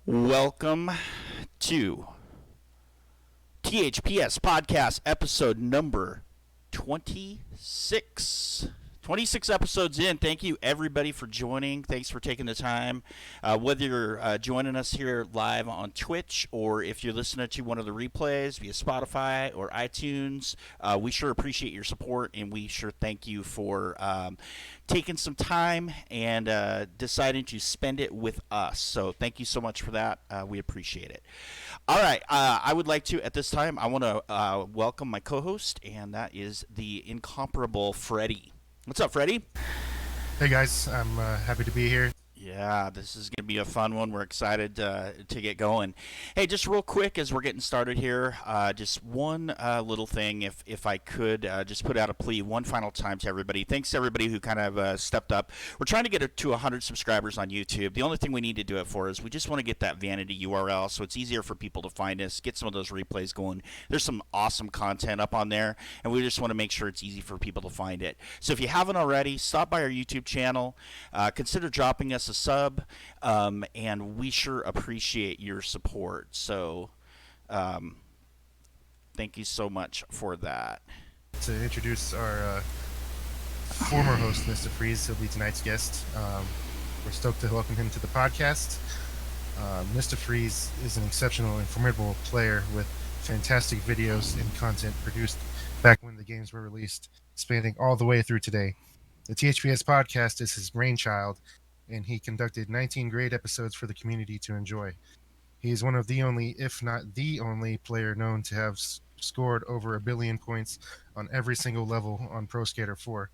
Welcome to THPS Podcast episode number 26. 26 episodes in. Thank you, everybody, for joining. Thanks for taking the time. Whether you're joining us here live on Twitch or if you're listening to one of the replays via Spotify or iTunes, we sure appreciate your support, and we sure thank you for taking some time and deciding to spend it with us. So thank you so much for that. We appreciate it. All right. I would like to, at this time, I want to welcome my co-host, and that is the incomparable Freddie. What's up, Freddie? Hey, guys. I'm happy to be here. Yeah, this is going to be a fun one. We're excited to get going. Hey, just real quick as we're getting started here, just one little thing, if I could just put out a plea one final time to everybody. Thanks to everybody who kind of stepped up. We're trying to get it to 100 subscribers on YouTube. The only thing we need to do it for is we just want to get that vanity URL so it's easier for people to find us, get some of those replays going. There's some awesome content up on there, and we just want to make sure it's easy for people to find it. So if you haven't already, stop by our YouTube channel. Consider dropping us a sub, and we sure appreciate your support. So thank you so much for that. To introduce our former host, MistaFreeze, he'll be tonight's guest. We're stoked to welcome him to the podcast. MistaFreeze is an exceptional and formidable player with fantastic videos and content produced back when the games were released, spanning all the way through today. The THPS Podcast is his brainchild, and he conducted 19 great episodes for the community to enjoy. He is one of the only, if not the only, player known to have scored over 1 billion points on every single level on Pro Skater 4.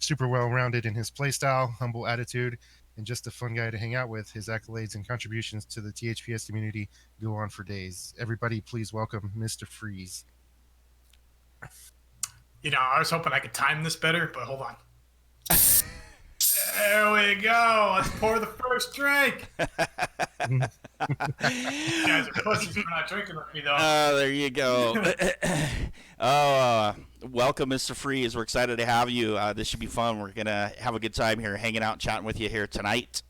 Super well-rounded in his playstyle, humble attitude, and just a fun guy to hang out with. His accolades and contributions to the THPS community go on for days. Everybody, please welcome MistaFreeze. You know, I was hoping I could time this better, but hold on. There we go. Let's pour the first drink. You guys are pussies for not drinking with me, though. Oh, there you go. Welcome, Mr. Freeze. We're excited to have you. This should be fun. We're going to have a good time here, hanging out and chatting with you here tonight.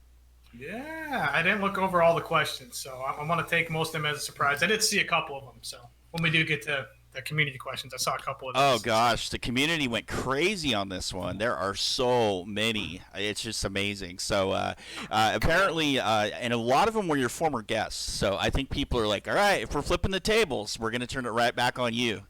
Yeah, I didn't look over all the questions, so I'm going to take most of them as a surprise. I did see a couple of them, so when we do get to the community questions, I saw a couple of those. Oh, gosh. The community went crazy on this one. There are so many. It's just amazing. So apparently, and a lot of them were your former guests. So I think people are like, all right, if we're flipping the tables, we're going to turn it right back on you.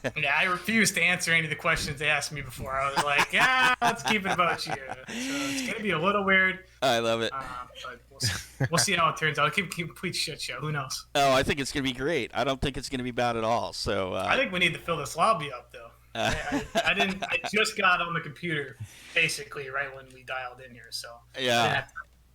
Yeah, I refused to answer any of the questions they asked me before. I was like, yeah, let's keep it about you. So it's going to be a little weird. I love it. But we'll see how it turns out. I'll keep a complete shit show. Who knows? Oh, I think it's going to be great. I don't think it's going to be bad at all. So I think we need to fill this lobby up, though. I just got on the computer basically right when we dialed in here. So yeah.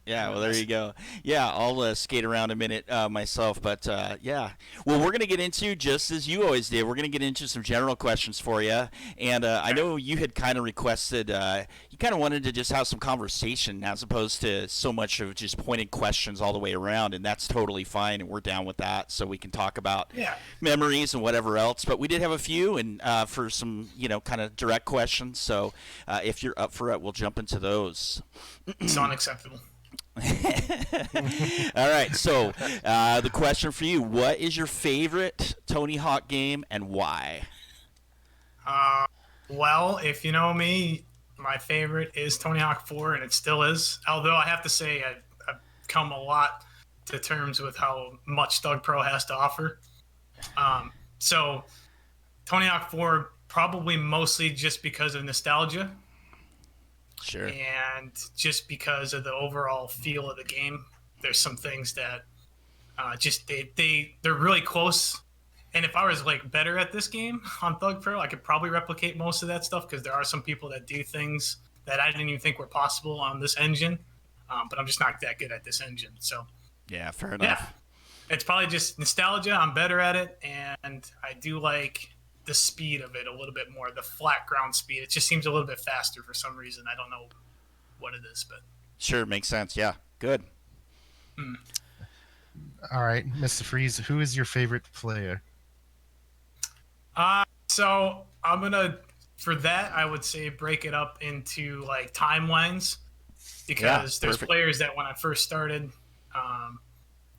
Yeah, well, there you go. Yeah, I'll skate around a minute myself, but yeah. Well, we're going to get into, just as you always did, we're going to get into some general questions for you. And I know you had kind of requested, you kind of wanted to just have some conversation as opposed to so much of just pointed questions all the way around, and that's totally fine, and we're down with that, so we can talk about memories and whatever else. But we did have a few, and for some, kind of direct questions, so if you're up for it, we'll jump into those. It's unacceptable. All right, so the question for you, what is your favorite Tony Hawk game and why? Well, if you know me, my favorite is Tony Hawk 4, and it still is. Although I have to say I've come a lot to terms with how much Thug Pro has to offer. So Tony Hawk 4 probably mostly just because of nostalgia. Sure. And just because of the overall feel of the game, there's some things that they're really close. And if I was better at this game on Thug Pro, I could probably replicate most of that stuff because there are some people that do things that I didn't even think were possible on this engine. But I'm just not that good at this engine. So yeah, fair enough. Yeah, it's probably just nostalgia. I'm better at it, and I do like the speed of it a little bit more, the flat ground speed. It just seems a little bit faster for some reason. I don't know what it is, but sure, makes sense. Yeah, good. All right, MistaFreeze, who is your favorite player? So I'm gonna, for that, I would say break it up into timelines, because there's players that when I first started,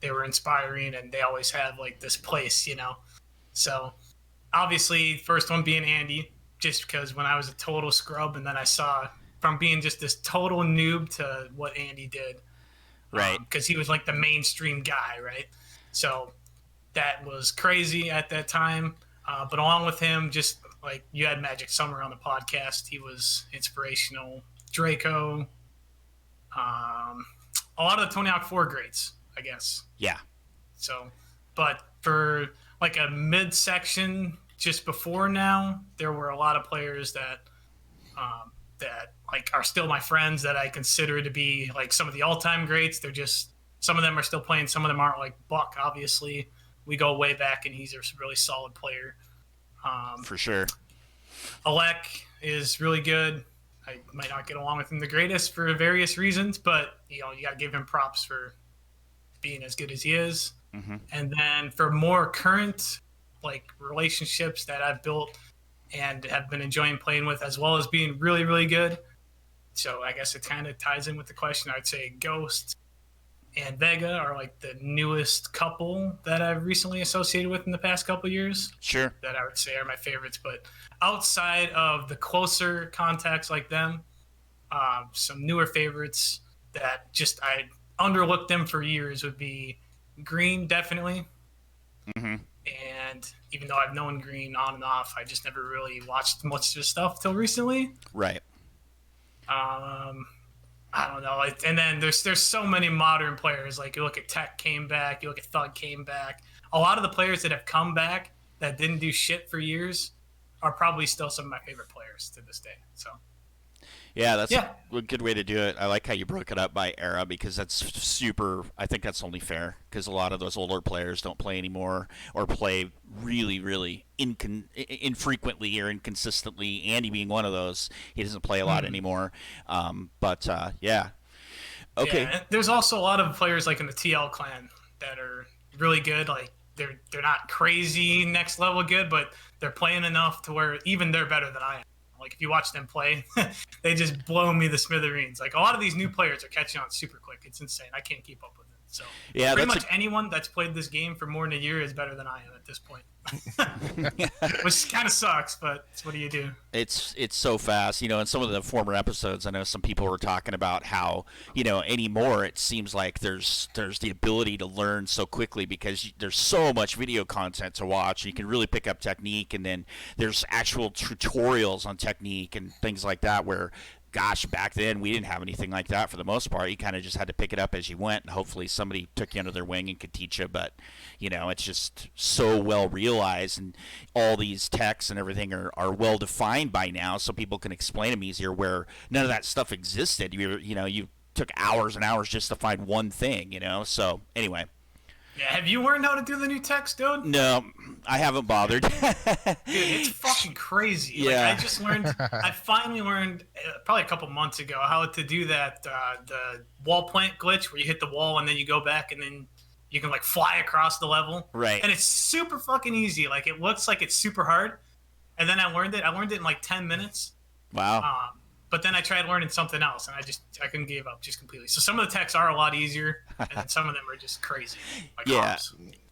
they were inspiring, and they always have like this place, So obviously, first one being Andy, just because when I was a total scrub, and then I saw from being just this total noob to what Andy did, Right. Because he was like the mainstream guy, right? So that was crazy at that time. But along with him, just like you had Magic Summer on the podcast, he was inspirational. Draco, a lot of the Tony Hawk 4 greats, I guess. Yeah. So, but for like a midsection just before now, there were a lot of players that like are still my friends that I consider to be like some of the all-time greats. They're just, some of them are still playing, some of them aren't. Like Buck, obviously, we go way back, and he's a really solid player. For sure. Alec is really good. I might not get along with him the greatest for various reasons, but you got to give him props for being as good as he is. Mm-hmm. And then for more current like relationships that I've built and have been enjoying playing with, as well as being really, really good. So I guess it kind of ties in with the question. I'd say Ghost and Vega are like the newest couple that I've recently associated with in the past couple of years. Sure. That I would say are my favorites. But outside of the closer contacts like them, some newer favorites that just I underlooked them for years would be Green, definitely. Mm-hmm. And even though I've known Green on and off, I just never really watched much of his stuff till recently. Right. I don't know. And then there's so many modern players. Like you look at Tech came back, you look at Thug came back. A lot of the players that have come back that didn't do shit for years are probably still some of my favorite players to this day. So. Yeah, that's a good way to do it. I like how you broke it up by era, because that's super. I think that's only fair, because a lot of those older players don't play anymore, or play really, really infrequently or inconsistently. Andy being one of those, he doesn't play a lot anymore. Yeah. Okay. Yeah, there's also a lot of players like in the TL clan that are really good. Like they're not crazy next level good, but they're playing enough to where even they're better than I am. Like if you watch them play, they just blow me the smithereens. Like a lot of these new players are catching on super quick. It's insane. I can't keep up with it. So yeah, pretty much anyone that's played this game for more than a year is better than I am at this point. Which kind of sucks, but what do you do? It's so fast, in some of the former episodes, I know some people were talking about how, anymore it seems like there's the ability to learn so quickly, because there's so much video content to watch. You can really pick up technique, and then there's actual tutorials on technique and things like that, where gosh, back then we didn't have anything like that for the most part. You kind of just had to pick it up as you went, and hopefully somebody took you under their wing and could teach you. But, it's just so well realized, and all these texts and everything are well defined by now, so people can explain them easier, where none of that stuff existed. You took hours and hours just to find one thing, So anyway. Yeah, have you learned how to do the new text, dude? No, I haven't bothered. Dude, it's fucking crazy. Yeah. I finally learned probably a couple months ago how to do that, the wall plant glitch where you hit the wall and then you go back and then you can like fly across the level. Right. And it's super fucking easy. Like it looks like it's super hard. And then I learned it in like 10 minutes. Wow. But then I tried learning something else, and I couldn't give up just completely. So some of the texts are a lot easier, and then some of them are just crazy. Like yeah,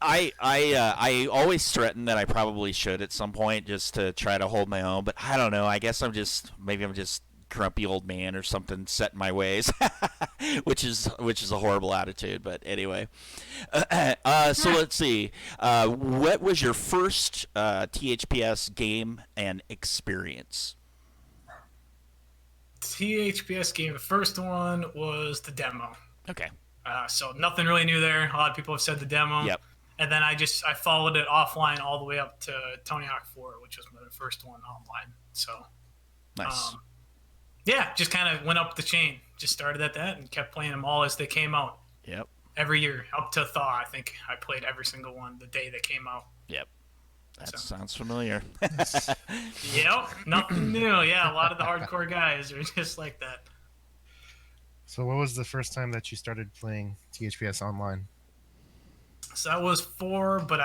I always threaten that I probably should at some point, just to try to hold my own. But I don't know. I guess I'm just grumpy old man or something set in my ways, which is a horrible attitude. But anyway, so let's see. What was your first THPS game and experience? THPS game. The first one was the demo. Okay. So nothing really new there. A lot of people have said the demo. Yep. And then I followed it offline all the way up to Tony Hawk 4, which was my first one online. So nice. Just kind of went up the chain. Just started at that and kept playing them all as they came out. Yep. Every year up to Thaw. I think I played every single one the day they came out. Yep. That sounds familiar. Yep, nothing new. Yeah, a lot of the hardcore guys are just like that. So what was the first time that you started playing THPS online? So that was 4, but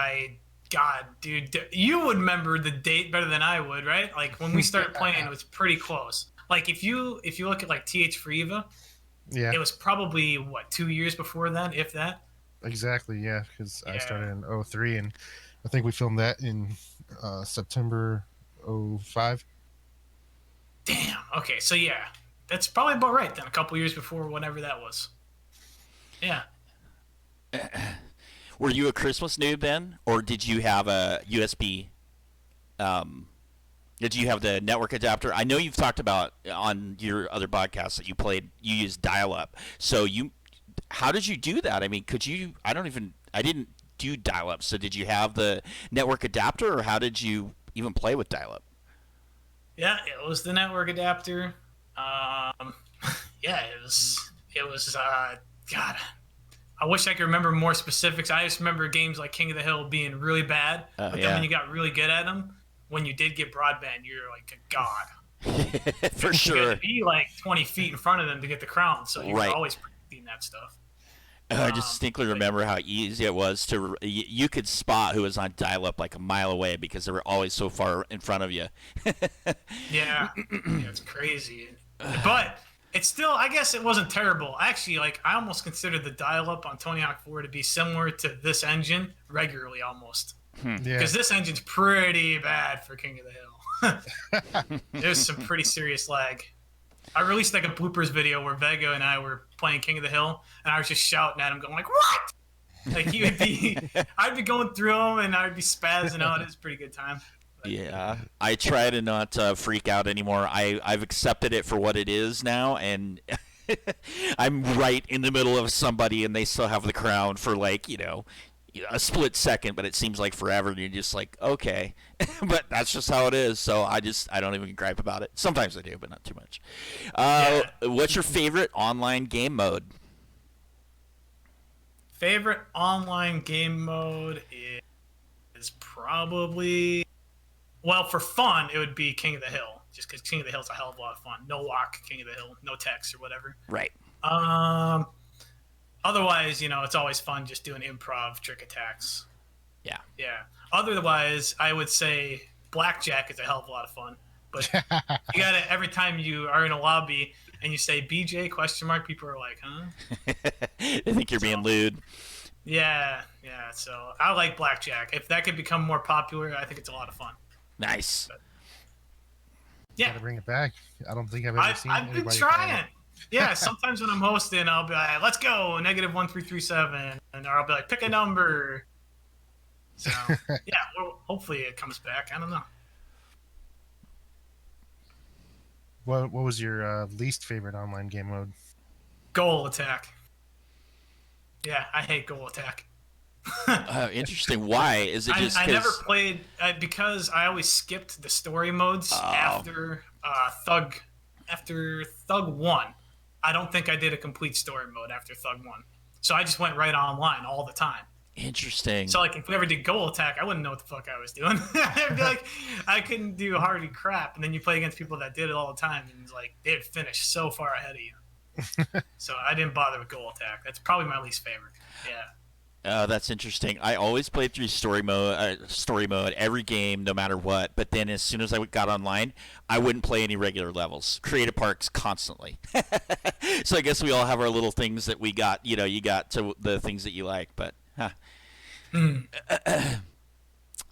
God, dude, you would remember the date better than I would, right? Like when we started playing, it was pretty close. Like if you look at like TH for Eva, yeah, it was probably 2 years before then, if that. Exactly, yeah, because I Yeah. started in '03, and I think we filmed that in September '05. Damn. Okay, so yeah, that's probably about right then. A couple years before whatever that was. Yeah. Were you a Christmas noob then, or did you have a USB? Um, did you have the network adapter? I know you've talked about on your other podcasts that you used dial-up. So how did you do that? I mean, could you? I didn't do dial-up. So did you have the network adapter, or how did you even play with dial-up? Yeah, it was the network adapter. Um, yeah, it was. It was. God, I wish I could remember more specifics. I just remember games like King of the Hill being really bad, but then Yeah. when you got really good at them, when you did get broadband, you're like a god. For You sure. had to be like 20 feet in front of them to get the crown, so you were Right. always predicting that stuff. I just distinctly remember how easy it was to. You could spot who was on dial-up like a mile away because they were always so far in front of you. Yeah, it's crazy, but it's still. I guess it wasn't terrible. Actually, like I almost considered the dial-up on Tony Hawk 4 to be similar to this engine regularly, almost. Yeah, Because this engine's pretty bad for King of the Hill. There's some pretty serious lag. I released like a bloopers video where Vega and I were playing King of the Hill, and I was just shouting at him, going like, "What?" Like he would be, I'd be going through them, and I'd be spazzing out. It's a pretty good time. Yeah, I try to not freak out anymore. I've accepted it for what it is now, and I'm right in the middle of somebody, and they still have the crown for like a split second, but it seems like forever, and you're just like, okay, but that's just how it is. So I don't even gripe about it. Sometimes I do, but not too much. What's your favorite online game mode? Favorite online game mode is probably, well, for fun, it would be King of the Hill, just because King of the Hill is a hell of a lot of fun. No lock, King of the Hill, no text or whatever. Right. Otherwise, it's always fun just doing improv trick attacks. Yeah. Yeah. Otherwise, I would say blackjack is a hell of a lot of fun. But you gotta, every time you are in a lobby and you say BJ ? People are like, huh? I think you're being lewd. Yeah. So I like blackjack. If that could become more popular, I think it's a lot of fun. Nice. Yeah. gotta bring it back. I don't think I've ever seen I've been anybody trying. Yeah, sometimes when I'm hosting, I'll be like, let's go, -1337. And or I'll be like, pick a number. So, yeah, well, hopefully it comes back. I don't know. What was your least favorite online game mode? Goal attack. Yeah, I hate goal attack. Interesting. Why? Is it just I never 'cause- played because I always skipped the story modes after Thug 1. I don't think I did a complete story mode after Thug 1. So I just went right online all the time. Interesting. So like if we ever did goal attack, I wouldn't know what the fuck I was doing. I'd be like, I couldn't do hardy crap. And then you play against people that did it all the time, and it's like they'd finish so far ahead of you. So I didn't bother with goal attack. That's probably my least favorite. Yeah. That's interesting. I always played through story mode every game, no matter what. But then, as soon as I got online, I wouldn't play any regular levels. Creative parks constantly. So I guess we all have our little things that we got. You got to the things that you like. But,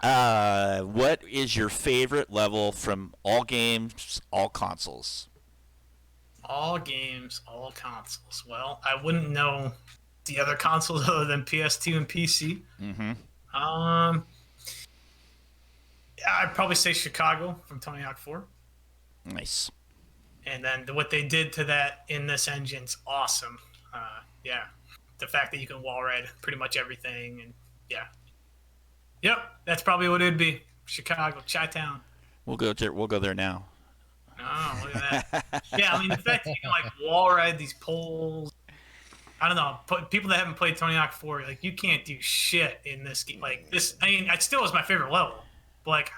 what is your favorite level from all games, all consoles? All games, all consoles. Well, I wouldn't know the other consoles other than PS2 and PC. Mm-hmm. I'd probably say Chicago from Tony Hawk 4. Nice. And then what they did to that in this engine's awesome. Yeah, the fact that you can wall ride pretty much everything, and yep, that's probably what it'd be. Chicago, Chi-Town. We'll go there now. Oh, look at that. Yeah, I mean the fact that you can like wall ride these poles. I don't know. People that haven't played Tony Hawk 4, like you can't do shit in this game. Like this, I mean, it still is my favorite level. But like,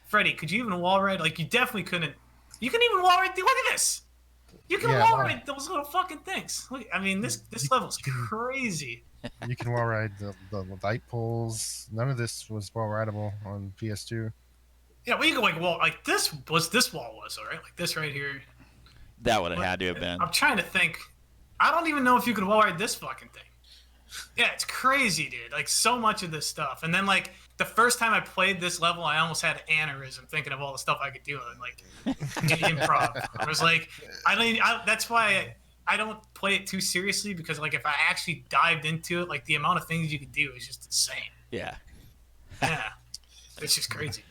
Freddy, could you even wall ride? Like you definitely couldn't. You can even wall ride. Look at this. You can wall ride those little fucking things. Look, I mean, this level's crazy. You can wall ride the light poles. None of this was wall rideable on PS2. Yeah, well, you can like wall like this wall was all right, like this right here. That would have had to have been. I'm trying to think. I don't even know if you could wall ride this fucking thing. Yeah, it's crazy, dude. Like so much of this stuff. And then like the first time I played this level, I almost had an aneurysm thinking of all the stuff I could do in like in improv. I was like, that's why I don't play it too seriously, because like if I actually dived into it, like the amount of things you could do is just insane. Yeah. Yeah. It's just crazy.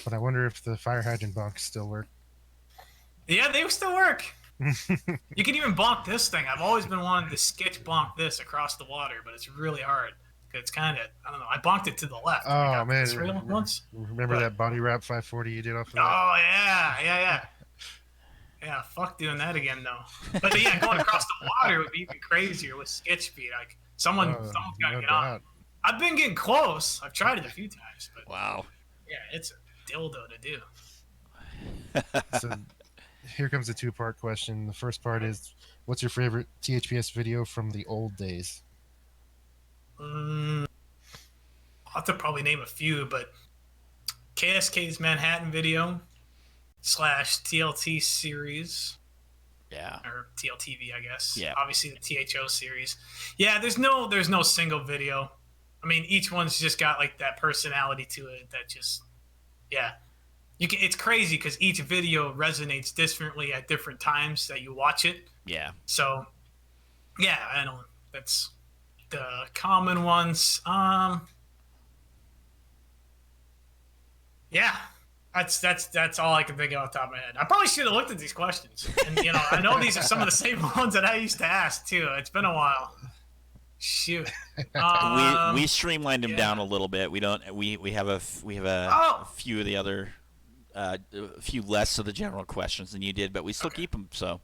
But I wonder if the fire hydrant bonks still work. Yeah, they still work. You can even bonk this thing. I've always been wanting to sketch bonk this across the water, but it's really hard. It's kind of, I don't know. I bonked it to the left. Oh, man. Once. Remember that body wrap 540 you did off of that? Oh, yeah. Yeah, fuck doing that again, though. But yeah, going across the water would be even crazier with sketch speed. Like, someone's got to get on. I've been getting close. I've tried it a few times, but wow. Yeah, it's a dildo to do. So here comes a two-part question. The first part is, what's your favorite THPS video from the old days? I'll have to probably name a few, but KSK's Manhattan video / TLT series. Yeah. Or TLTV, I guess. Yeah. Obviously the THO series. Yeah, there's no single video. I mean, each one's just got like that personality to it that just, yeah. It's crazy because each video resonates differently at different times that you watch it. Yeah. So, yeah, I don't. That's the common ones. Yeah, that's all I can think of off the top of my head. I probably should have looked at these questions, and I know these are some of the same ones that I used to ask too. It's been a while. Shoot. We streamlined them down a little bit. We have a few of the other. A few less of the general questions than you did, but we still keep them. So,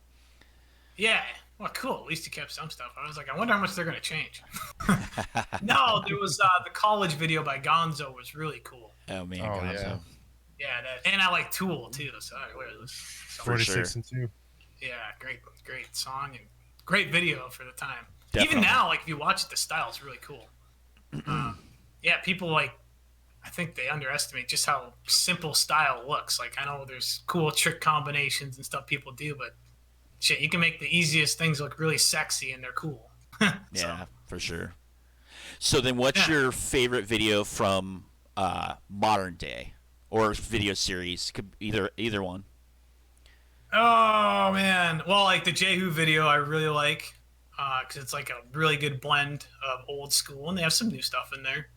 yeah, well, cool. At least you kept some stuff. I was like, I wonder how much they're going to change. No, there was the college video by Gonzo was really cool. Oh man, Gonzo. Yeah, and I like Tool too. So it was 46 and 2. Yeah, great song and great video for the time. Definitely. Even now, like if you watch it, the style is really cool. Yeah, people like. I think they underestimate just how simple style looks. Like, I know there's cool trick combinations and stuff people do, but shit, you can make the easiest things look really sexy and they're cool. Yeah, for sure. So then what's your favorite video from modern day or video series? Could either one. Oh, man. Well, like the Jehu video I really like because it's like a really good blend of old school and they have some new stuff in there.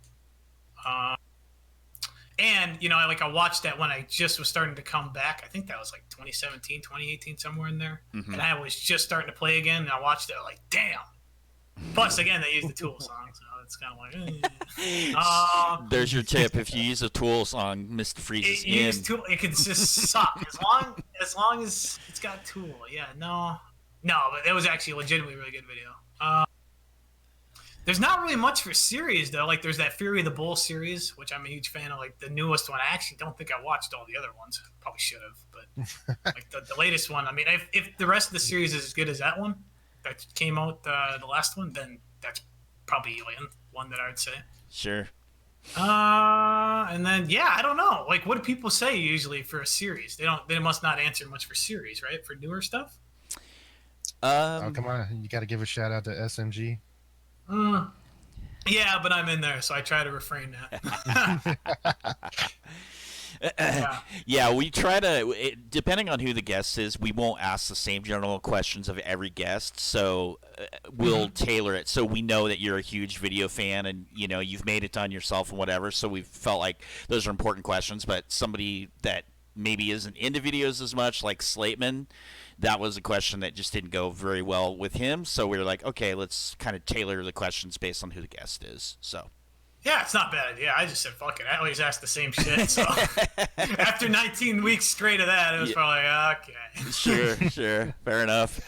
And, I watched that when I just was starting to come back. I think that was like 2017, 2018, somewhere in there. Mm-hmm. And I was just starting to play again, and I watched it like, damn. Plus, again, they used the Tool song, so it's kind of like, There's your tip. If you use a Tool song, MistaFreeze is in. Tool, it can just suck. As long as it's got Tool. Yeah, no, but it was actually a legitimately really good video. There's not really much for series, though. Like, there's that Fury of the Bull series, which I'm a huge fan of. Like, the newest one. I actually don't think I watched all the other ones. Probably should have. But, like, the latest one, I mean, if the rest of the series is as good as that one that came out, the last one, then that's probably one that I would say. Sure. And then, yeah, I don't know. Like, what do people say usually for a series? They must not answer much for series, right? For newer stuff? Oh, come on. You got to give a shout out to SMG. Yeah, but I'm in there, so I try to refrain that. Yeah, we try to, depending on who the guest is, we won't ask the same general questions of every guest, so we'll tailor it so we know that you're a huge video fan and, you've made it done yourself and whatever, so we felt like those are important questions, but somebody that maybe isn't into videos as much, like Slateman, that was a question that just didn't go very well with him. So we were like, okay, let's kind of tailor the questions based on who the guest is. So, yeah, it's not bad. Yeah, I just said, fuck it. I always ask the same shit. So after 19 weeks straight of that, it was probably like, okay. Sure. Fair enough.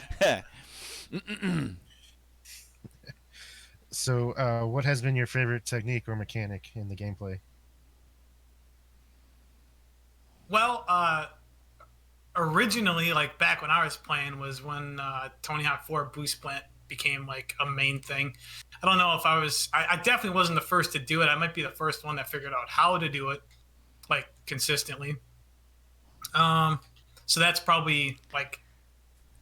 So what has been your favorite technique or mechanic in the gameplay? Well, originally, like back when I was playing, was when Tony Hawk 4 Boost Plant became like a main thing. I don't know if I definitely wasn't the first to do it. I might be the first one that figured out how to do it, like consistently. So that's probably like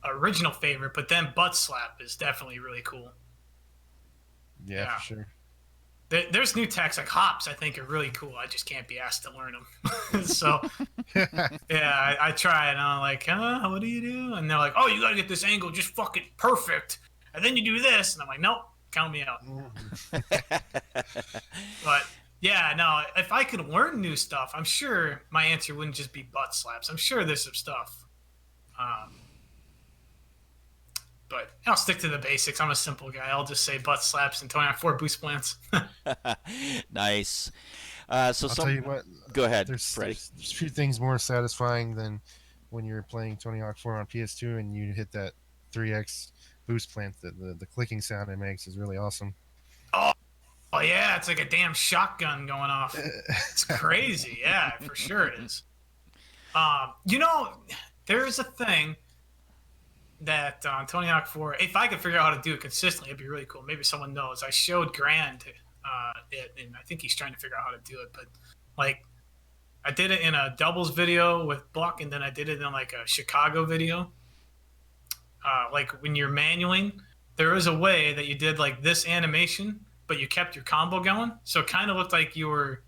original favorite, but then Butt Slap is definitely really cool. Yeah, for sure. There's new techs like hops I think are really cool. I just can't be asked to learn them. So yeah, I try and I'm like, what do you do? And they're like, oh, you got to get this angle just fucking perfect. And then you do this. And I'm like, nope, count me out. But yeah, no, if I could learn new stuff, I'm sure my answer wouldn't just be butt slaps. I'm sure there's some stuff. But I'll stick to the basics. I'm a simple guy. I'll just say butt slaps and Tony Hawk 4 boost plants. Nice. So I'll tell you what. Go ahead, there's Freddie. a few things more satisfying than when you're playing Tony Hawk 4 on PS2 and you hit that 3x boost plant. The clicking sound it makes is really awesome. Oh yeah, it's like a damn shotgun going off. It's crazy. Yeah, for sure it is. There is a thing that on Tony Hawk 4, if I could figure out how to do it consistently, it'd be really cool. Maybe someone knows. I showed Grand it, and I think he's trying to figure out how to do it. But like, I did it in a doubles video with Buck, and then I did it in like a Chicago video. Like when you're manualing, there is a way that you did like this animation, but you kept your combo going, so it kind of looked like you were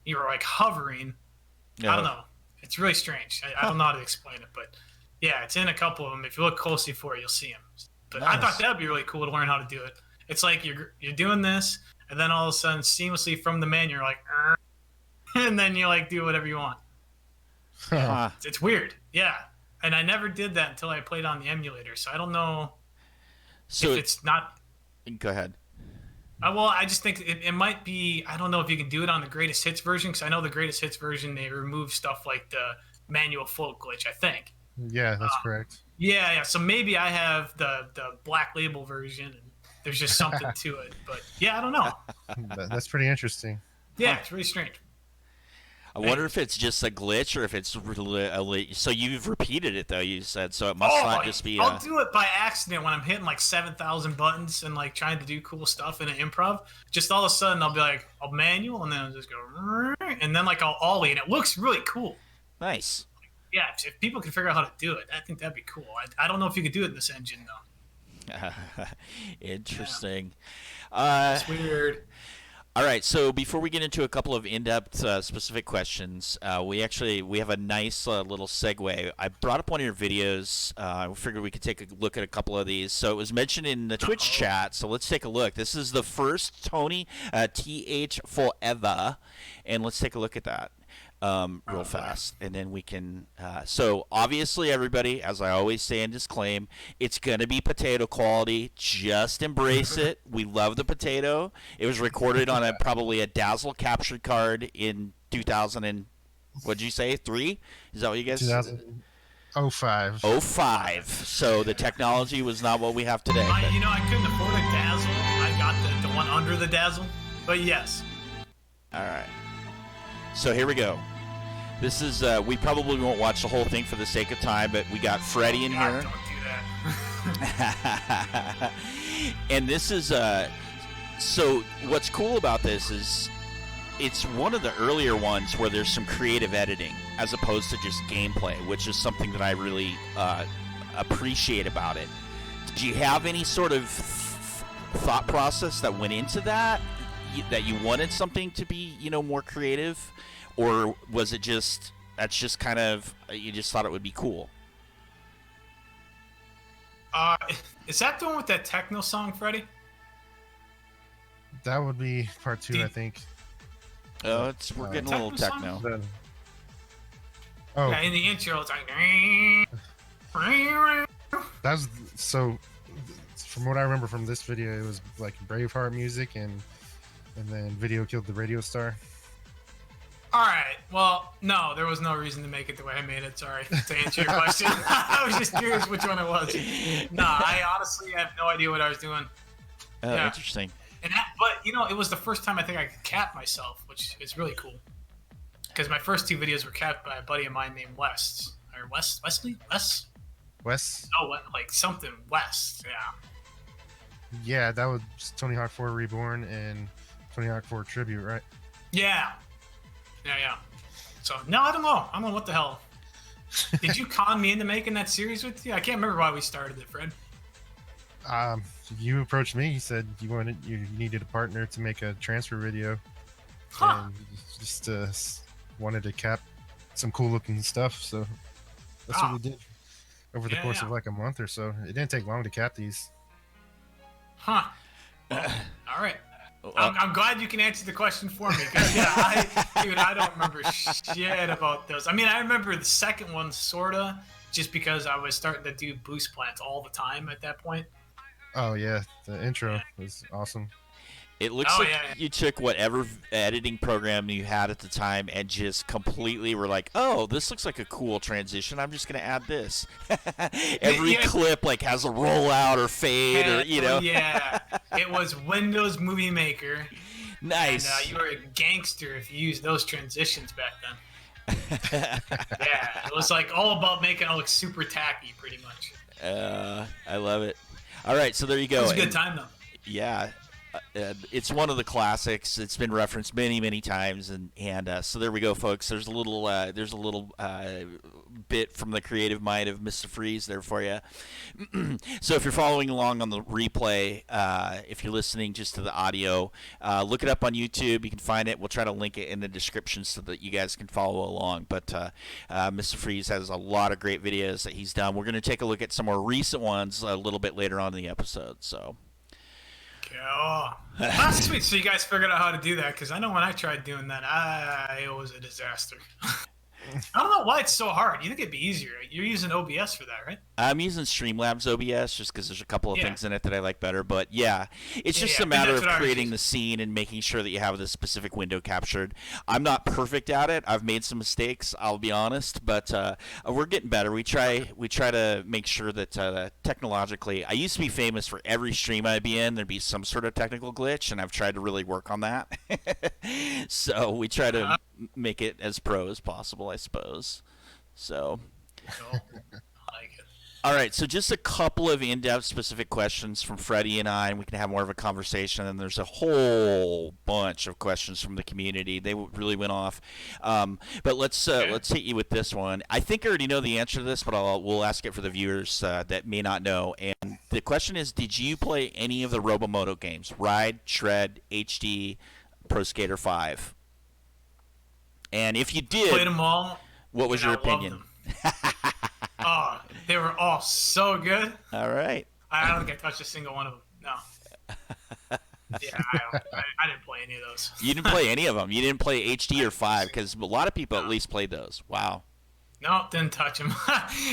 like hovering. Yeah. I don't know. It's really strange. I don't know how to explain it, but yeah, it's in a couple of them. If you look closely for it, you'll see them. But Nice. I thought that would be really cool to learn how to do it. It's like you're doing this, and then all of a sudden, seamlessly from the menu, you're like, and then you like do whatever you want. Huh. It's weird. Yeah. And I never did that until I played on the emulator, so I don't know So if it's not. go ahead. Well, I just think it might be. I don't know if you can do it on the greatest hits version, because I know the greatest hits version they remove stuff like the manual float glitch. I think. Yeah, that's correct. Yeah. So maybe I have the black label version, and there's just something to it. But yeah, I don't know. That's pretty interesting. Yeah, it's really strange. I wonder if it's just a glitch or if it's really. So you've repeated it though. You said so. It must not just be. I'll do it by accident when I'm hitting like 7,000 buttons and like trying to do cool stuff in an improv. Just all of a sudden I'll be like, I'll manual and then I'll just go, and then like I'll ollie, and it looks really cool. Nice. Yeah, if people can figure out how to do it, I think that'd be cool. I don't know if you could do it in this engine though. Interesting. It's weird. All right, so before we get into a couple of in-depth specific questions, we have a nice little segue. I brought up one of your videos. I figured we could take a look at a couple of these. So it was mentioned in the Twitch chat, so let's take a look. This is the first Tony TH Forever, and let's take a look at that real fast, and then we can. So obviously, everybody, as I always say and disclaim, it's gonna be potato quality. Just embrace it. We love the potato. It was recorded on probably a Dazzle capture card in 2000 and what'd you say? 3? Is that what you guys? 2005. 05. So the technology was not what we have today. but- I couldn't afford a Dazzle. I got the one under the Dazzle. But yes. All right. So here we go. This is we probably won't watch the whole thing for the sake of time, but we got Freddie in God, here. don't do that. And this is so what's cool about this is it's one of the earlier ones where there's some creative editing as opposed to just gameplay, which is something that I really appreciate about it. Did you have any sort of thought process that went into that you wanted something to be more creative, or was it just that's just kind of you just thought it would be cool? Is that the one with that techno song, Freddie? That would be part 2, I think. Oh, we're getting a little techno techno. Oh, Yeah, in the intro, it's like. that's so. From what I remember from this video, it was like Braveheart music, and then video killed the radio star. All right. Well, no, there was no reason to make it the way I made it. Sorry to answer your question. I was just curious which one it was. No, I honestly have no idea what I was doing. Oh, Yeah. interesting. But it was the first time I think I could cap myself, which is really cool. Because my first 2 videos were capped by a buddy of mine named Wes. Or Wesley? Wes? Wes? Oh, like something West. Yeah. Yeah, that was Tony Hawk 4 Reborn and Tony Hawk 4 Tribute, right? Yeah. Yeah. So, no, I don't know. I don't know what the hell. Did you con me into making that series with you? I can't remember why we started it, Fred. Um, you approached me. You said you needed a partner to make a transfer video, Huh. and you just wanted to cap some cool looking stuff. So that's what Oh, we did over the course of like a month or so. It didn't take long to cap these. Huh. Well, all right. Well, I'm glad you can answer the question for me. 'Cause, yeah, I don't remember shit about those. I mean, I remember the second one sorta, just because I was starting to do boost plants all the time at that point. Oh yeah, the intro was awesome. It looks Oh, like yeah, yeah. you took whatever editing program you had at the time and just completely were like, "Oh, this looks like a cool transition. I'm just gonna add this." Every Yeah. clip like has a rollout or fade or Yeah, it was Windows Movie Maker. Nice. And you were a gangster if you used those transitions back then. Yeah, it was like all about making it look super tacky, pretty much. I love it. All right, so there you go. It was a good And- time though. Yeah, it's one of the classics. It's been referenced many times, and so there we go, folks. There's a little bit from the creative mind of MistaFreeze there for you. So if you're following along on the replay, if you're listening just to the audio, look it up on YouTube. You can find it. We'll try to link it in the description so that you guys can follow along. But MistaFreeze has a lot of great videos that he's done. We're going to take a look at some more recent ones a little bit later on in the episode. So. Oh, that's sweet. So you guys figured out how to do that, because I know when I tried doing that, it was a disaster. I don't know why it's so hard. You think it'd be easier? You're using OBS for that, right? I'm using Streamlabs OBS just because there's a couple of Yeah. things in it that I like better. But yeah, it's just Yeah, a matter that's of what I was creating using. the scene and making sure that you have the specific window captured. I'm not perfect at it. I've made some mistakes, I'll be honest, but we're getting better. We try to make sure that technologically, I used to be famous for every stream I'd be in, there'd be some sort of technical glitch, and I've tried to really work on that. So we try to make it as pro as possible, I suppose. So. So, I like it. All right, so just a couple of in-depth specific questions from Freddie and I, and we can have more of a conversation. And there's a whole bunch of questions from the community. They really went off. But let's hit you with this one. I think I already know the answer to this, but we'll ask it for the viewers that may not know. And the question is, did you play any of the Robomoto games? Ride, Shred, HD, Pro Skater 5? And if you did, Played them all. what was and your I loved opinion? them. Oh, they were all so good. All right. I don't think I touched a single one of them. No. Yeah, I didn't play any of those. You didn't play any of them. You didn't play HD or 5 because a lot of people at least played those. Wow. No, didn't touch them.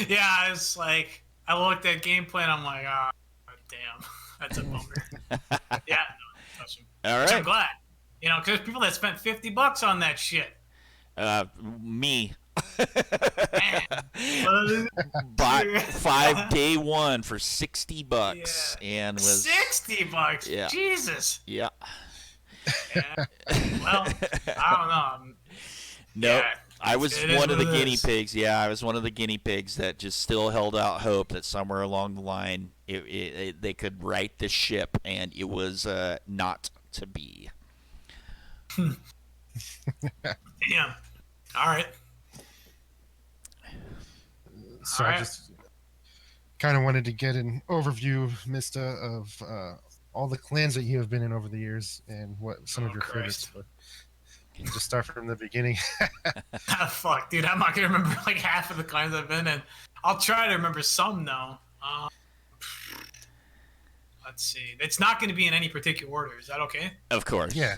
Yeah, it's like I looked at gameplay and I'm like, damn, that's a bummer. Yeah, no, touch them. All Which I'm right. glad. You know, because people that spent $50 on that shit. Me. Man. Bought 5 day one for $60 and was $60. Yeah. Jesus. yeah. Yeah. Well, I don't know. Nope. Yeah, I was it is one of the what it guinea is. pigs. Yeah, I was one of the guinea pigs that just still held out hope that somewhere along the line they could right the ship, and it was not to be. Damn. All right. So Alright. I just kind of wanted to get an overview, Mista, of all the clans that you have been in over the years and what some of Oh, your Christ. favorites. But just start from the beginning. Ah, fuck, dude. I'm not going to remember like half of the clans I've been in. I'll try to remember some, though. Let's see. It's not going to be in any particular order. Is that okay? Of course. Yeah.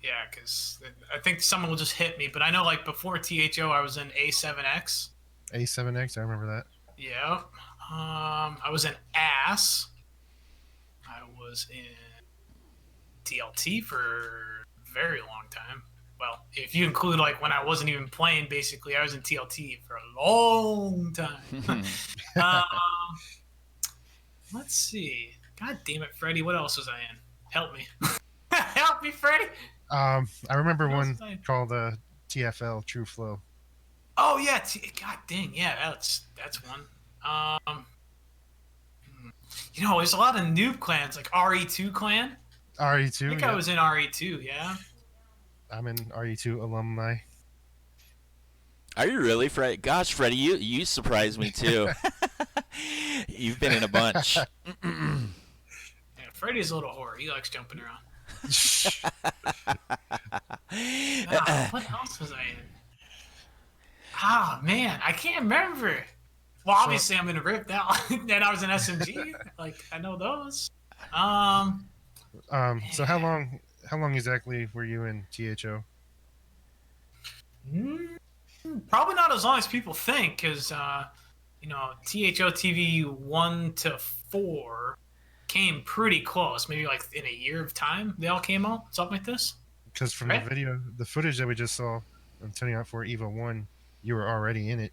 Yeah, because I think someone will just hit me. But I know, like, before THO, I was in A7X. A7X, I remember that. Yeah. I was in Ass. I was in TLT for a very long time. Well, if you include like when I wasn't even playing, basically, I was in TLT for a long time. Let's see. God damn it, Freddie. What else was I in? Help me. Help me, Freddie. I remember What else one was I in? called TFL, True Flow. Oh yeah. God dang. Yeah, that's one. You know, there's a lot of noob clans like RE2 clan. RE2. I think yeah. I was in RE2. Yeah. I'm an RE2 alumni. Are you really, Freddie? Gosh, Freddie, you surprised me too. You've been in a bunch. Freddy's a little whore. He likes jumping around. What else was I in? Ah, man, I can't remember. Well, obviously I'm gonna rip that one. Then I was in SMG. Like, I know those. So how long exactly were you in THO? Probably not as long as people think, because THO TV 1 to 4 came pretty close. Maybe like in a year of time, they all came out, something like this. Because from the footage that we just saw on Tony Hawk 4 Evo 1, you were already in it.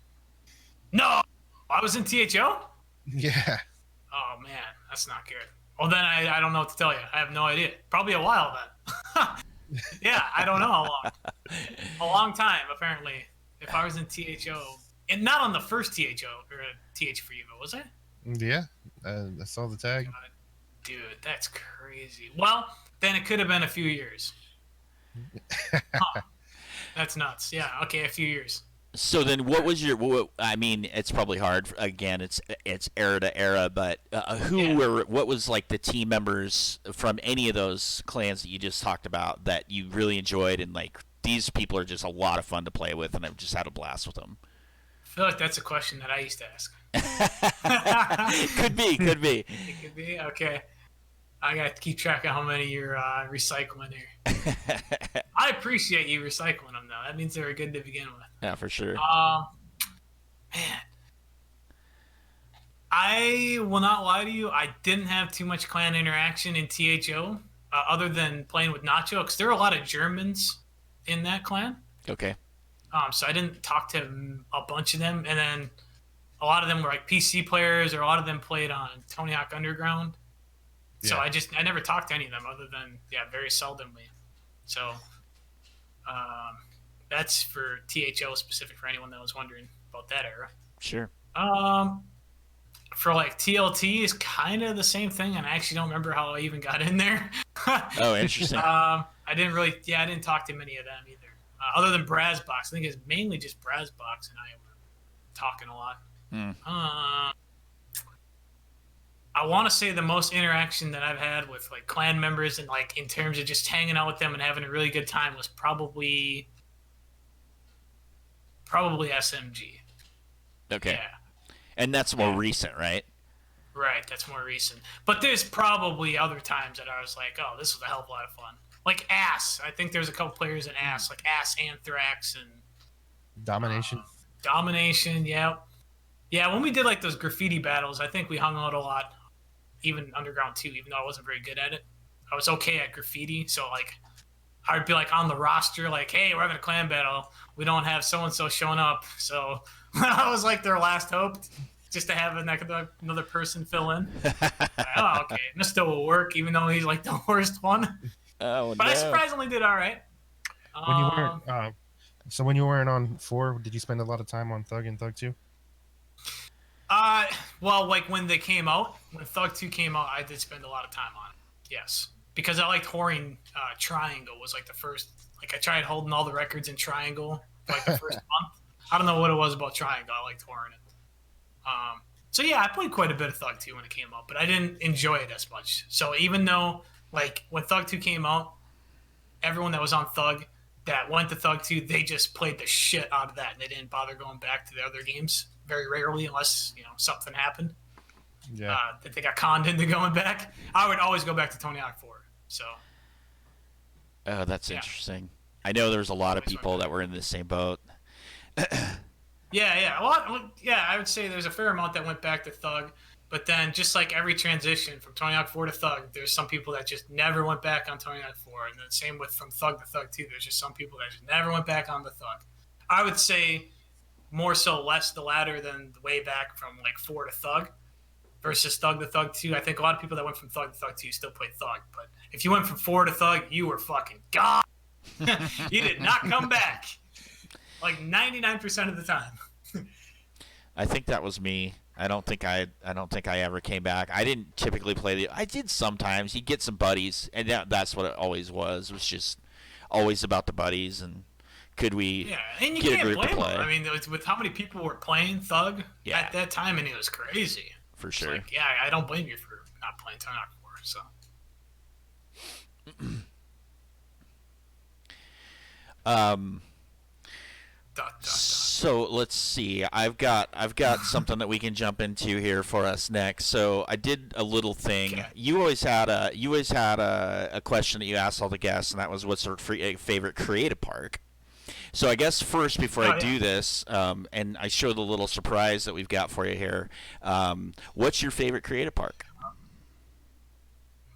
No, I was in THO. Yeah. Oh man, that's not good. Well, then I don't know what to tell you. I have no idea. Probably a while then. Yeah, I don't know how long. A long time, apparently. If I was in THO, and not on the first THO or TH for Evo, was I? Yeah, I saw the tag. God, dude, that's crazy. Well, then it could have been a few years. Huh. That's nuts. Yeah, okay, a few years. So then, what was your? I mean, it's probably hard. Again, it's era to era, but what was like the team members from any of those clans that you just talked about that you really enjoyed, and like these people are just a lot of fun to play with, and I've just had a blast with them. I feel like that's a question that I used to ask. Could be. It could be. Okay. I got to keep track of how many you're recycling here. I appreciate you recycling them, though. That means they were good to begin with. Yeah, for sure. Man. I will not lie to you. I didn't have too much clan interaction in THO other than playing with Nacho, because there are a lot of Germans in that clan. Okay. So I didn't talk to a bunch of them. And then a lot of them were like PC players, or a lot of them played on Tony Hawk Underground. So I never talked to any of them other than, very seldomly. So that's for THO specific, for anyone that was wondering about that era. Sure. For like TLT is kind of the same thing, and I actually don't remember how I even got in there. Oh, interesting. I didn't talk to many of them either. Other than Brazbox. I think it's mainly just Brazbox and I were talking a lot. I want to say the most interaction that I've had with like clan members and like in terms of just hanging out with them and having a really good time was probably SMG. Okay. Yeah. And that's more recent, right? Right, that's more recent. But there's probably other times that I was like, oh, this was a hell of a lot of fun. Like Ass. I think there's a couple players in Ass, like Ass, Anthrax, and Domination. Domination, yeah. Yeah, when we did like those graffiti battles, I think we hung out a lot. Even Underground 2, even though I wasn't very good at it. I was okay at graffiti, so like I would be like on the roster, like, hey, we're having a clan battle. We don't have so-and-so showing up. So I was like their last hope, just to have another person fill in. Oh, okay. Mista will work, even though he's like the worst one. Oh, but no. I surprisingly did all right. When you weren't on 4, did you spend a lot of time on Thug and Thug 2? Well, like when they came out, when Thug 2 came out, I did spend a lot of time on it. Yes. Because I liked whoring Triangle was like the first, like I tried holding all the records in Triangle for like the first month. I don't know what it was about Triangle. I liked whoring it. So yeah, I played quite a bit of Thug 2 when it came out, but I didn't enjoy it as much. So even though, like, when Thug 2 came out, everyone that was on Thug that went to Thug 2, they just played the shit out of that, and they didn't bother going back to the other games very rarely, unless something happened. Yeah. That they got conned into going back. I would always go back to Tony Hawk 4. So. Oh, that's interesting. I know there's a lot of people that were in the same boat. Yeah. Well, yeah, I would say there's a fair amount that went back to Thug, but then just like every transition from Tony Hawk 4 to Thug, there's some people that just never went back on Tony Hawk 4, and the same with from Thug to Thug 2. There's just some people that just never went back on the Thug. I would say more so less the latter than the way back from like 4 to Thug versus Thug to Thug 2. I think a lot of people that went from Thug to Thug 2 still played Thug, but if you went from 4 to Thug, you were fucking gone. You did not come back. Like 99% of the time. I think that was me. I don't think I ever came back. I didn't typically play I did sometimes. You get some buddies, and that's what it always was. It was just always about the buddies, and could we and you get can't a group blame to play? them. I mean, with how many people were playing Thug at that time, and it was crazy. For sure. Like, I don't blame you for not playing Tony Hawk 4. So. Um, Dot, dot, dot. so let's see. I've got something that we can jump into here for us next. So I did a little thing. Okay. You always had a question that you asked all the guests, and that was what's their favorite creative park. So I guess first, before I do this, and I show the little surprise that we've got for you here, what's your favorite creative park?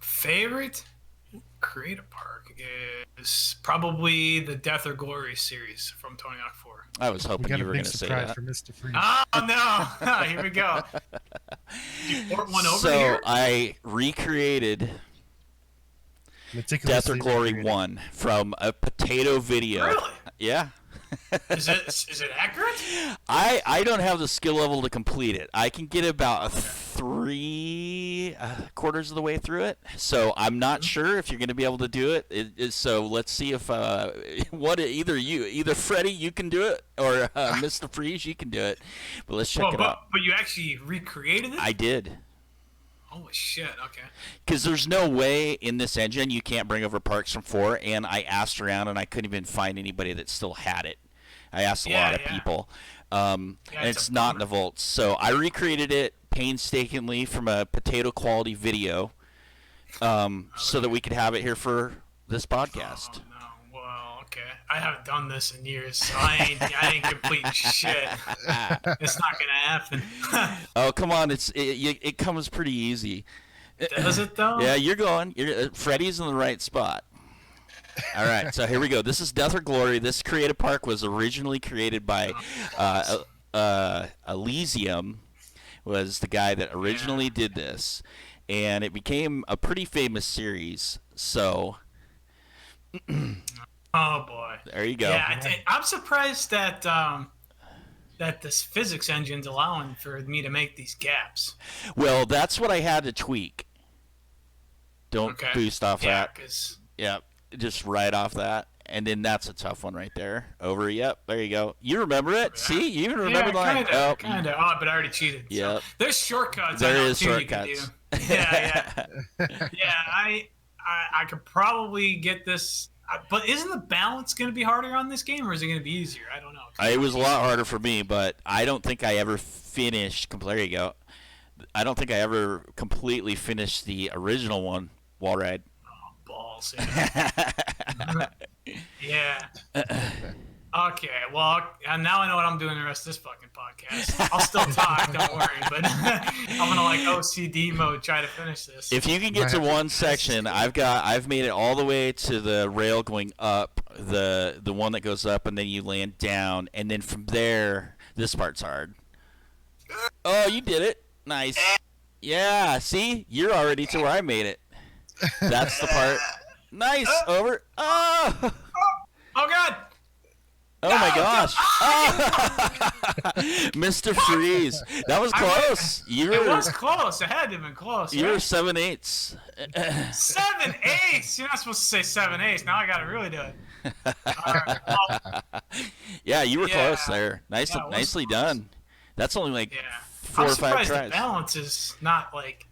Favorite creative park is probably the Death or Glory series from Tony Hawk 4. I was We hoping got you a were big going to say surprise that. for MistaFreeze. Oh no! Here we go. You port one over So here. I recreated Death or Meticulously Glory recreated. 1 from a potato video. Really? Yeah. Is it accurate? I don't have the skill level to complete it. I can get about 3 quarters of the way through it. So I'm not sure if you're going to be able to do it. So let's see if either Freddie, you can do it, or MistaFreeze, you can do it. But let's check it out. But you actually recreated it? I did. Holy shit! Okay. Because there's no way in this engine you can't bring over parts from 4, and I asked around and I couldn't even find anybody that still had it. I asked a lot of people, and it's not in the vaults. So I recreated it painstakingly from a potato quality video, so that we could have it here for this podcast. Oh, no. Well, okay. I haven't done this in years, so I ain't completing shit. It's not gonna happen. Oh, come on! It comes pretty easy. Does it though? Yeah, you're going. Freddie's in the right spot. All right, so here we go. This is Death or Glory. This creative park was originally created by Elysium, was the guy that originally did this, and it became a pretty famous series. So, Oh boy. there you go. Yeah, I'm surprised that that this physics engine's allowing for me to make these gaps. Well, that's what I had to tweak. Don't Okay. boost off Yeah, that. because Yep, just right off that. And then that's a tough one right there. Over, yep, there you go. You remember it? See, you even remember the line. Kind of. Oh, but I already cheated. Yep. So. There's shortcuts. There I know is too shortcuts. You can do. Yeah. I could probably get this. But isn't the balance going to be harder on this game, or is it going to be easier? I don't know. It was a lot harder for me, but I don't think I ever finished. There you go. I don't think I ever completely finished the original one, Wall Ride. Balls. Yeah. Yeah. Okay. Well, now I know what I'm doing the rest of this fucking podcast. I'll still talk, don't worry. But I'm gonna OCD mode try to finish this. If you can get to one section, I've made it all the way to the rail going up, the one that goes up, and then you land down, and then from there, this part's hard. Oh, you did it! Nice. Yeah. See, you're already to where I made it. That's the part. Nice. Over. Oh. Oh God. Oh my gosh! MistaFreeze, that was close. It was close. It had to have been close. You were Right? 7/8. 7/8. You're not supposed to say 7/8. Now I gotta really do it. Alright, well, Yeah, you were Yeah. close there. Yeah, it was Nicely close. done. That's only like yeah. 4 I'm or 5 surprised tries. the balance is not like.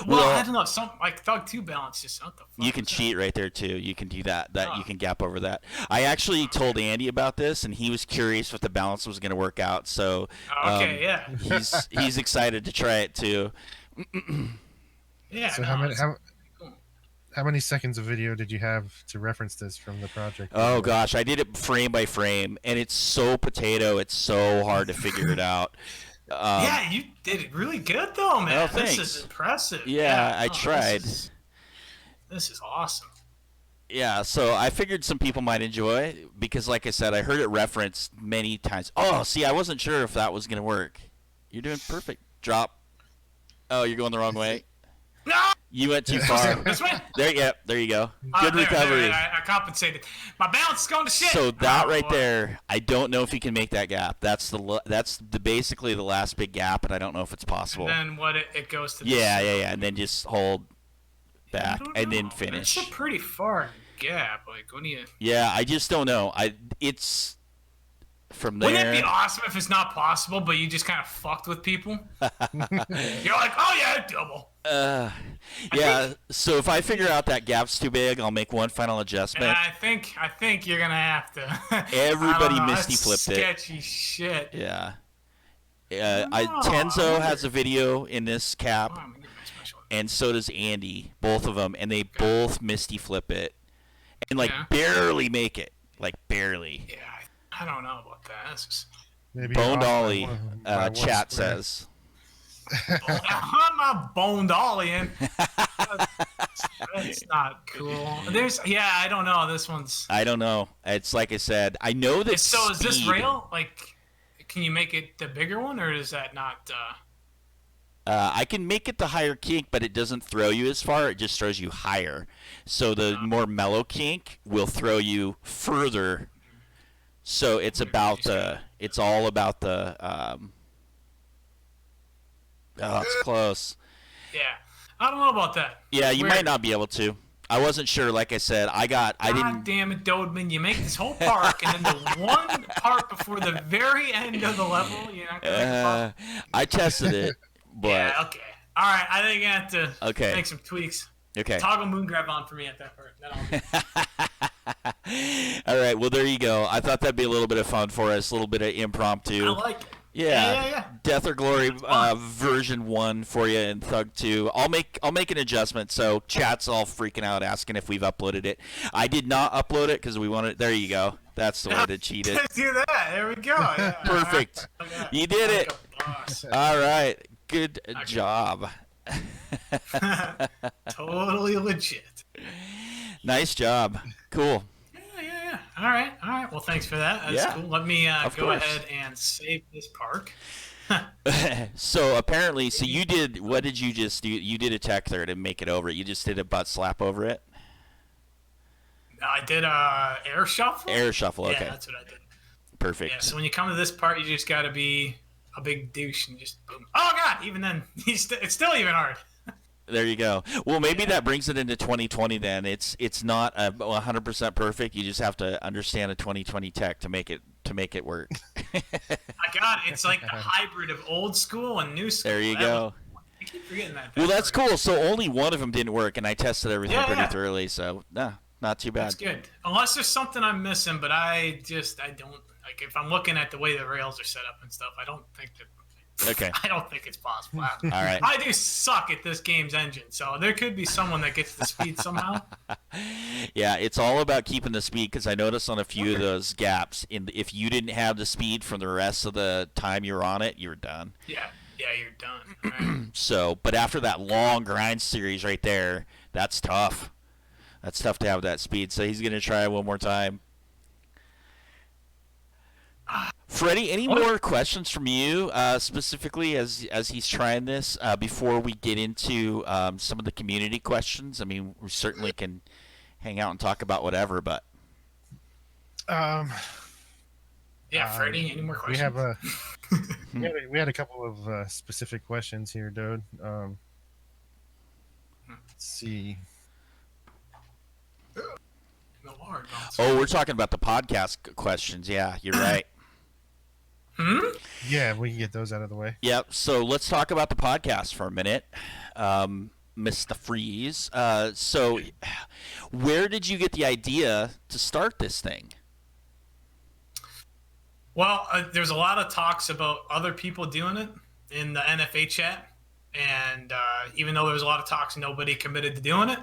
Well, Well, I don't know. Some like Thug 2 balance just what the fuck You can is that? cheat right there too. You can do that. You Oh. can gap over that. I actually told Andy about this, and he was curious if the balance was going to work out. So Okay, yeah, he's excited to try it too. yeah. So no, how many it's cool. how many seconds of video did you have to reference this from the project? Oh gosh, I did it frame by frame, and it's so potato. It's so hard to figure it out. Yeah, you did it really good though, man. Oh, This thanks. is impressive. Yeah, I no, tried. This is awesome. Yeah, so I figured some people might enjoy because, like I said, I heard it referenced many times. Oh, see, I wasn't sure if that was going to work. You're doing perfect. Drop. Oh, you're going the wrong way. No. You went too far. This way. There you go. Oh, Good there, recovery. I compensated. My balance is going to shit. So that Oh, right boy. there, I don't know if you can make that gap. That's basically the last big gap, and I don't know if it's possible. And then what it goes to. Yeah, and then just hold back I don't and then know. finish. It's a pretty far gap. Like, when you. Yeah, I just don't know. It's from Wouldn't it there. be awesome if it's not possible, but you just kind of fucked with people? You're like, oh yeah, double. Yeah. So if I figure out that gap's too big, I'll make one final And adjustment. I think you're gonna have to. Everybody I don't know, misty that's flipped it. sketchy shit. Yeah. No, Tenzo I has a video in this cap, Oh, I'm gonna get my special. and so does Andy. Both of them, and they both misty flip it, and like Yeah. barely make it. Like barely. Yeah, I don't know about that. This is, Maybe Bone off by Dolly, by one chat square. says. I'm not bone dollying. That's not cool. I don't know. This one's. I don't know. It's like I said. I know that. So is this speed- rail like? Can you make it the bigger one, or is that not? I can make it the higher kink, but it doesn't throw you as far. It just throws you higher. So the more mellow kink will throw you further. So it's about the. It's all about the. Oh, it's close. Yeah, I don't know about that. Yeah, you Weird. might not be able to. I wasn't sure. Like I said, I God didn't. damn it, Dodeman! You make this whole park, and then the one part before the very end of the level, you're not gonna. I tested it, but Yeah. Okay. All right. I think I have to Okay. make some tweaks. okay. Toggle moon grab on for me at that part. Then I'll All right. Well, there you go. I thought that'd be a little bit of fun for us, a little bit of impromptu. I like it. Yeah. Yeah. Death or Glory version 1 for you and Thug 2. I'll make an adjustment. So chat's all freaking out asking if we've uploaded it. I did not upload it because we wanted. There you go. That's the way to cheat it. Let's do that. There we go. Yeah. Perfect. Okay. You did it. Like a boss. All right. Good job. Totally legit. Nice job. Cool. Yeah. All right. Well, thanks for that. That's Yeah. cool. Let me Of go course. ahead and save this park. So apparently, you did. What did you just do? You did a tech third and make it over. You just did a butt slap over it. I did air shuffle. Air shuffle. Okay. Yeah, that's what I did. Perfect. Yeah. So when you come to this part, you just got to be a big douche and just boom. Oh God! Even then, it's still even hard. There you go. Well, maybe that brings it into 2020 then. It's not 100% perfect. You just have to understand a 2020 tech to make it work. My God, it's like the hybrid of old school and new school. There you go. I keep forgetting that. Well, that's part. cool. So only one of them didn't work, and I tested everything Yeah, pretty yeah. thoroughly. So not too bad. That's good. Unless there's something I'm missing, but I don't like if I'm looking at the way the rails are set up and stuff. I don't think that. Okay. I don't think it's possible. All right. I do suck at this game's engine, so there could be someone that gets the speed somehow. Yeah, it's all about keeping the speed because I noticed on a few of those gaps, if you didn't have the speed from the rest of the time you were on it, you were done. Yeah, you're done. Right. So, but after that long grind series right there, that's tough. That's tough to have that speed. So he's gonna try one more time. Freddie, any more questions from you specifically as he's trying this before we get into some of the community questions? I mean, we certainly can hang out and talk about whatever, but Yeah, Freddie, any more questions? We have we had a couple of specific questions here, Dode. Let's see. No hard bounce. oh, we're talking about the podcast questions. Yeah, you're right. Yeah, we can get those out of the way. Yep. So let's talk about the podcast for a minute. MistaFreeze. So where did you get the idea to start this thing? Well, there's a lot of talks about other people doing it in the NFA chat, and even though there was a lot of talks, nobody committed to doing it.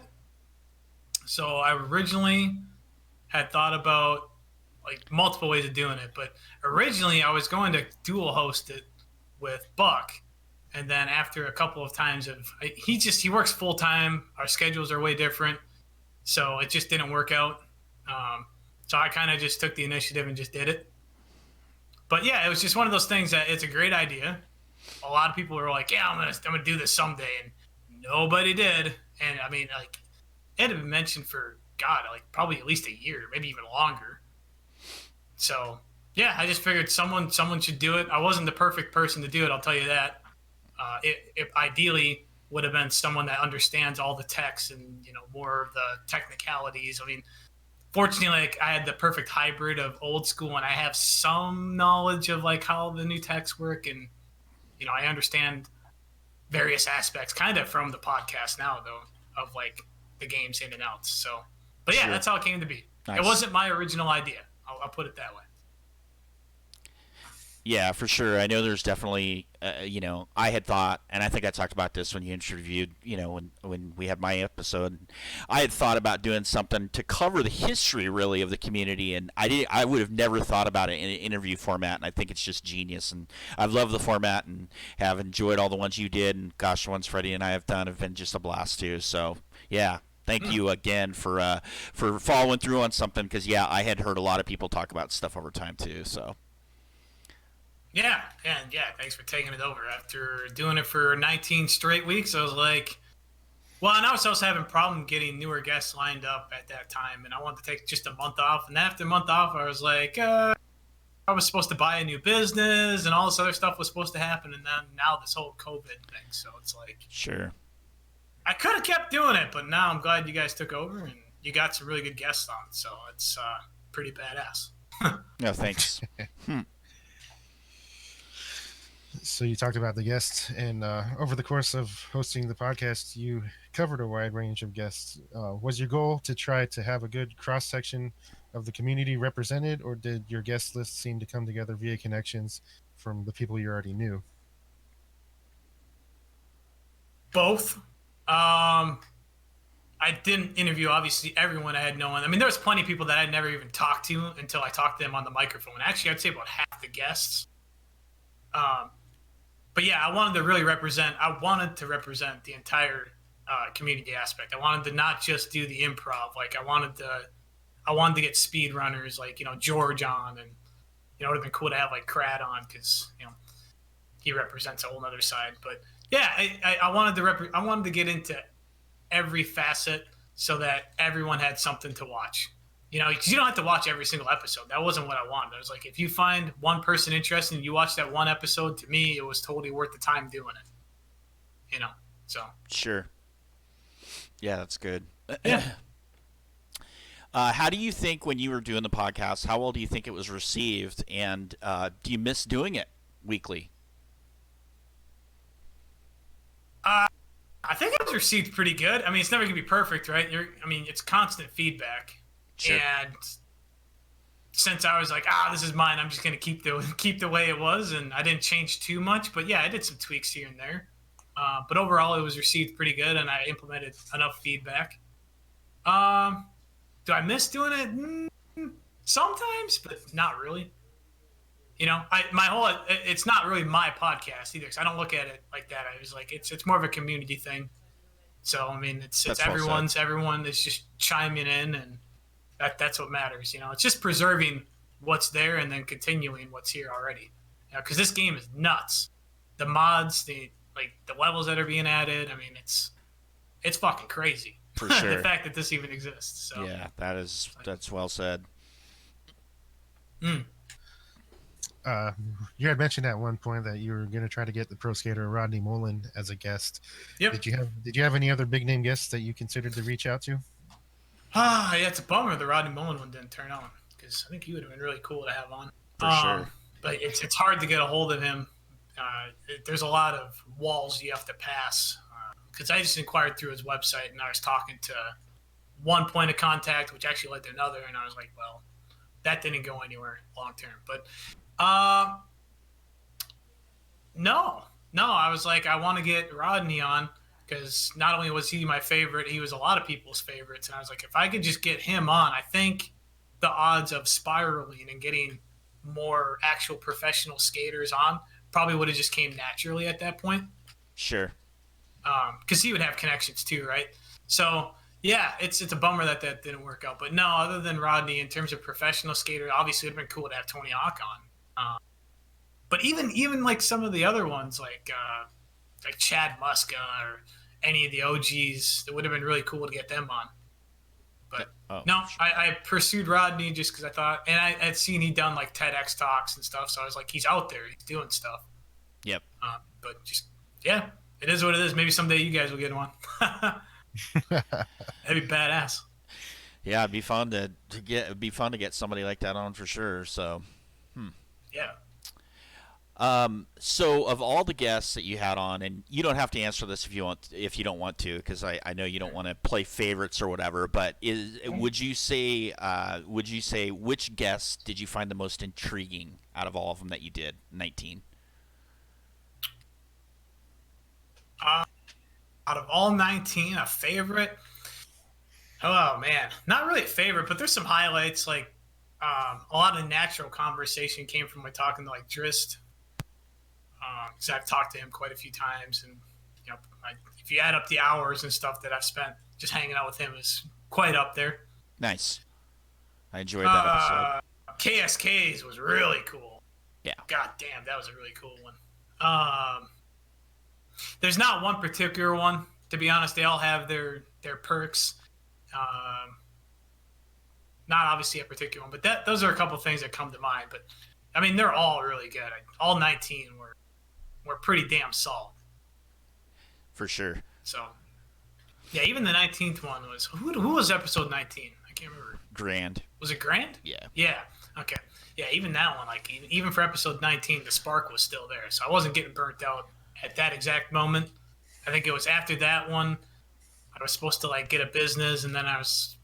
So I originally had thought about like multiple ways of doing it, but originally I was going to dual host it with Buck, and then after a couple of times he works full time, our schedules are way different, so it just didn't work out. So I kind of just took the initiative and just did it. But yeah, it was just one of those things that it's a great idea. A lot of people were like, "Yeah, I'm gonna do this someday," and nobody did. And I mean, like, it had been mentioned for like probably at least a year, maybe even longer. So yeah, I just figured someone should do it. I wasn't the perfect person to do it, I'll tell you that. It ideally would have been someone that understands all the techs and more of the technicalities. I mean, fortunately, like I had the perfect hybrid of old school, and I have some knowledge of like how the new techs work, and I understand various aspects kind of from the podcast now, though, of like the games in and outs. So, but yeah, Sure. that's how it came to be. Nice. It wasn't my original idea. I'll put it that way. Yeah, for sure. I know there's definitely, I had thought, and I think I talked about this when you interviewed, when we had my episode. I had thought about doing something to cover the history, really, of the community, and I would have never thought about it in an interview format, and I think it's just genius. And I love the format and have enjoyed all the ones you did, and gosh, the ones Freddie and I have done have been just a blast too. So, yeah. Thank you again for following through on something, because I had heard a lot of people talk about stuff over time too. So. Yeah, thanks for taking it over. After doing it for 19 straight weeks, I was like, well, and I was also having a problem getting newer guests lined up at that time, and I wanted to take just a month off. And after a month off, I was like, I was supposed to buy a new business, and all this other stuff was supposed to happen, and then now this whole COVID thing. So it's like, Sure. I could have kept doing it, but now I'm glad you guys took over, and you got some really good guests on, so it's pretty badass. No, thanks. So you talked about the guests, and over the course of hosting the podcast, you covered a wide range of guests. Was your goal to try to have a good cross-section of the community represented, or did your guest list seem to come together via connections from the people you already knew? Both. I didn't interview, obviously, everyone I had known. I mean, there was plenty of people that I'd never even talked to until I talked to them on the microphone. Actually, I'd say about half the guests. But yeah, I wanted to represent the entire community aspect. I wanted to not just do the improv. Like I wanted to get speed runners like, George on, and, it would have been cool to have like Crad on, because, he represents a whole other side. But yeah, I wanted to get into every facet so that everyone had something to watch. Because you don't have to watch every single episode. That wasn't what I wanted. I was like, if you find one person interesting and you watch that one episode, to me, it was totally worth the time doing it. So. Sure. Yeah, that's good. Yeah. How do you think, when you were doing the podcast, how well do you think it was received, and do you miss doing it weekly? I think it was received pretty good. I mean, it's never going to be perfect, right? It's constant feedback. Sure. And since I was like, this is mine, I'm just going to keep the way it was, and I didn't change too much. But yeah, I did some tweaks here and there. But overall, it was received pretty good, and I implemented enough feedback. Do I miss doing it? Sometimes, but not really. It's not really my podcast either, because I don't look at it like that. I was like, it's more of a community thing. So, I mean, it's everyone is just chiming in, and that's what matters. It's just preserving what's there and then continuing what's here already. Because this game is nuts. The mods, the levels that are being added. I mean, it's fucking crazy. For sure. The fact that this even exists. So. Yeah, that's well said. You had mentioned at one point that you were going to try to get the pro skater Rodney Mullen as a guest. Yep. Did you have any other big name guests that you considered to reach out to? Yeah, it's a bummer the Rodney Mullen one didn't turn on, because I think he would have been really cool to have on. For sure. But it's hard to get a hold of him. There's a lot of walls you have to pass. Because I just inquired through his website, and I was talking to one point of contact, which actually led to another, and I was like, well, that didn't go anywhere long term. But no, I was like, I want to get Rodney on, because not only was he my favorite, he was a lot of people's favorites. And I was like, if I could just get him on, I think the odds of spiraling and getting more actual professional skaters on probably would have just came naturally at that point. Sure. Because he would have connections too, right? So yeah, it's a bummer that didn't work out. But no, other than Rodney, in terms of professional skater, obviously it'd been cool to have Tony Hawk on. But even like some of the other ones, like Chad Muska or any of the OGs, it would have been really cool to get them on. But no, I pursued Rodney just because I thought, and I had seen he'd done like TEDx talks and stuff, so I was like, he's out there, he's doing stuff. Yep. But just, yeah, it is what it is. Maybe someday you guys will get him on. That'd be badass. Yeah, it'd be fun it'd be fun to get somebody like that on for sure. So, Yeah. so of all the guests that you had on, and you don't have to answer this if you don't want to, because I know you don't want to play favorites or whatever. But would you say which guest did you find the most intriguing out of all of them that you did? 19. Out of all 19, a favorite? Oh man, not really a favorite, but there's some highlights. Like a lot of natural conversation came from my talking to like Drist, because I've talked to him quite a few times, and if you add up the hours and stuff that I've spent just hanging out with him, is quite up there. Nice. I enjoyed that episode. KSK's was really cool. Yeah. God damn, that was a really cool one. There's not one particular one, to be honest. They all have their perks. Not obviously a particular one, but those are a couple of things that come to mind. But I mean, they're all really good. All 19 were pretty damn solid. For sure. So, yeah, even the 19th one was who was episode 19? I can't remember. Grand. Was it Grand? Yeah. Yeah. Okay. Yeah, even that one, like even for episode 19, the spark was still there. So I wasn't getting burnt out at that exact moment. I think it was after that one. I was supposed to like get a business, and then I was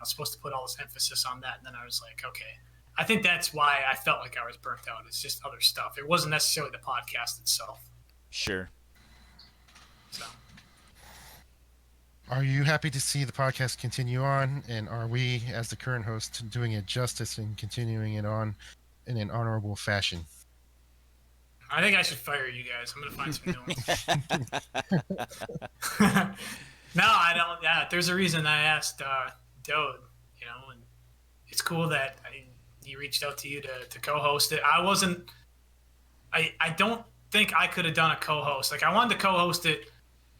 supposed to put all this emphasis on that, and then I was like, okay. I think that's why I felt like I was burnt out. It's just other stuff. It wasn't necessarily the podcast itself. Sure. So. Are you happy to see the podcast continue on? And are we, as the current host, doing it justice and continuing it on in an honorable fashion? I think I should fire you guys. I'm going to find some new ones. No, I don't. Yeah, there's a reason I asked Dode, and it's cool that he reached out to you to co-host it. I don't think I could have done a co-host. Like, I wanted to co-host it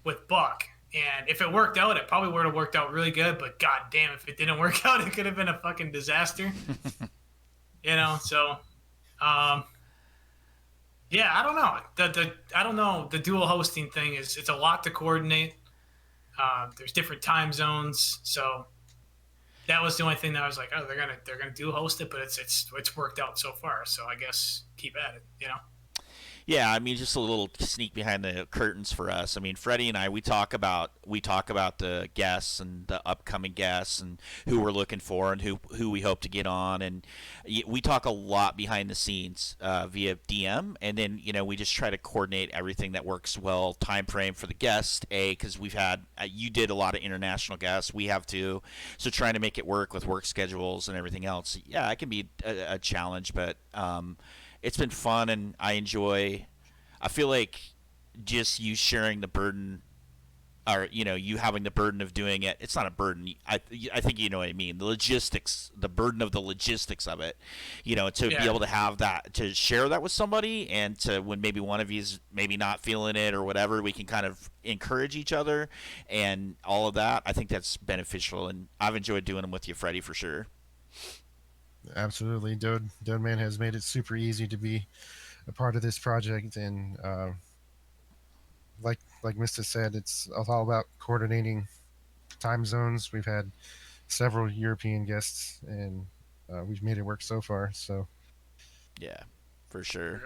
with Buck, and if it worked out, it probably would have worked out really good, but god damn, if it didn't work out, it could have been a fucking disaster. So yeah, I don't know. I don't know. The dual hosting thing it's a lot to coordinate. There's different time zones, so that was the only thing that I was like, oh, they're gonna dual host it, but it's worked out so far. So I guess keep at it, Yeah, I mean, just a little sneak behind the curtains for us. I mean, Freddie and I, we talk about the guests and the upcoming guests and who we're looking for and who we hope to get on, and we talk a lot behind the scenes via DM, and then we just try to coordinate everything that works well. Time frame for the guest, because we've had you did a lot of international guests, we have too, so trying to make it work with work schedules and everything else. Yeah, it can be a challenge, but it's been fun, and I feel like just you sharing the burden, or you having the burden of doing it. It's not a burden. I think you know what I mean. The burden of the logistics of it. To be able to have that, to share that with somebody, and to when maybe one of you's maybe not feeling it or whatever, we can kind of encourage each other and all of that. I think that's beneficial, and I've enjoyed doing them with you, Freddie, for sure. Absolutely. Dode Man has made it super easy to be a part of this project, and like Mista said, it's all about coordinating time zones. We've had several European guests, and we've made it work so far. So yeah, for sure.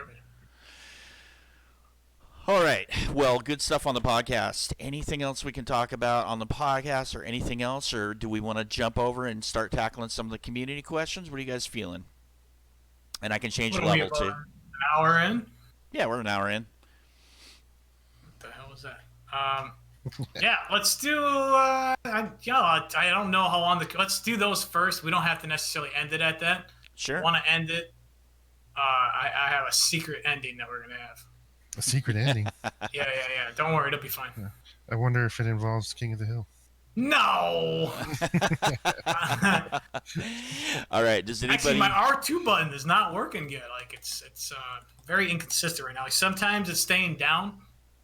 All right. Well, good stuff on the podcast. Anything else we can talk about on the podcast, or anything else, or do we want to jump over and start tackling some of the community questions? What are you guys feeling? And I can change the level too. An hour in? Yeah, we're an hour in. What the hell was that? Yeah, let's do. I don't know how long let's do those first. We don't have to necessarily end it at that. Sure. I want to end it. I have a secret ending that we're gonna have. a secret ending. Yeah. Don't worry, it'll be fine. Yeah. I wonder if it involves King of the Hill. No. All right. Does anybody? Actually, my R2 button is not working good. Like it's very inconsistent right now. Like sometimes it's staying down,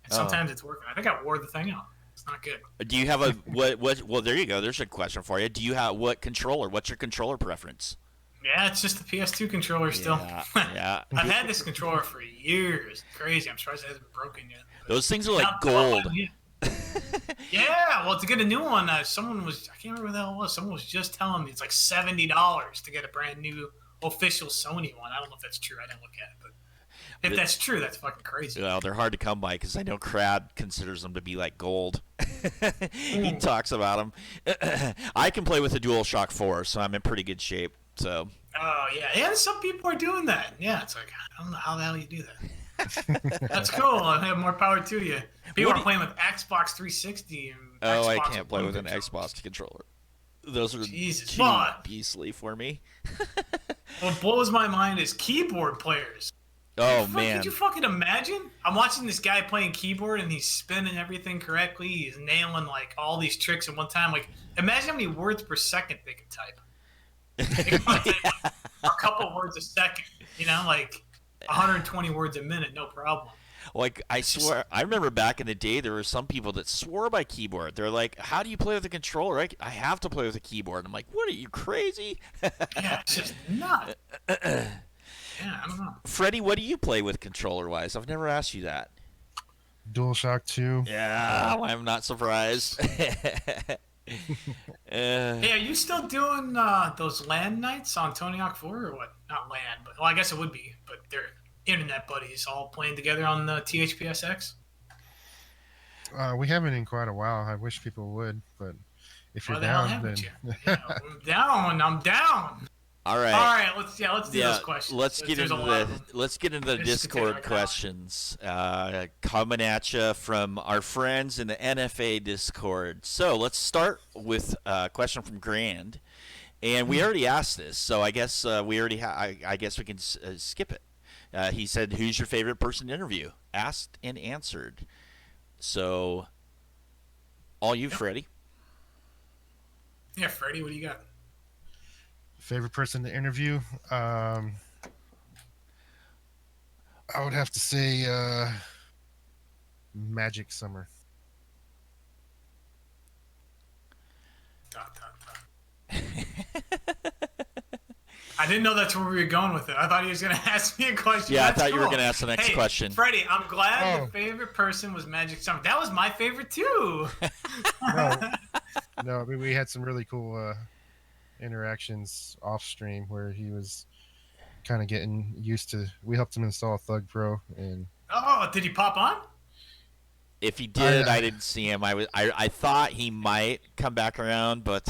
and sometimes it's working. I think I wore the thing out. It's not good. Do you have a what? Well, there you go. There's a question for you. Do you have what controller? What's your controller preference? Yeah, it's just the PS2 controller still. Yeah. I've had this controller for years. Crazy. I'm surprised it hasn't been broken yet. Those things are like gold. Yeah, well, to get a new one, I can't remember who the hell it was. Someone was just telling me it's like $70 to get a brand new official Sony one. I don't know if that's true. I didn't look at it, but if that's true, that's fucking crazy. Well, they're hard to come by because I know Crad considers them to be like gold. He talks about them. I can play with a DualShock 4, so I'm in pretty good shape. So. Oh yeah, some people are doing that. Yeah, it's like I don't know how the hell you do that. That's cool. I have more power to you. People are playing with Xbox 360 and Xbox I can't play with an controllers. Xbox controller. Those are Jesus, too but beastly for me. what blows my mind is keyboard players. Oh man! Could you fucking imagine? I'm watching this guy playing keyboard and he's spinning everything correctly. He's nailing like all these tricks at one time. Like, imagine how many words per second they can type. They can type a couple words a second. You know, like 120 words a minute, no problem. Like, I swear, I remember back in the day, there were some people that swore by keyboard. They're like, how do you play with a controller? I have to play with a keyboard. I'm like, what, are you crazy? Yeah, it's just nuts. Yeah, I don't know. Freddie, what do you play with controller-wise? I've never asked you that. DualShock 2. Yeah, I'm not surprised. Hey, are you still doing those LAN nights on Tony Hawk 4 or what? Not LAN, but well, I guess it would be. But they're internet buddies all playing together on the THPSX. We haven't in quite a while. I wish people would, but if you're Why the hell down, haven't then you? Yeah, I'm down. I'm down. All right. All right, let's do those questions. Let's get There's into a lot of the them. Discord Just continue right now. questions coming at you from our friends in the NFA Discord. So let's start with a question from Grand, and we already asked this, so I guess we already I guess we can skip it. He said, "Who's your favorite person to interview?" Asked and answered. So, all you, Freddie. Yeah, Freddie, what do you got? favorite person to interview. I would have to say Magic Summer. I didn't know that's where we were going with it. I thought he was going to ask me a question. Yeah, That's I thought you were cool. going to ask the next question. Freddie, I'm glad Oh. the favorite person was Magic Summer. That was my favorite too. No, we had some really cool interactions off stream where he was kind of getting used to. We helped him install Thug Pro, and Oh, did he pop on? If he did, I- I didn't see him. I thought he might come back around, but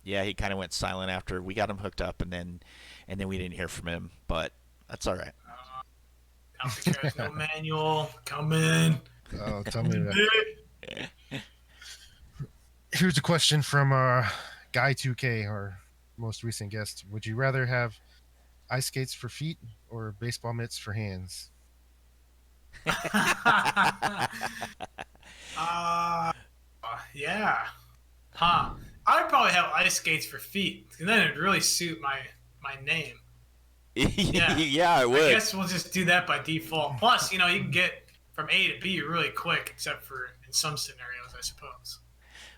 yeah, he kind of went silent after we got him hooked up, and then we didn't hear from him. But that's all right. There's no manual. Come in. oh, tell me that. Here's a question from Guy 2K, our most recent guest. Would you rather have ice skates for feet or baseball mitts for hands? Yeah. Huh. I would probably have ice skates for feet, and then it'd really suit my name. Yeah. Yeah, I would. I guess we'll just do that by default. Plus, you can get from A to B really quick, except for in some scenarios, I suppose.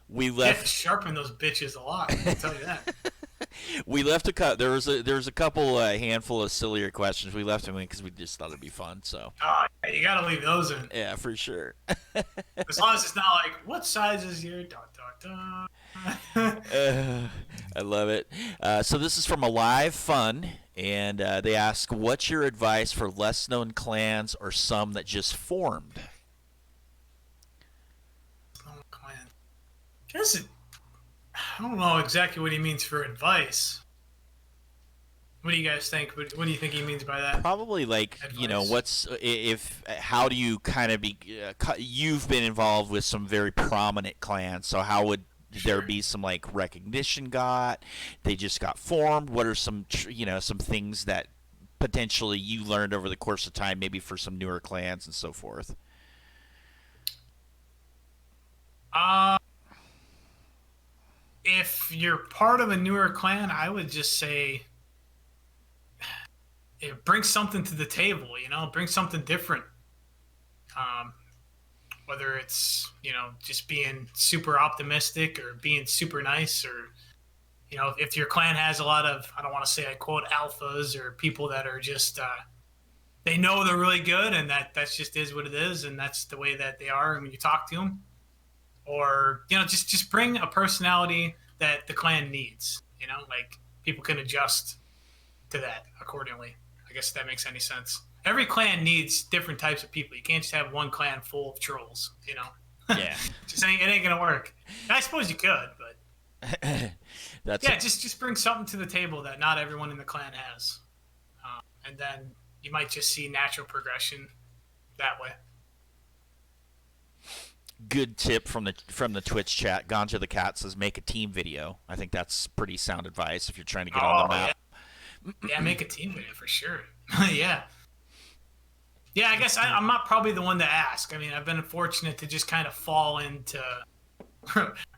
We You have to left. sharpen those bitches a lot. I can tell you that. We left a cut. There was a couple handful of sillier questions. We left them in because we just thought it'd be fun. So Oh, yeah, you gotta leave those in. yeah, for sure. As long as it's not like, what size is your dot. I love it. So this is from Alive Fun, and they ask, "What's your advice for less known clans or some that just formed?" I don't know exactly what he means for advice. What do you guys think? What do you think he means by that? Probably like Advice. what's if how do you kind of be? You've been involved with some very prominent clans, so how would there Sure. be some like recognition got? They just got formed. What are some some things that potentially you learned over the course of time, maybe for some newer clans and so forth? If you're part of a newer clan, I would just say bring something to the table, bring something different. Whether it's, just being super optimistic or being super nice, or, if your clan has a lot of, I don't want to say I quote alphas or people that are just, they know they're really good and that's just is what it is. And that's the way that they are when you talk to them. or just bring a personality that the clan needs. Like people can adjust to that accordingly. I guess if that makes any sense. Every clan needs different types of people. You can't just have one clan full of trolls. Yeah. It ain't gonna work. I suppose you could, but just bring something to the table that not everyone in the clan has, and then you might just see natural progression that way. Good tip from the Twitch chat. Ganja the Cat says make a team video. I think that's pretty sound advice if you're trying to get on the map. Yeah, make a team video for sure. Yeah. Yeah, I guess I'm not probably the one to ask. I mean, I've been fortunate to just kind of fall into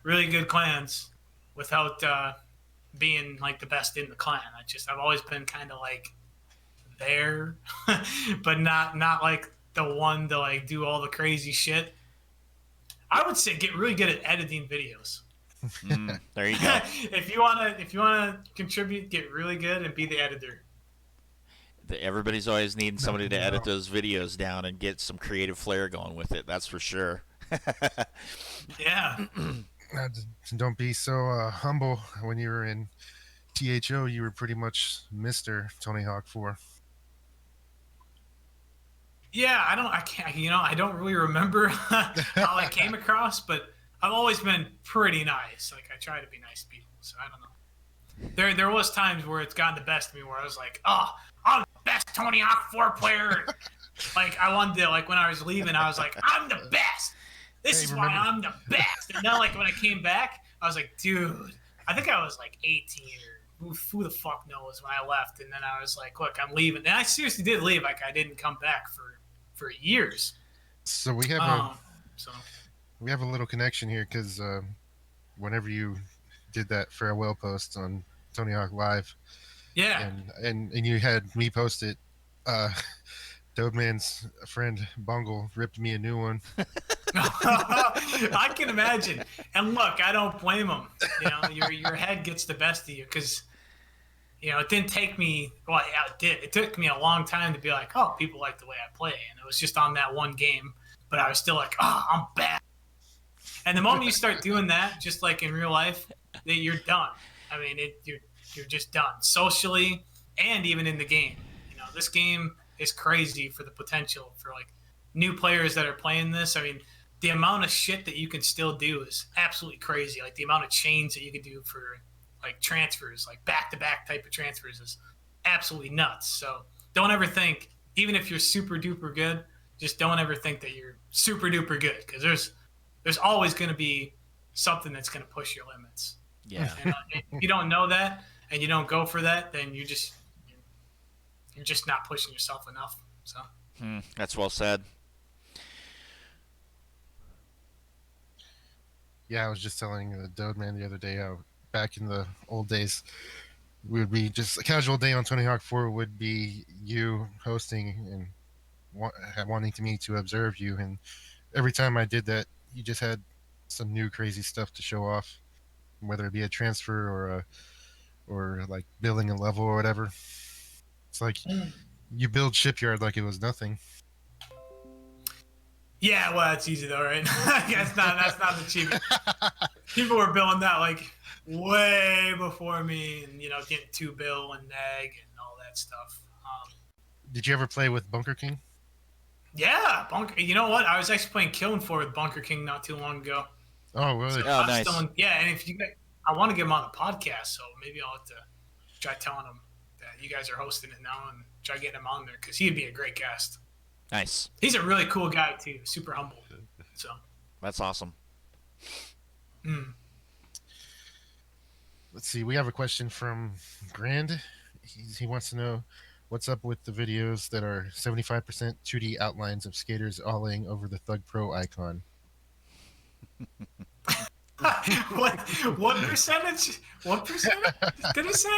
really good clans without being like the best in the clan. I've always been kind of like there, but not like the one to like do all the crazy shit. I would say get really good at editing videos. There you go. If you wanna contribute, get really good and be the editor. Everybody's always needing somebody to edit those videos down and get some creative flair going with it. That's for sure. Yeah. Don't be so humble. When you were in THO, you were pretty much Mr. Tony Hawk 4. Yeah, I don't really remember how I came across, but I've always been pretty nice. Like I try to be nice to people, so I don't know. There was times where it's gotten the best of me where I was like, oh, I'm the best Tony Hawk 4 player. Like I wanted to, like when I was leaving, I was like, I'm the best. This is why I'm the best. And then like when I came back, I was like, dude, I think I was like 18 or who the fuck knows when I left. And then I was like, look, I'm leaving. And I seriously did leave. Like I didn't come back for years. So we have we have a little connection here because whenever you did that farewell post on Tony Hawk Live, yeah, and you had me post it, Dodeman's friend Bungle ripped me a new one. I can imagine. And look, I don't blame him. Your head gets the best of you because it didn't take me. Well, yeah, it did. It took me a long time to be like, oh, people like the way I play, and it was just on that one game. But I was still like, oh, I'm bad. And the moment you start doing that, just like in real life, that you're done. I mean, you're just done socially and even in the game. This game is crazy for the potential for like new players that are playing this. I mean, the amount of shit that you can still do is absolutely crazy. Like the amount of chains that you can do for like transfers, like back-to-back type of transfers is absolutely nuts. So don't ever think, even if you're super duper good, just don't ever think that you're super duper good because there's always going to be something that's going to push your limits. Yeah. And if you don't know that and you don't go for that, then you're just not pushing yourself enough. So that's well said. Yeah, I was just telling the Dodeman the other day how back in the old days, we would be just a casual day on Tony Hawk 4 would be you hosting and wanting me to observe you. And every time I did that, you just had some new crazy stuff to show off, whether it be a transfer or like building a level or whatever. It's like you build Shipyard like it was nothing. Yeah, well, that's easy though, right? that's not the achievement. People were building that like way before me, and getting 2 bill and neg and all that stuff. Did you ever play with Bunker King? Yeah, Bunker. You know what? I was actually playing Killing Floor with Bunker King not too long ago. Oh, really? So oh, nice. And if you guys, I want to get him on the podcast, so maybe I'll have to try telling him that you guys are hosting it now and try getting him on there because he'd be a great guest. Nice. He's a really cool guy too, super humble. So that's awesome. Let's see. We have a question from Grand. He wants to know what's up with the videos that are 75% 2D outlines of skaters ollieing over the Thug Pro icon. What percentage? What percentage did he say?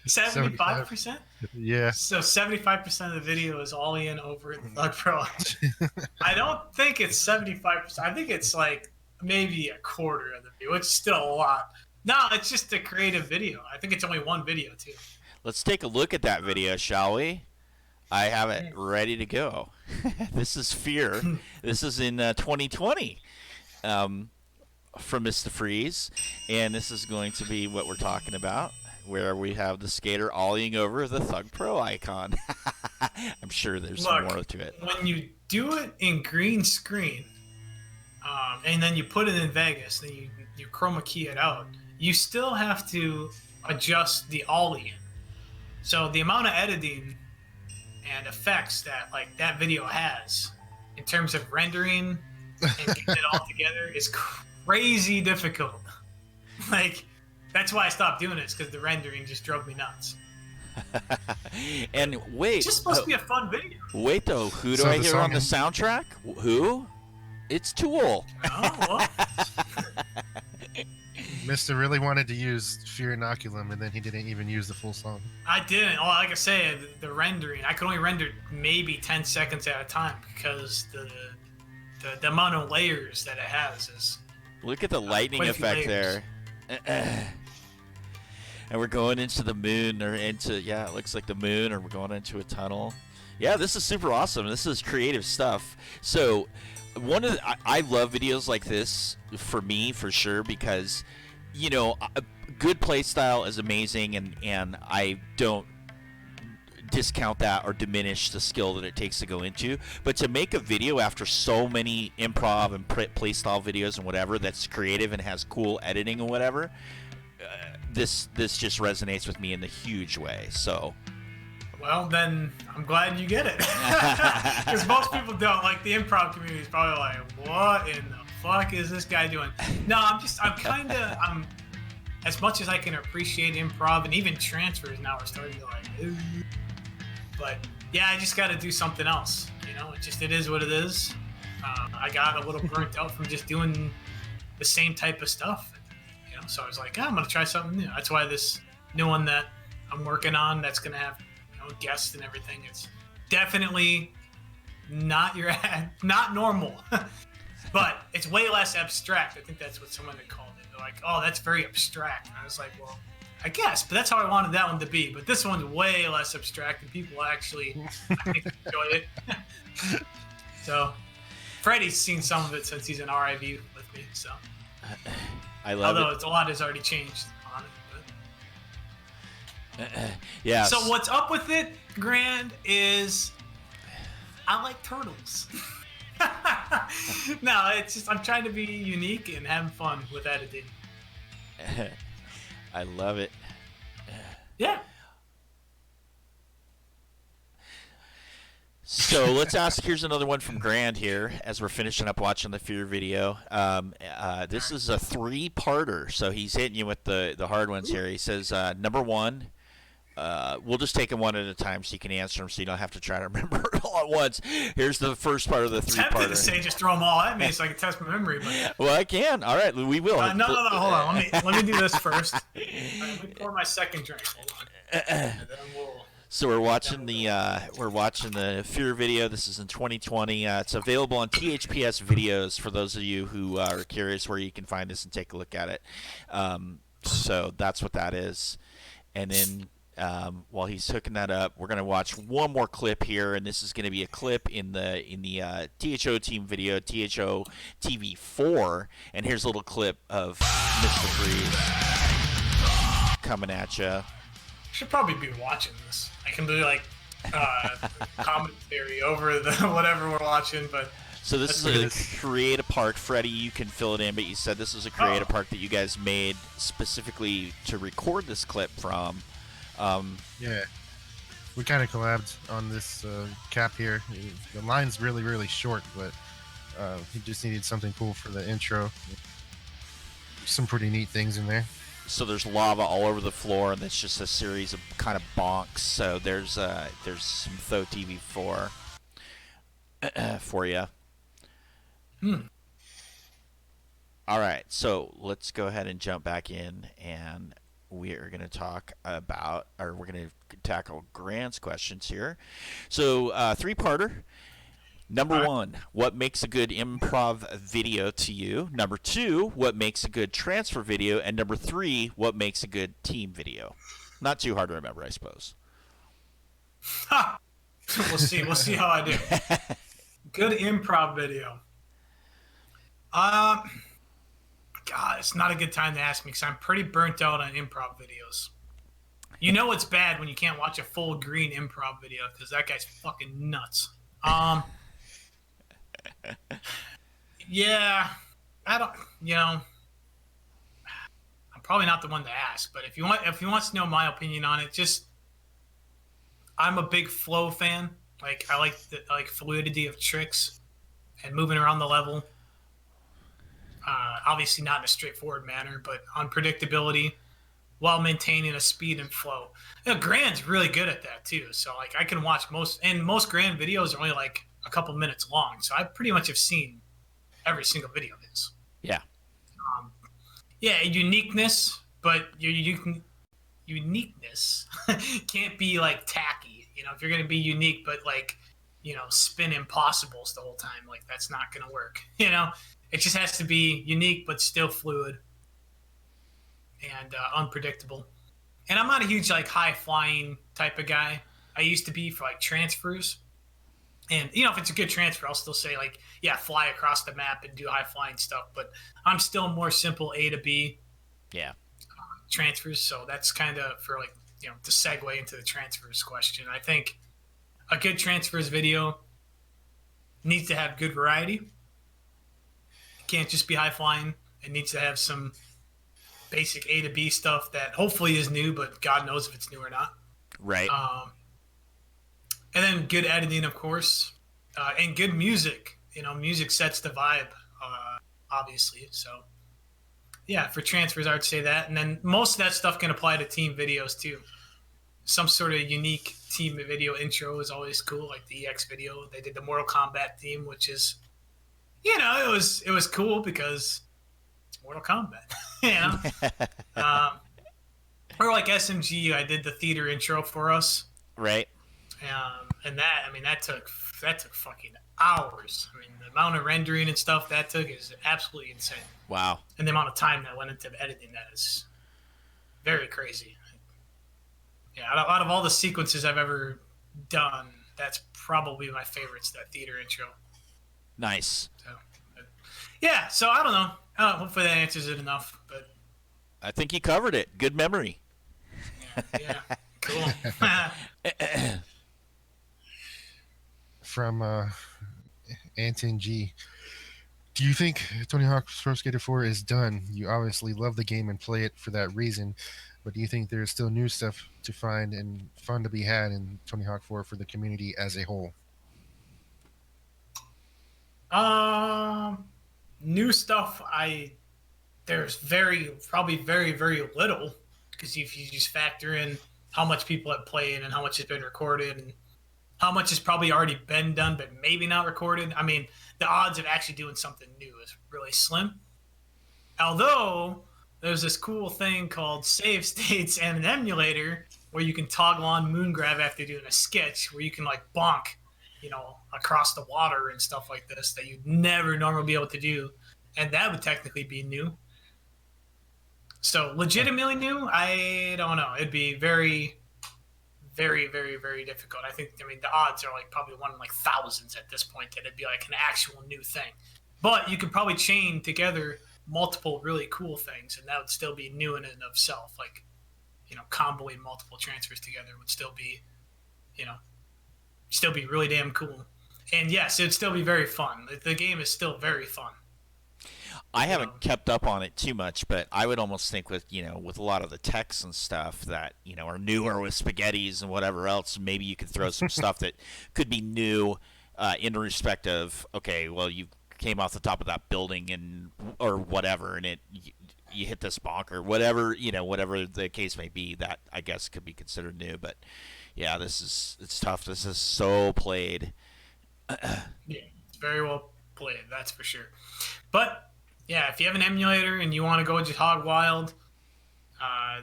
75%? Yeah. So 75% of the video is all in over the Thug Pro. I don't think it's 75%. I think it's like maybe a quarter of the video, which is still a lot. No, it's just a creative video. I think it's only one video too. Let's take a look at that video, shall we? I have it ready to go. This is Fear. This is in 2020. from MistaFreeze, and this is going to be what we're talking about, where we have the skater ollieing over the Thug Pro icon. I'm sure there's some more to it. When you do it in green screen, and then you put it in Vegas, then you chroma key it out, you still have to adjust the ollie. So the amount of editing and effects that like that video has in terms of rendering and getting it all together is crazy difficult. Like, that's why I stopped doing it, because the rendering just drove me nuts. And wait, it's just supposed to be a fun video. Wait though, who do I hear on the soundtrack? Who? It's Tool. Oh, well. Mr. really wanted to use Fear Inoculum, and then he didn't even use the full song. I didn't. Well, like I said, the rendering, I could only render maybe 10 seconds at a time, because the amount of layers that it has is... Look at the lightning effect there. And we're going into the moon, or into, yeah, it looks like the moon, or we're going into a tunnel. Yeah, this is super awesome. This is creative stuff. So I love videos like this, for me, for sure, because, you know, a good play style is amazing, and I don't discount that or diminish the skill that it takes to go into. But to make a video after so many improv and play style videos and whatever that's creative and has cool editing and whatever, this just resonates with me in a huge way. So, well, then I'm glad you get it, because most people don't. Like, the improv community is probably like, what in the fuck is this guy doing? No, I'm as much as I can appreciate improv, and even transfers now are starting to like, ooh. But yeah, I just got to do something else. You know, it is what it is. I got a little burnt out from just doing the same type of stuff. You know, so I was like, I'm gonna try something new. That's why this new one that I'm working on, that's gonna have, you know, guests and everything. It's definitely not not normal, but it's way less abstract. I think that's what someone had called it. They're like, oh, that's very abstract. And I was like, well, I guess, but that's how I wanted that one to be. But this one's way less abstract, and people actually, I think, enjoy it. So, Freddie's seen some of it since he's in RIV with me. So, I love although a lot has already changed on it. But... yeah. So what's up with it, Grand, is I like turtles. No, it's just I'm trying to be unique and having fun with editing. I love it. Yeah. So let's ask. Here's another one from Grand here as we're finishing up watching the Fear video. This is a 3-parter, so he's hitting you with the hard ones here. He says, number one, we'll just take them one at a time so you can answer them, so you don't have to try to remember it all at once. Here's the first part of the 3-parter. Tempted to say just throw them all at me so I can test my memory. But... Well, I can. All right, we will. No, hold on. Let me do this first. Let me pour my second drink. Hold on. And then we'll... So we're watching the Fear video. This is in 2020. It's available on THPS videos for those of you who are curious where you can find this and take a look at it. So that's what that is. And then while he's hooking that up, we're gonna watch one more clip here, and this is gonna be a clip in the THO team video, THO TV 4. And here's a little clip of MistaFreeze coming at you. Should probably be watching this. I can do like commentary over the whatever we're watching, but so this is a creative part. Freddie, you can fill it in, but you said this was a creative part that you guys made specifically to record this clip from. Yeah, we kind of collabed on this cap here. The line's really, really short, but he just needed something cool for the intro. Some pretty neat things in there. So there's lava all over the floor, and it's just a series of kind of bonks. So there's some THO TV 4 for you. All right, so let's go ahead and jump back in, and we are going to talk about, or we're going to tackle Grant's questions here. So 3-parter. Number 1, what makes a good improv video to you? Number 2, what makes a good transfer video? And number 3, what makes a good team video? Not too hard to remember, I suppose. We'll see. We'll see how I do. Good improv video. God, it's not a good time to ask me because I'm pretty burnt out on improv videos. You know it's bad when you can't watch a full green improv video because that guy's fucking nuts. Yeah, I don't. I'm probably not the one to ask, but if you wants to know my opinion on it, I'm a big flow fan. Like I like the fluidity of tricks and moving around the level. Obviously not in a straightforward manner, but unpredictability while maintaining a speed and flow. Grand's really good at that too. So like I can watch most Grand videos are only like a couple minutes long. So I pretty much have seen every single video of his. Yeah. Yeah, uniqueness, but your uniqueness can't be like tacky. If you're gonna be unique, but like, spin impossibles the whole time, like that's not gonna work. It just has to be unique, but still fluid and unpredictable. And I'm not a huge like high flying type of guy. I used to be for like transfers. And, if it's a good transfer, I'll still say, like, yeah, fly across the map and do high-flying stuff. But I'm still more simple A to B transfers. So that's kind of for, like, to segue into the transfers question. I think a good transfers video needs to have good variety. It can't just be high-flying. It needs to have some basic A to B stuff that hopefully is new, but God knows if it's new or not. Right. And then good editing, of course, and good music. Music sets the vibe, obviously. So, yeah, for transfers, I would say that. And then most of that stuff can apply to team videos, too. Some sort of unique team video intro is always cool, like the EX video. They did the Mortal Kombat theme, which is, it was cool because it's Mortal Kombat, or like SMG, I did the theater intro for us. Right. And that took fucking hours. The amount of rendering and stuff that took is absolutely insane. Wow. And the amount of time that went into editing that is very crazy. Yeah, out of all the sequences I've ever done, that's probably my favorites, that theater intro. Nice. So I don't know. Hopefully that answers it enough. But I think you covered it. Good memory. Yeah. Cool. From Anton G. Do you think Tony Hawk's Pro Skater 4 is done? You obviously love the game and play it for that reason, but do you think there's still new stuff to find and fun to be had in Tony Hawk 4 for the community as a whole? New stuff, there's probably very, very little, because if you just factor in how much people have played and how much has been recorded and how much has probably already been done but maybe not recorded. The odds of actually doing something new is really slim. Although there's this cool thing called save states and an emulator where you can toggle on moon grab after doing a sketch, where you can like bonk, across the water and stuff like this that you'd never normally be able to do. And that would technically be new. So legitimately new, I don't know. It'd be very, very, very, very difficult. I think, the odds are like probably one in like thousands at this point that it'd be like an actual new thing. But you could probably chain together multiple really cool things, and that would still be new in and of itself. Like, comboing multiple transfers together would still be, really damn cool. And yes, it'd still be very fun. The game is still very fun. I haven't kept up on it too much, but I would almost think with a lot of the techs and stuff that are newer with spaghettis and whatever else, maybe you could throw some stuff that could be new in respect of, okay, well, you came off the top of that building or whatever, and you hit this bonk or whatever, whatever the case may be, that I guess could be considered new. But yeah, it's tough. This is so played. Yeah, it's very well played, that's for sure. But yeah, if you have an emulator and you want to go just hog wild,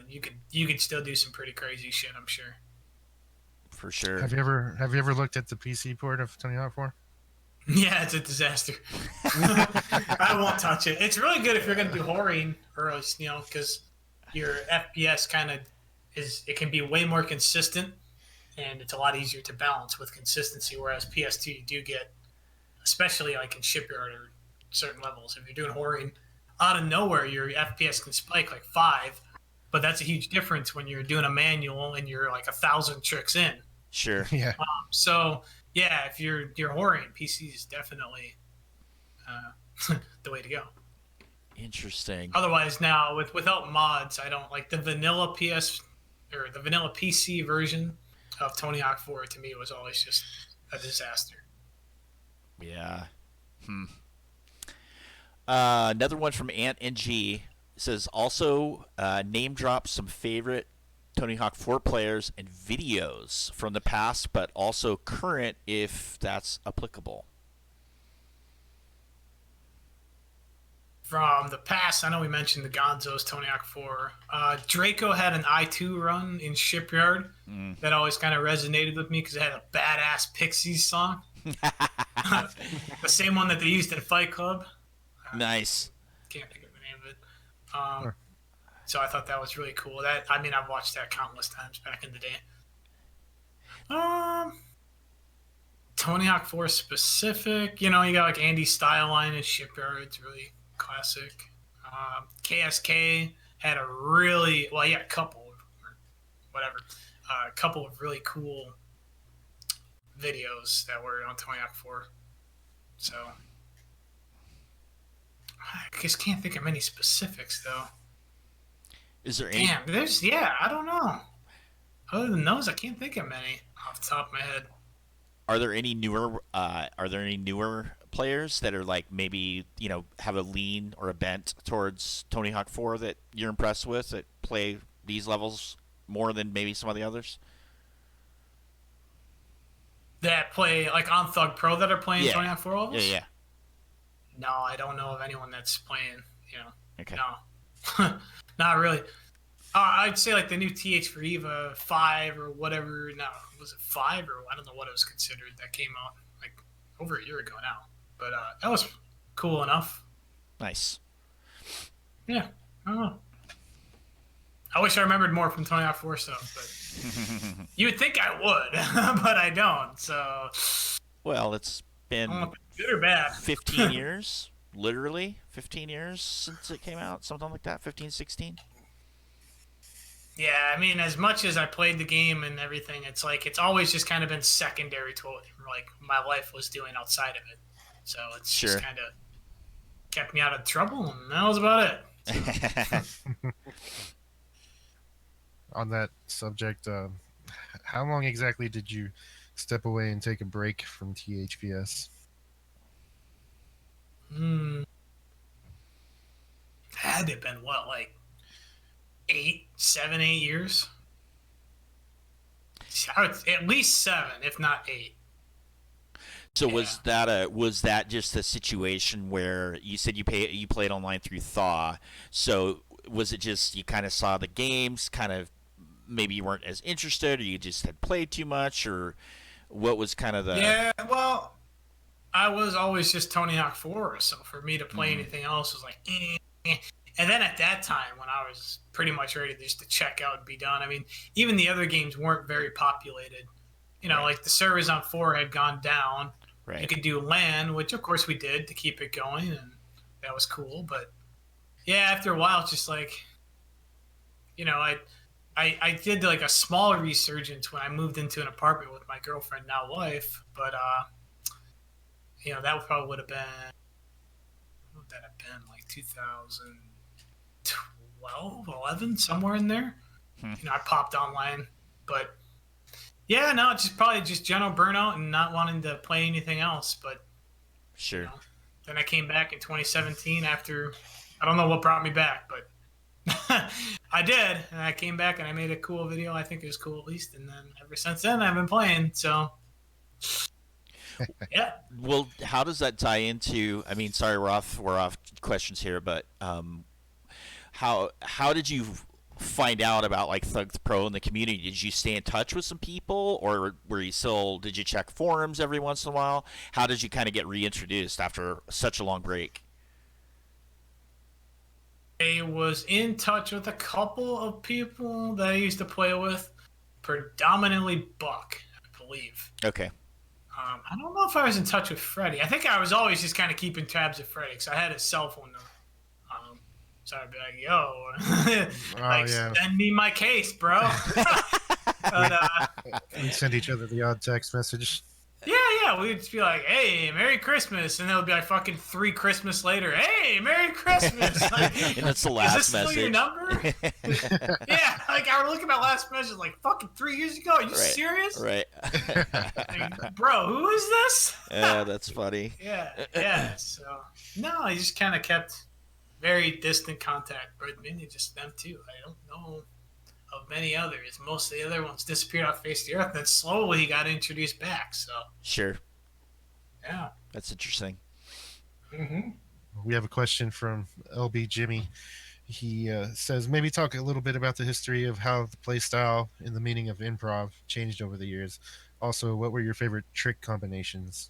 you could still do some pretty crazy shit, I'm sure. For sure. Have you ever looked at the PC port of Tony Hawk 4? Yeah, it's a disaster. I won't touch it. It's really good if you're going to do whoring, or because your FPS it can be way more consistent, and it's a lot easier to balance with consistency. Whereas PS2, you do get, especially like in Shipyard or certain levels, if you're doing whoring, out of nowhere your FPS can spike like 5, but that's a huge difference when you're doing a manual and you're like 1,000 tricks in. Sure. Yeah. So yeah, if you're whoring, PC is definitely the way to go. Interesting. Otherwise, now without mods, I don't like the vanilla PS or the vanilla PC version of Tony Hawk 4. To me, was always just a disaster. Yeah. Another one from Ant and G says also name drop some favorite Tony Hawk 4 players and videos from the past, but also current if that's applicable. From the past, I know we mentioned the Gonzo's Tony Hawk 4. Draco had an I2 run in Shipyard that always kind of resonated with me because it had a badass Pixies song. The same one that they used in Fight Club. Nice. Can't think of the name of it. So I thought that was really cool. I've watched that countless times back in the day. Tony Hawk 4 specific, you got like Andy Styleline and Shipyard. It's really classic. KSK had a really a couple of really cool videos that were on Tony Hawk 4. So I just can't think of many specifics though. Is there any? Damn, I don't know. Other than those, I can't think of many off the top of my head. Are there any newer players that are like maybe have a lean or a bent towards Tony Hawk 4 that you're impressed with that play these levels more than maybe some of the others? That play like on Thug Pro that are playing Tony Hawk 4 levels? Yeah. No, I don't know of anyone that's playing. Okay. No, not really. I'd say like the new THPS 5 or whatever. No, was it 5 or I don't know what it was considered that came out like over a year ago now. But that was cool enough. Nice. Yeah, I don't know. I wish I remembered more from Tony Hawk 4 stuff, but you would think I would, but I don't. So. Well, it's been good or bad. 15 years, literally 15 years since it came out, something like that, 15, 16. Yeah, I mean, as much as I played the game and everything, it's like it's always just kind of been secondary to what like my life was doing outside of it. So it's just kind of kept me out of trouble, and that was about it. On that subject, how long exactly did you step away and take a break from THPS? Had it been like 7, 8 years? At least 7, if not 8. So was that just a situation where you said you played online through Thaw? So was it just you kind of saw the games, kind of maybe you weren't as interested, or you just had played too much, or what was kind of the? Yeah, well, I was always just Tony Hawk 4, so for me to play anything else was like, eh. And then at that time, when I was pretty much ready just to check out and be done, I mean, even the other games weren't very populated. Like the servers on 4 had gone down. Right. You could do LAN, which of course we did to keep it going, and that was cool. But yeah, after a while, it's just like, I did like a small resurgence when I moved into an apartment with my girlfriend, now wife. But that probably would have been, what would that have been, like 2012, 11, somewhere in there. I popped online, but yeah, no, it's probably just general burnout and not wanting to play anything else. But sure. Then I came back in 2017 after, I don't know what brought me back, but I did, and I came back and I made a cool video. I think it was cool at least, and then ever since then I've been playing. So yeah. Well, how does that tie into? I mean, sorry, we're off questions here, but how did you find out about like Thug Pro in the community? Did you stay in touch with some people, or did you check forums every once in a while? How did you kind of get reintroduced after such a long break? I was in touch with a couple of people that I used to play with, predominantly Buck, I believe. Okay. I don't know if I was in touch with Freddie. I think I was always just kind of keeping tabs of Freddie because I had his cell phone So I'd be like, yo, Oh, yeah. send me my case, bro. But, We send each other the odd text message. yeah, we'd just be like, hey, Merry Christmas. And then it would be like fucking 3 Christmas later, hey, Merry Christmas. Like, And that's the last is this message. still your number? Yeah, like I would look at my last message like fucking 3 years ago. Are you serious? Right. Like, bro, who is this? Yeah, that's funny. Yeah. So no, I just kind of kept very distant contact, but mainly just them too. I don't know of many others. Most of the other ones disappeared off the face of the earth, and then slowly he got introduced back. So Sure. yeah. That's interesting. Mm-hmm. We have a question from LB Jimmy. He says, maybe talk a little bit about the history of how the play style and the meaning of improv changed over the years. Also, what were your favorite trick combinations?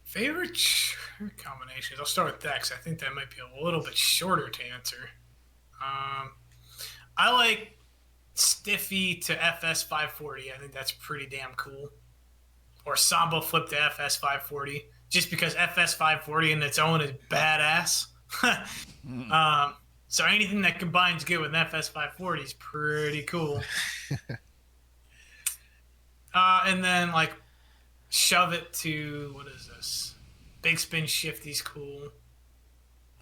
Favorite trick combinations? I'll start with that because I think that might be a little bit shorter to answer. I like Stiffy to FS 540. I think that's pretty damn cool. Or Sambo flip to FS 540. Just because FS 540 in its own is badass. So anything that combines good with FS 540 is pretty cool. And then like shove it to, what is this? Big spin shifty's cool.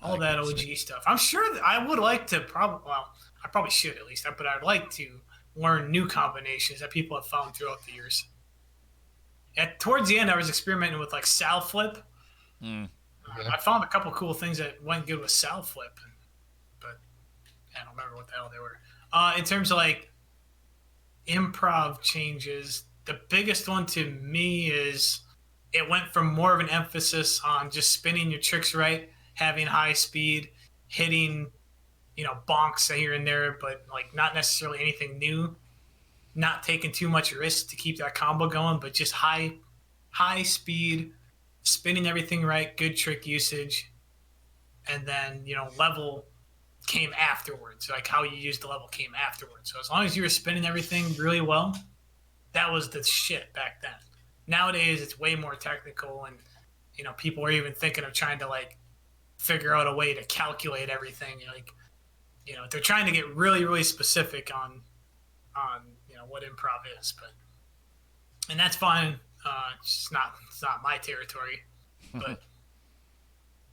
All that OG stuff. I'm sure that I would like to I probably should at least, but I'd like to learn new combinations that people have found throughout the years. Towards the end, I was experimenting with like Sal Flip. I found a couple cool things that went good with Sal Flip, but I don't remember what the hell they were. In terms of like improv changes, the biggest one to me is it went from more of an emphasis on just spinning your tricks right, having high speed, hitting, bonks here and there, but like not necessarily anything new, not taking too much risk to keep that combo going, but just high speed, spinning everything right, good trick usage, and then level came afterwards. Like how you used the level came afterwards. So as long as you were spinning everything really well, that was the shit back then. Nowadays it's way more technical, and people are even thinking of trying to like figure out a way to calculate everything. They're trying to get really, really specific on what improv is, and that's fine. It's not my territory, but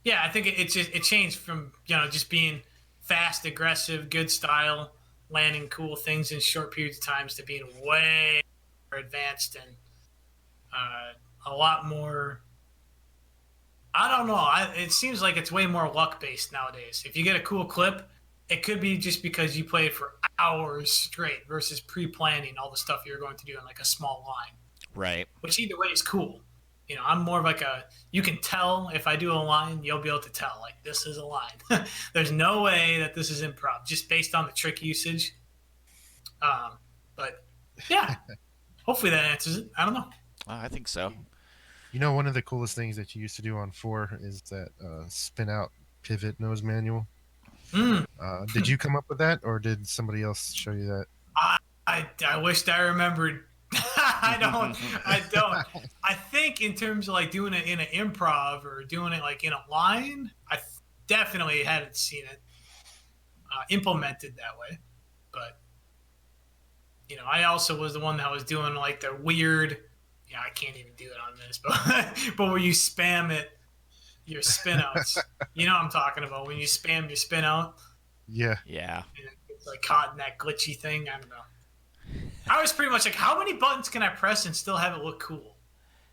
yeah, I think it changed from just being fast, aggressive, good style, landing cool things in short periods of times to being way more advanced and a lot more. I don't know. It seems like it's way more luck based nowadays. If you get a cool clip, it could be just because you played for hours straight versus pre-planning all the stuff you're going to do in like a small line. Right. Which either way is cool. I'm more of like you can tell if I do a line, you'll be able to tell like this is a line. There's no way that this is improv just based on the trick usage. But yeah, hopefully that answers it. I don't know. I think so. One of the coolest things that you used to do on 4 is that spin out pivot nose manual. Did you come up with that, or did somebody else show you that? I wished I remembered. I don't. I think in terms of like doing it in an improv or doing it like in a line, I definitely hadn't seen it implemented that way. But I also was the one that was doing like the weird. I can't even do it on this, but where you spam it, your spin outs. You know what I'm talking about, when you spam your spin out. Yeah. Yeah. And it's like caught in that glitchy thing. I don't know. I was pretty much like, how many buttons can I press and still have it look cool?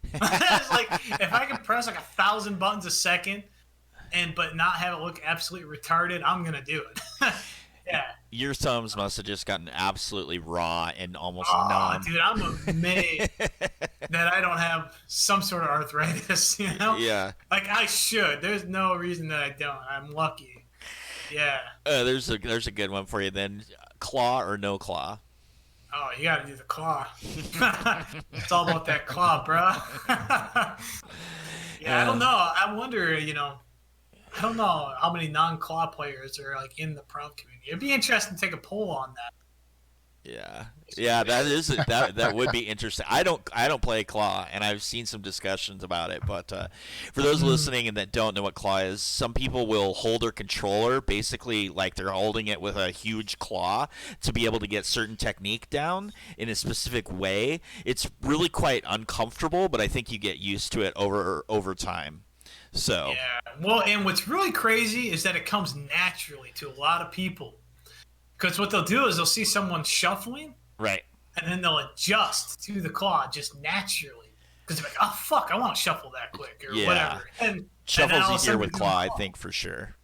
It's like, if I can press like 1,000 buttons a second but not have it look absolutely retarded, I'm going to do it. Yeah. Your thumbs must have just gotten absolutely raw and almost numb. Dude, I'm amazed that I don't have some sort of arthritis, Yeah. Like I should. There's no reason that I don't. I'm lucky. Yeah. There's a good one for you then. Claw or no claw? Oh, you got to do the claw. It's all about that claw, bro. Yeah, I don't know. I wonder, I don't know how many non-claw players are like in the prompt community. It'd be interesting to take a poll on that. Yeah, that would be interesting. I don't play claw, and I've seen some discussions about it. But for those listening and that don't know what claw is, some people will hold their controller basically like they're holding it with a huge claw to be able to get certain technique down in a specific way. It's really quite uncomfortable, but I think you get used to it over time. So yeah, well, and what's really crazy is that it comes naturally to a lot of people. Because what they'll do is they'll see someone shuffling, right, and then they'll adjust to the claw just naturally. Because they're like, oh, fuck, I want to shuffle that quick or whatever. And shuffle's and easier with claw, I think, for sure.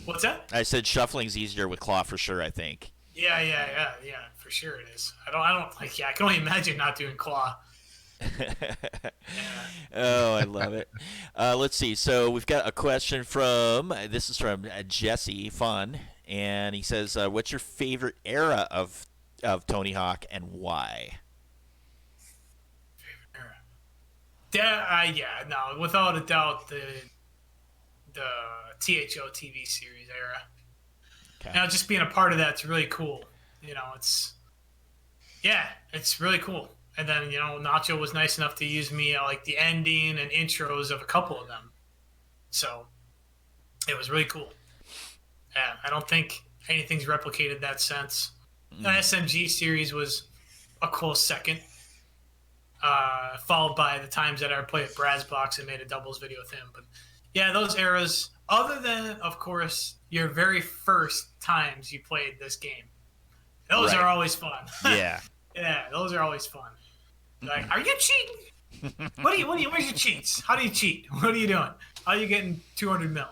What's that? I said shuffling's easier with claw for sure, I think. Yeah, for sure it is. I can only imagine not doing claw. Oh, I love it. Let's see. So we've got a question from Jesse Fun. And he says, "What's your favorite era of Tony Hawk and why?" Favorite era? No, without a doubt, the THO TV series era. Okay. Now, just being a part of that's really cool. It's really cool. And then Nacho was nice enough to use me like the ending and intros of a couple of them, so it was really cool. Yeah, I don't think anything's replicated that since. The SMG series was a close second, followed by the times that I played at Brad's Box and made a doubles video with him. But yeah, those eras, other than, of course, your very first times you played this game. Those are always fun. Yeah. Yeah, those are always fun. Like, are you cheating? Where's your cheats? How do you cheat? What are you doing? How are you getting 200 mil?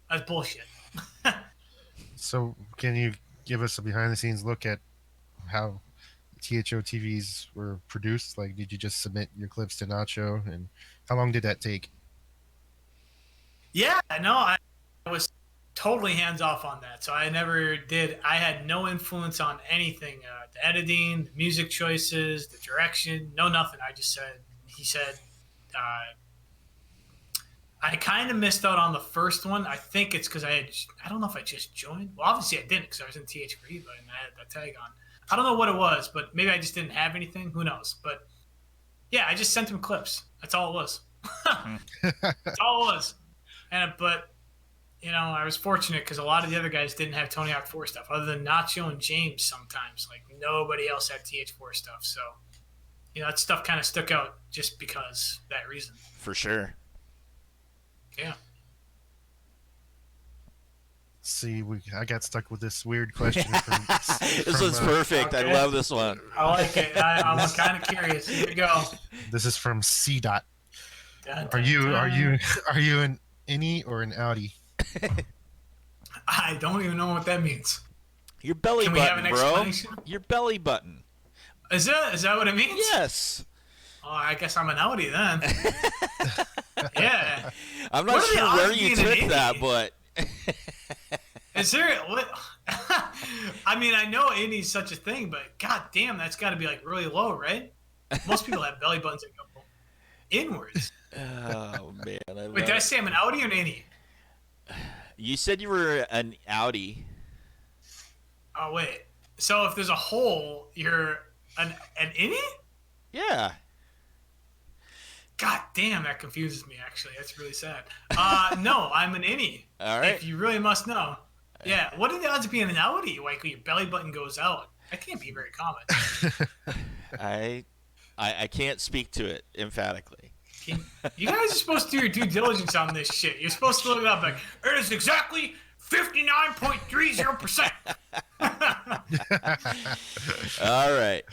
That's bullshit. So, can you give us a behind-the-scenes look at how THO TVs were produced? Like, did you just submit your clips to Nacho, and how long did that take? Yeah, no, I was totally hands-off on that. So I never did. I had no influence on anything. The editing, the music choices, the direction, no nothing. He said, I kind of missed out on the first one. I think it's because I don't know if I just joined. Well, obviously I didn't because I was in THPS, but I had that tag on. I don't know what it was, but maybe I just didn't have anything. Who knows? But yeah, I just sent him clips. That's all it was. That's all it was. But I was fortunate because a lot of the other guys didn't have Tony Hawk 4 stuff, other than Nacho and James sometimes. Like, nobody else had TH4 stuff. So, that stuff kind of stuck out just because that reason. For sure. Yeah. See, I got stuck with this weird question. This one's perfect. Okay. I love this one. I like it. I'm kind of curious. Here we go. This is from C. Dot. Are you an innie or an outie? I don't even know what that means. Your belly button, bro. Your belly button. Is that what it means? Yes. Oh, I guess I'm an outie then. Yeah. I'm not sure where you took that, but is there what? I mean, I know indie's such a thing, but god damn, that's got to be like really low, right? Most people have belly buttons that go inwards. Oh man! Wait, did I say I'm an outie or an innie? You said you were an outie. Oh wait, so if there's a hole, you're an innie? Yeah. God damn, that confuses me, actually. That's really sad. No, I'm an innie. All right. If you really must know. Yeah. What are the odds of being an outie? Like, your belly button goes out. That can't be very common. I can't speak to it emphatically. You guys are supposed to do your due diligence on this shit. You're supposed to look it up like, it is exactly 59.30%. All right.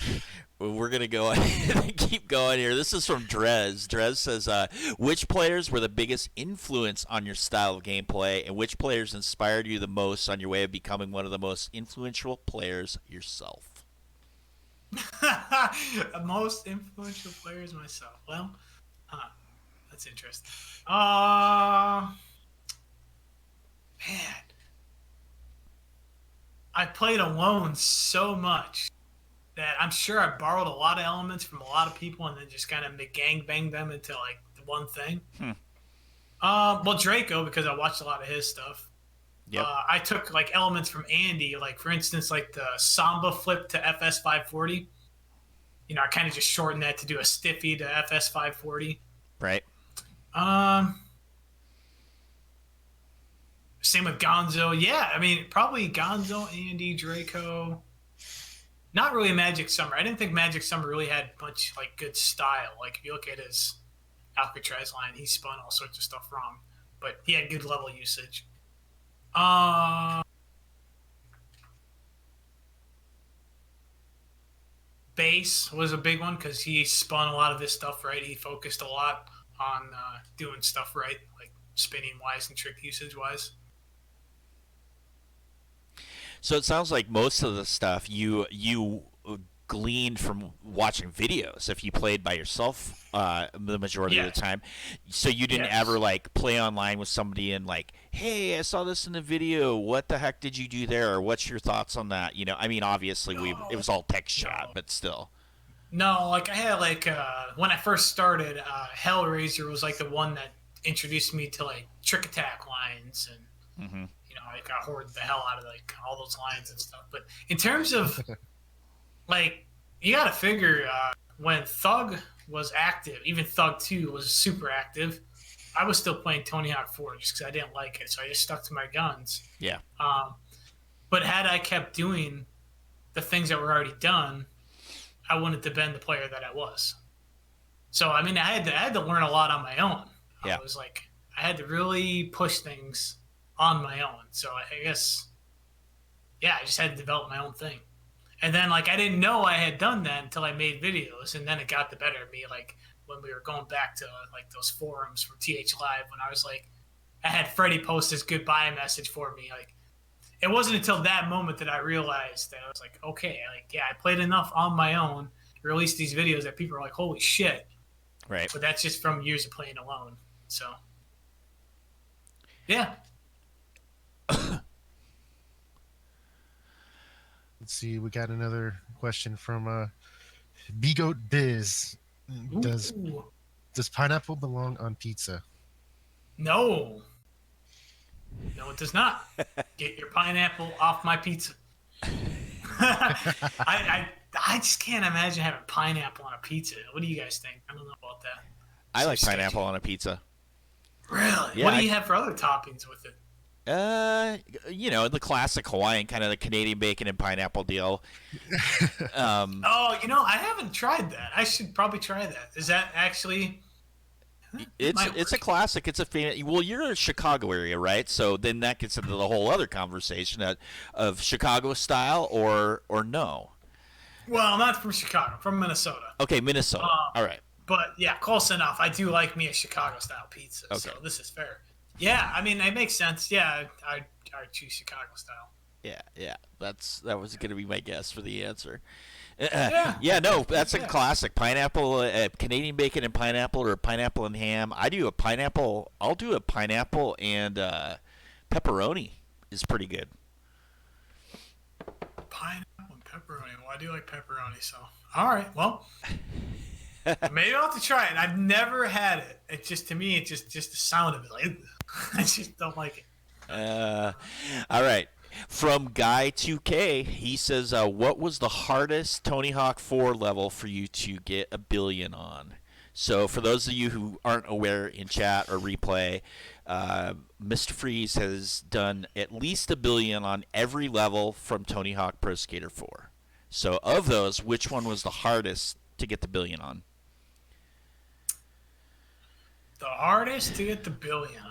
Well, we're going to go ahead and keep going here. This is from Drez. Drez says, which players were the biggest influence on your style of gameplay, and which players inspired you the most on your way of becoming one of the most influential players yourself? The most influential players myself. Well, that's interesting. Man. I played alone so much that I'm sure I borrowed a lot of elements from a lot of people and then just kind of gangbang them into like the one thing. Well, Draco, because I watched a lot of his stuff. Yep. I took like elements from Andy, like for instance, like the Samba flip to FS 540. I kind of just shortened that to do a stiffy to FS 540. Right. Same with Gonzo. Yeah, I mean, probably Gonzo, Andy, Draco. Not really Magic Summer. I didn't think Magic Summer really had much like good style. Like if you look at his Alcatraz line, he spun all sorts of stuff wrong, but he had good level usage. Bass was a big one because he spun a lot of this stuff right. He focused a lot on doing stuff right, like spinning wise and trick usage wise. So it sounds like most of the stuff you gleaned from watching videos if you played by yourself the majority of the time. So you didn't ever like play online with somebody and like, hey, I saw this in the video. What the heck did you do there? Or what's your thoughts on that? I mean, obviously it was all text chat, but still. No, like I had like when I first started, Hellraiser was like the one that introduced me to like trick attack lines and like I hoarded the hell out of like all those lines and stuff. But in terms of like, you got to figure when Thug was active, even Thug 2 was super active. I was still playing Tony Hawk 4 just because I didn't like it, so I just stuck to my guns. Yeah. But had I kept doing the things that were already done, I wouldn't have been the player that I was. So I mean, I had to learn a lot on my own. Yeah. I was like, I had to really push things on my own. So I guess, yeah, I just had to develop my own thing. And then, like, I didn't know I had done that until I made videos, and then it got the better of me. Like, when we were going back to, like, those forums from TH Live, when I was, like, I had Freddie post this goodbye message for me. Like, it wasn't until that moment that I realized that I was like, okay, like, yeah, I played enough on my own, released these videos that people are like, holy shit. Right. But that's just from years of playing alone. So, yeah. Let's see. We got another question from Bigoat Biz. Does pineapple belong on pizza? No, it does not. Get your pineapple off my pizza. I just can't imagine having pineapple on a pizza. What do you guys think? I don't know about that. I like pineapple on a pizza. Really? Yeah, what do you have for other toppings with it? The classic Hawaiian kind of the Canadian bacon and pineapple deal. I haven't tried that. I should probably try that. Is that actually? It's a classic. It's a famous. Well, you're in the Chicago area, right? So then that gets into the whole other conversation of Chicago style or no. Well, I'm not from Chicago. I'm from Minnesota. Okay, Minnesota. All right. But yeah, close enough. I do like me a Chicago style pizza, so this is fair. Yeah, I mean, it makes sense. Yeah, I choose Chicago style. Yeah. That was going to be my guess for the answer. That's a classic. Pineapple, Canadian bacon and pineapple, or pineapple and ham. I'll do a pineapple and pepperoni is pretty good. Pineapple and pepperoni. Well, I do like pepperoni, so. All right, well. Maybe I'll have to try it. I've never had it. It just, to me, it's just the sound of it. Like, I just don't like it. All right. From Guy2K, he says, what was the hardest Tony Hawk 4 level for you to get a billion on? So for those of you who aren't aware in chat or replay, MistaFreeze has done at least a billion on every level from Tony Hawk Pro Skater 4. So of those, which one was the hardest to get the billion on? The hardest to get the billion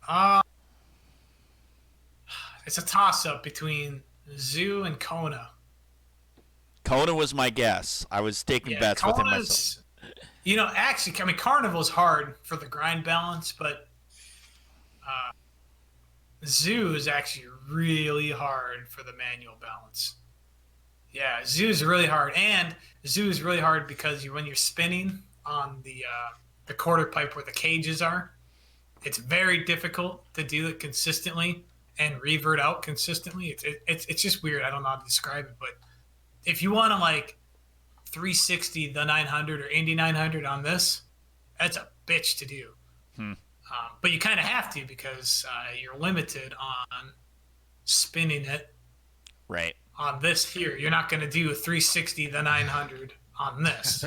on? It's a toss-up between Zoo and Kona. Kona was my guess. I was taking bets within myself. Actually, I mean, Carnival's hard for the grind balance, but Zoo is actually really hard for the manual balance. Yeah, Zoo is really hard, and Zoo is really hard because when you're spinning on the quarter pipe where the cages are, it's very difficult to do it consistently and revert out consistently. It's just weird. I don't know how to describe it, but if you want to like 360 the 900 or Indy 900 on this, that's a bitch to do. But you kind of have to because you're limited on spinning it Right. on this here. You're not going to do a 360 the 900 on this.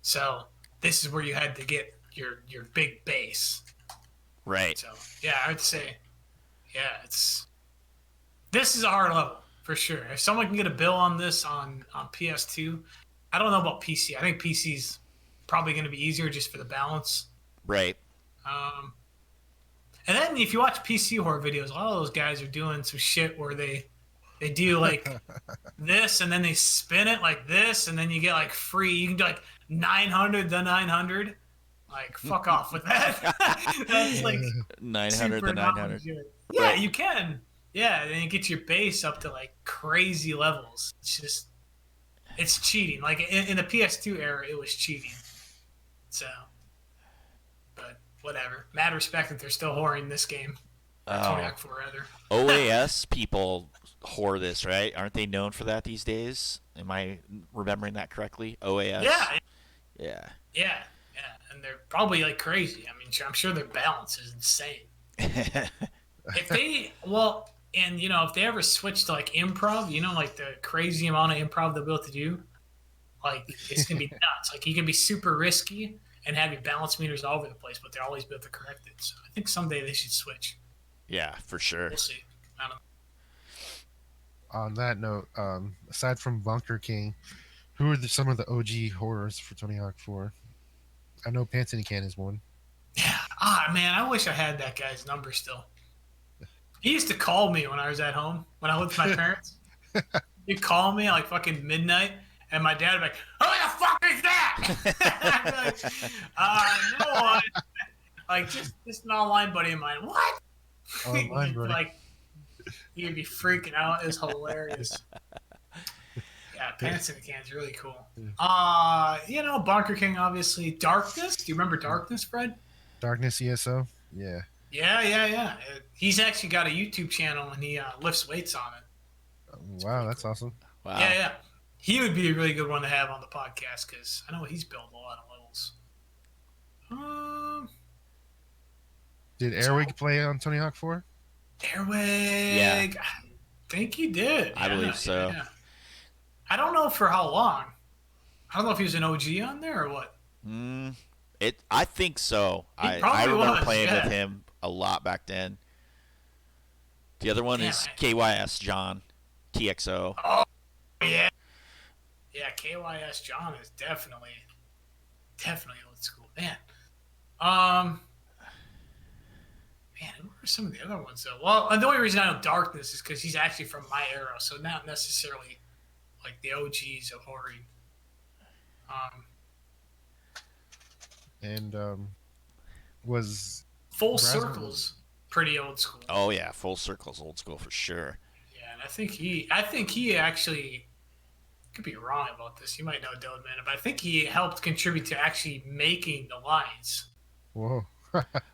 So this is where you had to get your big base. Right. So yeah, I would say, yeah, this is a hard level for sure. If someone can get a bill on this on PS2, I don't know about PC. I think PC's probably going to be easier just for the balance. Right. And then if you watch PC horror videos, a lot of those guys are doing some shit where they do like this and then they spin it like this and then you get like free. You can do like 900 the 900. Like fuck off with that. That's like 900 the 900. Yeah, Right. you can. Yeah, and then you get your base up to like crazy levels. It's cheating. Like in the PS2 era, it was cheating. So, but whatever. Mad respect that they're still whoring this game. Tony Hawk 4 rather. OAS people whore this, right? Aren't they known for that these days? Am I remembering that correctly? OAS. Yeah. Yeah. Yeah. And they're probably like crazy. I mean, I'm sure their balance is insane. If they if they ever switch to like improv, like the crazy amount of improv they'll be able to do, like it's gonna be nuts. Like you can be super risky and have your balance meters all over the place, but they'll always be able to correct it. So I think someday they should switch. Yeah, for sure. We'll see. I don't know. On that note, aside from Bunker King, who are some of the OG horrors for Tony Hawk 4? I know Pantsy Can is one. Yeah. Man, I wish I had that guy's number still. He used to call me when I was at home, when I lived with my parents. He'd call me like fucking midnight, and my dad would be like, "Who the fuck is that?" I'd be like, no one. Like, just an online buddy of mine. What? Online buddy. Like, he'd be freaking out. It was hilarious. Yeah, Pants in the Can is really cool. Bunker King, obviously. Darkness. Do you remember Darkness, Fred? Darkness ESO? Yeah. Yeah. He's actually got a YouTube channel, and he lifts weights on it. Wow, that's awesome. Wow. Yeah. He would be a really good one to have on the podcast because I know he's built a lot of levels. Did Airwig play on Tony Hawk 4? Airwig. Yeah. I think he did. I believe so. Yeah. I don't know for how long. I don't know if he was an OG on there or what. I think so. I remember playing with him a lot back then. The other one is KYS John, TXO. Oh, yeah. Yeah, KYS John is definitely old school. Man, who are some of the other ones though? Well, the only reason I know Darkness is because he's actually from my era, so not necessarily like the OGs of horror. Was Full Circle's pretty old school. Oh yeah, Full Circle's old school for sure. Yeah, and I think he actually could be wrong about this. You might know Dylan Man, but I think he helped contribute to actually making the lines. Whoa.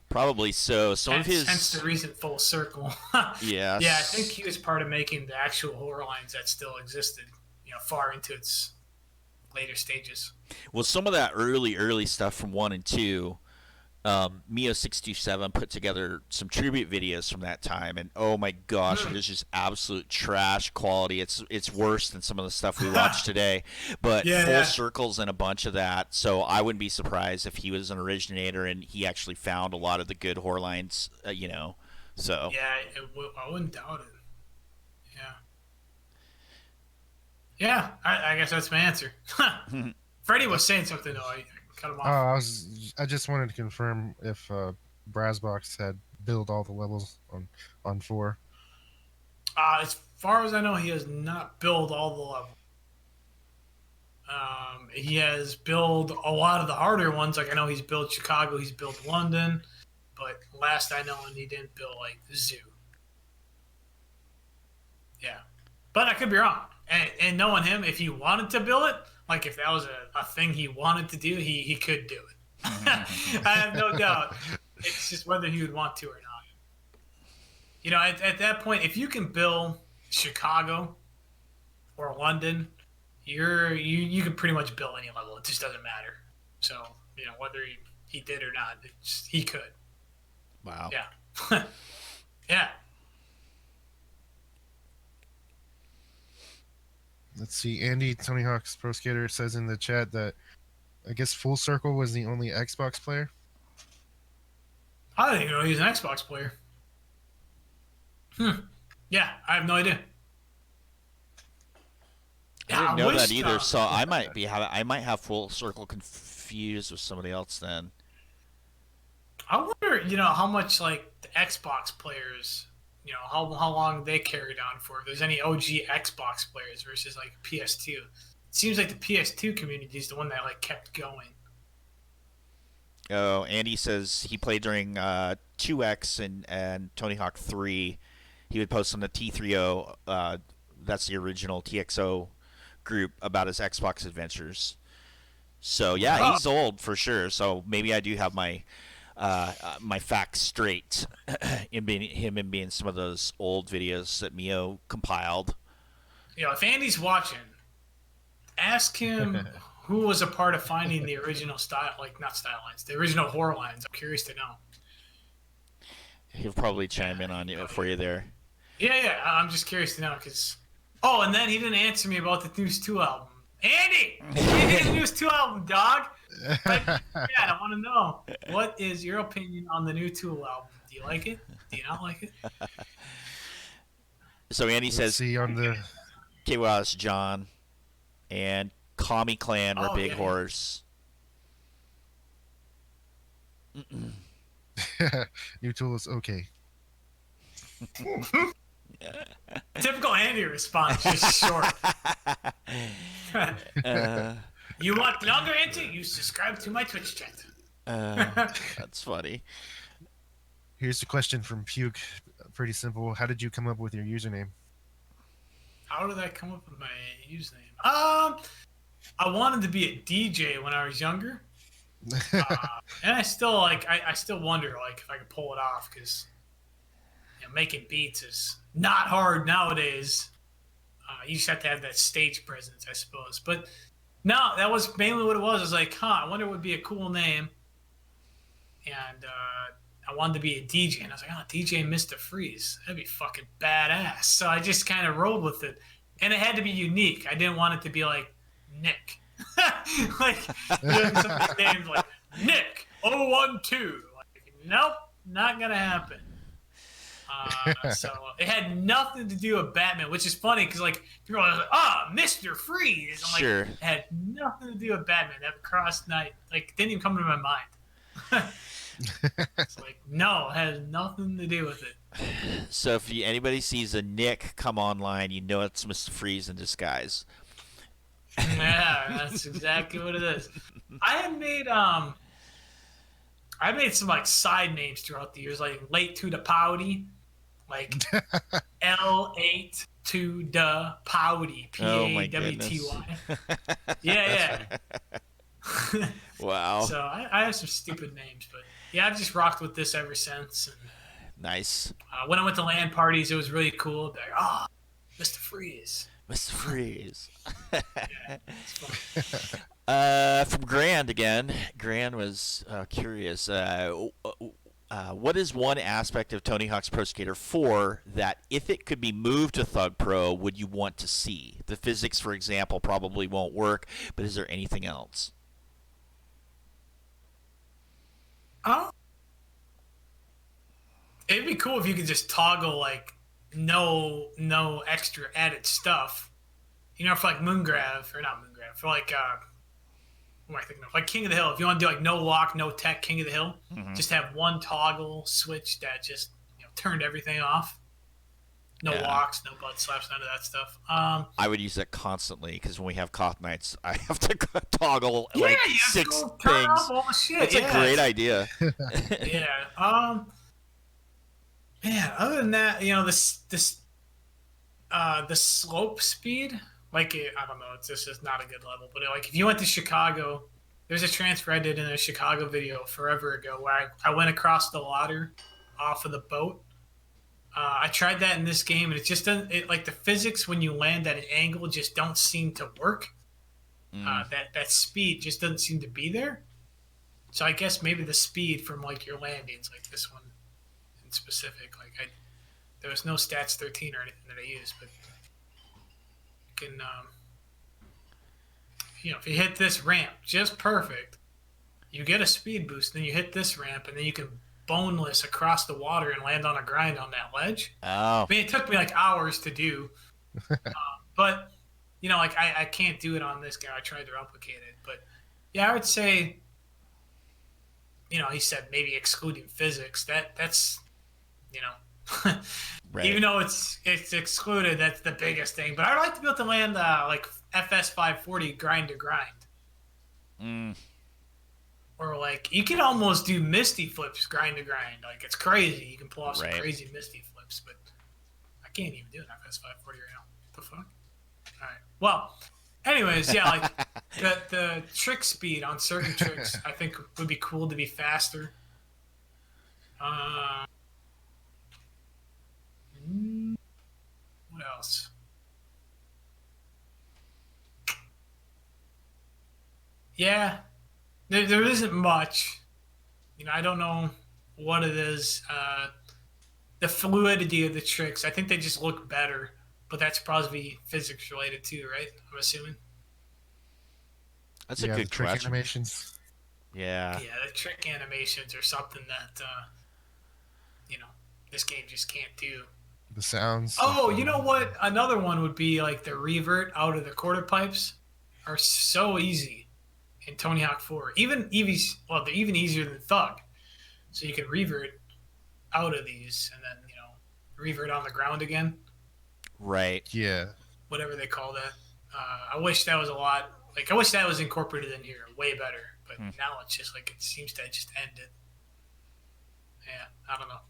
Probably so. Hence the recent Full Circle. Yes. Yeah, I think he was part of making the actual horror lines that still existed, far into its later stages. Well, some of that early stuff from 1 and 2, Mio627 put together some tribute videos from that time, and oh my gosh, it is just absolute trash quality. It's worse than some of the stuff we watch today. But Full Circle's in a bunch of that, so I wouldn't be surprised if he was an originator and he actually found a lot of the good horror lines, So yeah, I wouldn't doubt it. Yeah, I guess that's my answer. Freddie was saying something though. I cut him off. I just wanted to confirm if Brassbox had built all the levels on 4. As far as I know, he has not built all the levels. He has built a lot of the harder ones. Like I know he's built Chicago, he's built London, but last I know, he didn't build like Zoo. Yeah, but I could be wrong. And knowing him, if he wanted to build it, like if that was a thing he wanted to do, he could do it. I have no doubt. It's just whether he would want to or not. At that point, if you can build Chicago or London, you can pretty much build any level. It just doesn't matter. So whether he did or not, he could. Wow. Yeah. Yeah. Let's see. Andy, Tony Hawk's Pro Skater, says in the chat that I guess Full Circle was the only Xbox player. I didn't even know he was an Xbox player. Yeah, I have no idea. I didn't know that wish, either. So I might have Full Circle confused with somebody else then. I wonder, how much like the Xbox players, how long they carried on for. If there's any OG Xbox players versus like PS2. It seems like the PS2 community is the one that like kept going. Oh, Andy says he played during 2X and Tony Hawk 3. He would post on the T30, that's the original TXO group, about his Xbox adventures. So yeah, he's old for sure. So maybe I do have my my facts straight in being some of those old videos that Mio compiled. If Andy's watching, ask him who was a part of finding the original the original horror lines. I'm curious to know. He'll probably chime in on you for you there. Yeah, I'm just curious to know because. Oh, and then he didn't answer me about the News 2 album. Andy, what do you think of the News 2 album, dog? Like, yeah, I want to know. What is your opinion on the new Tool album? Do you like it? Do you not like it? So Andy says, see on the KWS John and Kami Clan were big horrors. New Tool is okay. Typical Andy response, just short. You want longer answer? You subscribe to my Twitch chat. That's funny. Here's the question from Puke. Pretty simple. How did you come up with your username? How did I come up with my username? I wanted to be a DJ when I was younger, and I still I still wonder if I could pull it off because making beats is not hard nowadays. You just have to have that stage presence, I suppose. But no, that was mainly what it was. I was like, I wonder what would be a cool name. And I wanted to be a DJ. And I was like, DJ MistaFreeze. That'd be fucking badass. So I just kind of rolled with it. And it had to be unique. I didn't want it to be like Nick. Some names like Nick 012. Nope, not going to happen. So it had nothing to do with Batman, which is funny because people are like, Mr. Freeze. I'm sure. It had nothing to do with Batman. That cross night didn't even come to my mind. It's no, it has nothing to do with it. So if anybody sees a Nick come online, you know it's Mr. Freeze in disguise. Yeah, that's exactly what it is. I made some side names throughout the years, like Late to the Pouty. L8 to the Pouty. P-A-W-T-Y. Yeah. Wow. So I have some stupid names, but yeah, I've just rocked with this ever since. And, nice. When I went to LAN parties, it was really cool. Mr. Freeze. Mr. Freeze. Yeah, it's fun. From Grand again. Grand was curious. What is one aspect of Tony Hawk's Pro Skater 4 that, if it could be moved to Thug Pro, would you want to see? The physics, for example, probably won't work, but is there anything else? It'd be cool if you could just toggle no extra added stuff. For Moongrave, or not Moongrave, for what am I thinking of? King of the Hill. If you want to do no walk, no tech, King of the Hill, just have one toggle switch that just turned everything off. No walks, no butt slaps, none of that stuff. I would use that constantly because when we have Coth Nights, I have to toggle you have 6 to turn things. off all the shit. It's a great idea. Yeah. Man, other than that, the slope speed, I don't know, it's just not a good level. But if you went to Chicago, there's a transfer I did in a Chicago video forever ago where I went across the water off of the boat. I tried that in this game, and it just doesn't. The physics when you land at an angle just don't seem to work. That speed just doesn't seem to be there. So I guess maybe the speed from your landings, this one, specific. Like there was no stats 13 or anything that I used, but you can, if you hit this ramp just perfect, you get a speed boost. Then you hit this ramp, and then you can boneless across the water and land on a grind on that ledge. Oh. I mean, it took me like hours to do, but like I can't do it on this guy. I tried to replicate it, but yeah, I would say, he said maybe excluding physics. That's, Right. even though it's excluded, that's the biggest thing. But I'd like to be able to land like FS 540 grind to grind. Mm. Or like you can almost do Misty flips grind to grind. Like it's crazy. You can pull off some Right. crazy Misty flips, but I can't even do an FS 540 right now. What the fuck? All right. Well, anyways, yeah, like the trick speed on certain tricks, I think would be cool to be faster. What else? Yeah, there isn't much. I don't know what it is. The fluidity of the tricks, I think they just look better, but that's probably physics related too, right? I'm assuming. That's a the good trick question. animations. Yeah. Yeah, the trick animations are something that this game just can't do. The sounds. Oh, you know what? Another one would be like the revert out of the quarter pipes are so easy in Tony Hawk 4. Even Eevee's, well, they're even easier than Thug. So you can revert out of these and then, revert on the ground again. Right. Yeah. Whatever they call that. I wish that was I wish that was incorporated in here way better. But now it's just like it seems to just end it. Yeah, I don't know.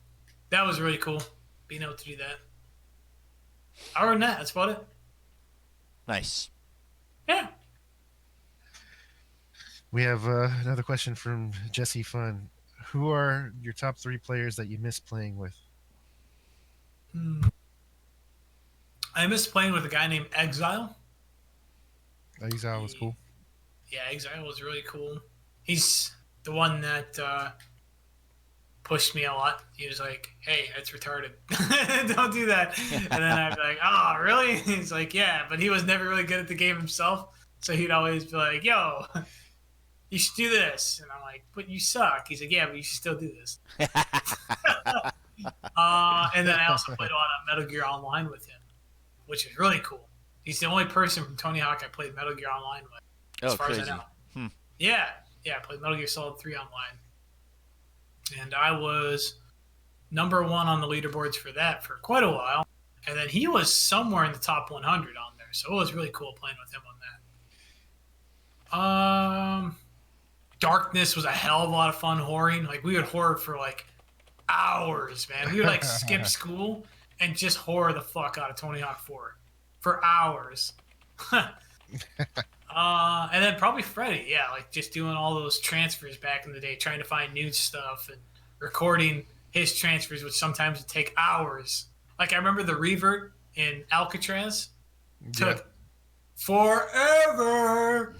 That was really cool, being able to do that. Other than that, that's about it. Nice. Yeah. We have another question from Jesse Fun. Who are your top 3 players that you miss playing with? I miss playing with a guy named Exile. Exile was cool. Yeah, Exile was really cool. He's the one that pushed me a lot. He was like, hey, that's retarded. Don't do that. And then I'd be like, oh, really? He's like, yeah. But he was never really good at the game himself. So he'd always be like, yo, you should do this. And I'm like, but you suck. He's like, yeah, but you should still do this. And then I also played a lot of Metal Gear Online with him, which is really cool. He's the only person from Tony Hawk I played Metal Gear Online with, as far crazy. as I know. Yeah, I played Metal Gear Solid 3 online. And I was number 1 on the leaderboards for that for quite a while. And then he was somewhere in the top 100 on there. So it was really cool playing with him on that. Darkness was a hell of a lot of fun whoring. Like, we would whore for, like, hours, man. We would, like, skip school and just whore the fuck out of Tony Hawk 4 for hours. And then probably Freddy, yeah, like just doing all those transfers back in the day, trying to find new stuff and recording his transfers, which sometimes would take hours. Like I remember the revert in Alcatraz took forever.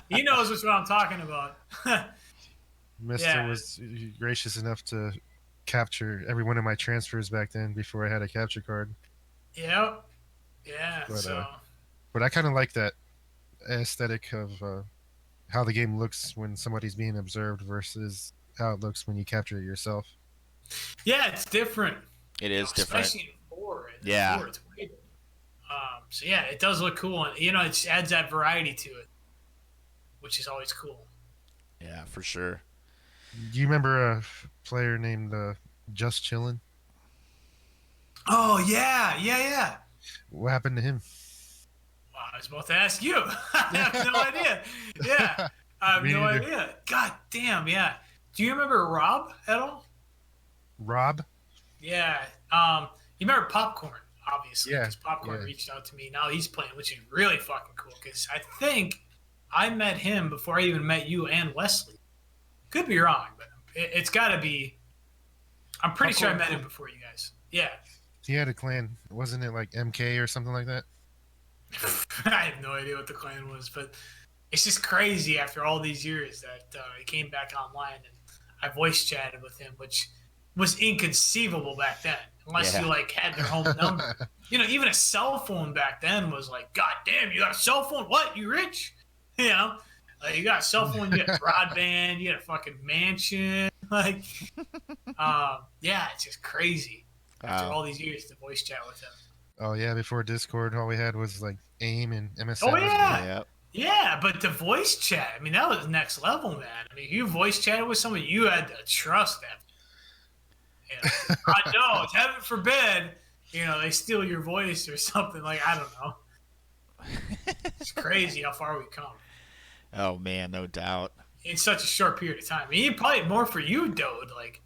He knows what I'm talking about. Mister was gracious enough to capture every one of my transfers back then before I had a capture card. Yep. Yeah. But I kind of like that aesthetic of how the game looks when somebody's being observed versus how it looks when you capture it yourself. Yeah, it's different. It is different. Especially in 4. Yeah. 4, it's way different. So yeah, it does look cool, and it just adds that variety to it, which is always cool. Yeah, for sure. Do you remember a player named Just Chillin'? Oh yeah. What happened to him? Well, I was about to ask you. I have no idea. Yeah, I have no idea. God damn, yeah. Do you remember Rob at all? Rob? Yeah. You remember Popcorn, obviously, because Popcorn reached out to me. Now he's playing, which is really fucking cool, because I think I met him before I even met you and Wesley. Could be wrong, but it's got to be. I'm pretty sure I met him before you guys. Yeah. He had a clan. Wasn't it like MK or something like that? I have no idea what the clan was, but it's just crazy after all these years that he came back online, and I voice chatted with him, which was inconceivable back then, unless Yeah. you like had their home number. You know, even a cell phone back then was like, God damn, you got a cell phone? What? You rich? You know, like you got a cell phone, you got broadband, you got a fucking mansion. Like, yeah, it's just crazy. After Wow. all these years to voice chat with him. Oh yeah, before Discord, all we had was like AIM and MSN. Oh yeah. Yep. Yeah, but the voice chat, I mean, that was next level, man. I mean, you voice chatted with someone, you had to trust them. You know, I know, it's heaven forbid, you know, they steal your voice or something. Like, I don't know. It's crazy how far we've come Oh man, no doubt. in such a short period of time. I mean, probably more for you, Dode. Like,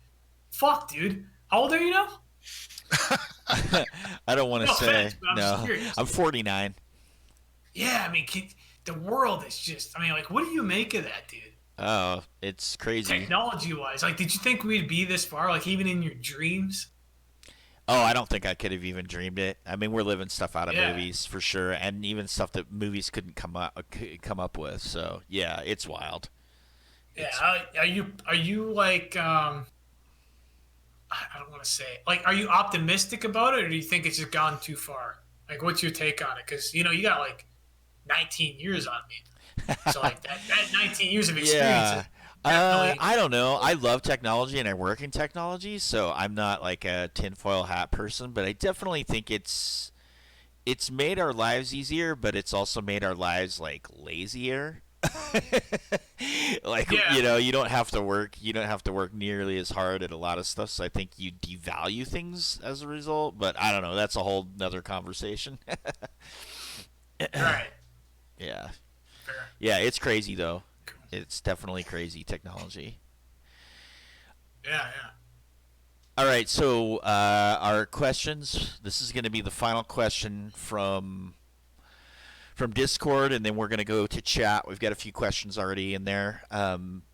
fuck, dude. How old are you now? I don't want to No say. offense, but I'm just No, curious. I'm 49. Yeah, I mean, the world is just, I mean, like, what do you make of that, dude? Oh, it's crazy. Technology-wise, like, did you think we'd be this far? Like, even in your dreams? Oh, I don't think I could have even dreamed it. I mean, we're living stuff out of Yeah. movies for sure, and even stuff that movies couldn't come up with. So yeah, it's wild. Yeah. Are you like, I don't want to say, like, are you optimistic about it, or do you think it's just gone too far? Like, what's your take on it? Because, you know, you got like 19 years on me. So, like, that 19 years of experience. Yeah. Definitely. I don't know. I love technology and I work in technology, so I'm not like a tinfoil hat person, but I definitely think it's made our lives easier, but it's also made our lives like lazier. Like Yeah. you know, you don't have to work nearly as hard at a lot of stuff, so I think you devalue things as a result, but I don't know, that's a whole nother conversation. Right. Yeah. Fair. Yeah, it's crazy though. It's definitely crazy technology. Yeah, yeah. All right, so our questions. This is going to be the final question from Discord, and then we're going to go to chat. We've got a few questions already in there.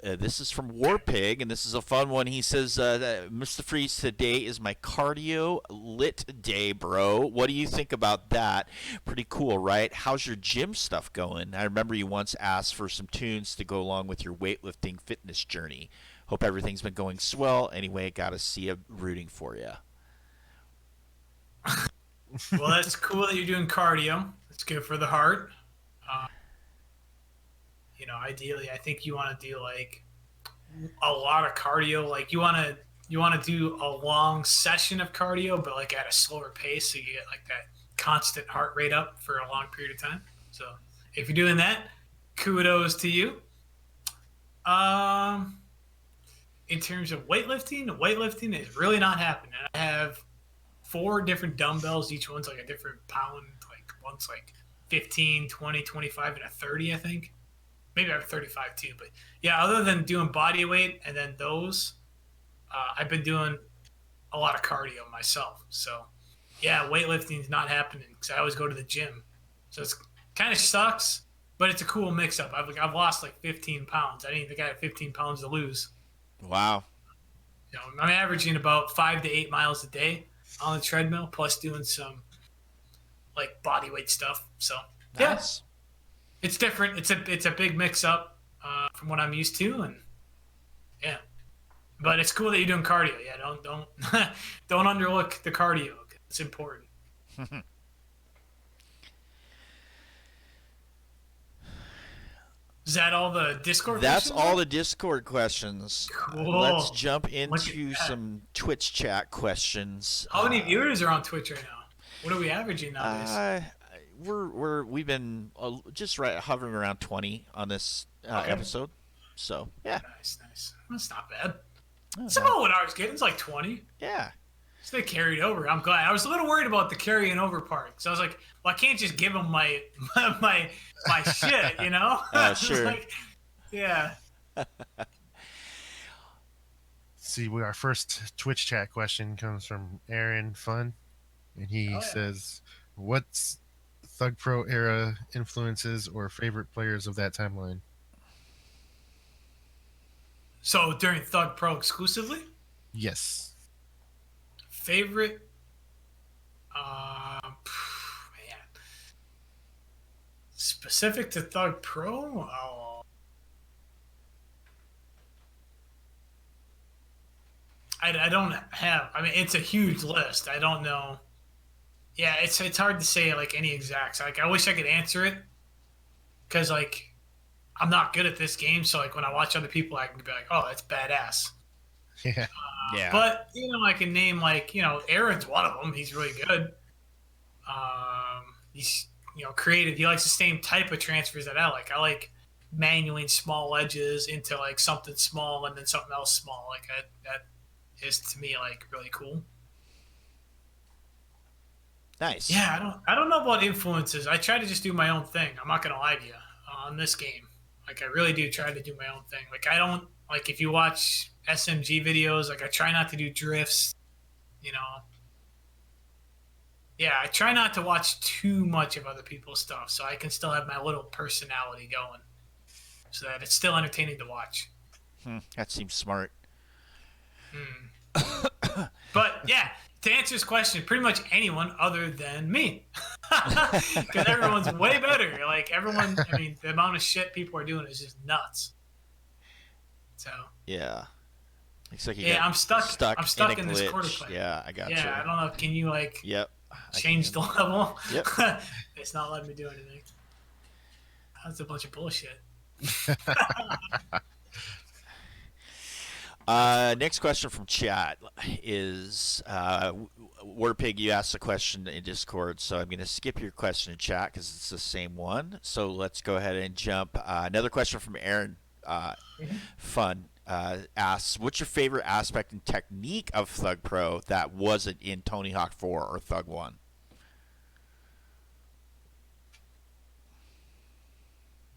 This is from Warpig, and this is a fun one. He says, MistaFreeze, today is my cardio lit day, bro. What do you think about that? Pretty cool, right? How's your gym stuff going? I remember you once asked for some tunes to go along with your weightlifting fitness journey. Hope everything's been going swell. Anyway, gotta see you, rooting for you. Well, that's cool that you're doing cardio. It's good for the heart. You know, ideally, I think you want to do like a lot of cardio. Like you want to do a long session of cardio, but like at a slower pace, so you get like that constant heart rate up for a long period of time. So if you're doing that, kudos to you. In terms of weightlifting is really not happening. I have 4 different dumbbells. Each one's like a different pound. Like one's like 15, 20, 25, and a 30, I think. Maybe I have a 35 too. But yeah, other than doing body weight and then those, I've been doing a lot of cardio myself. So yeah, weightlifting is not happening because I always go to the gym. So it's kind of sucks, but it's a cool mix up. I've lost like 15 pounds. I didn't think I had 15 pounds to lose. Wow. You know, I'm averaging about 5 to 8 miles a day on the treadmill, plus doing some like body weight stuff. So yeah, Nice. it's different. It's a big mix up from what I'm used to, and yeah. But it's cool that you're doing cardio. Yeah, don't don't underlook the cardio. It's important. Is that all the Discord That's questions? all the Discord questions. Cool. Let's jump Look into at that. some Twitch chat questions. How many viewers are on Twitch right now? What are we averaging nowadays? We've been just right hovering around 20 on this Okay. episode. So yeah, Nice. That's not bad. Oh, It's about what I was getting. It's like 20. yeah. So they carried over. I'm glad. I was a little worried about the carrying over part. So I was like, well, I can't just give them my shit, you know? Oh, It's sure. like, yeah. See, our first Twitch chat question comes from Aaron Fun, and he Oh, yeah. says, "What's Thug Pro era influences or favorite players of that timeline?" So during Thug Pro exclusively, Yes. favorite, man, specific to Thug Pro. Oh. I don't have. I mean, it's a huge list. I don't know. Yeah, it's hard to say like any exacts. Like I wish I could answer it because like I'm not good at this game. So like when I watch other people, I can be like, oh, that's badass. Yeah. Yeah. But I can name like Aaron's one of them. He's really good. He's creative. He likes the same type of transfers that I like. I like manualing small edges into like something small and then something else small. Like that is to me like really cool. Nice. Yeah, I don't know about influences. I try to just do my own thing. I'm not gonna lie to you on this game. Like I really do try to do my own thing. Like I don't like if you watch SMG videos. Like I try not to do drifts. Yeah, I try not to watch too much of other people's stuff, so I can still have my little personality going, so that it's still entertaining to watch. That seems smart. But yeah, to answer this question, pretty much anyone other than me, because everyone's way better. Like everyone, I mean, the amount of shit people are doing is just nuts. So Yeah. Looks like I'm stuck. I'm stuck in this glitch. quarter play. Yeah, I got you. Yeah, I don't know. Can you like Yep. change the level? Yep. It's not letting me do anything. That's a bunch of bullshit. Next question from chat is Warpig. You asked a question in Discord, so I'm going to skip your question in chat because it's the same one. So let's go ahead and jump. Another question from Aaron. Fun asks, what's your favorite aspect and technique of Thug Pro that wasn't in Tony Hawk 4 or Thug 1?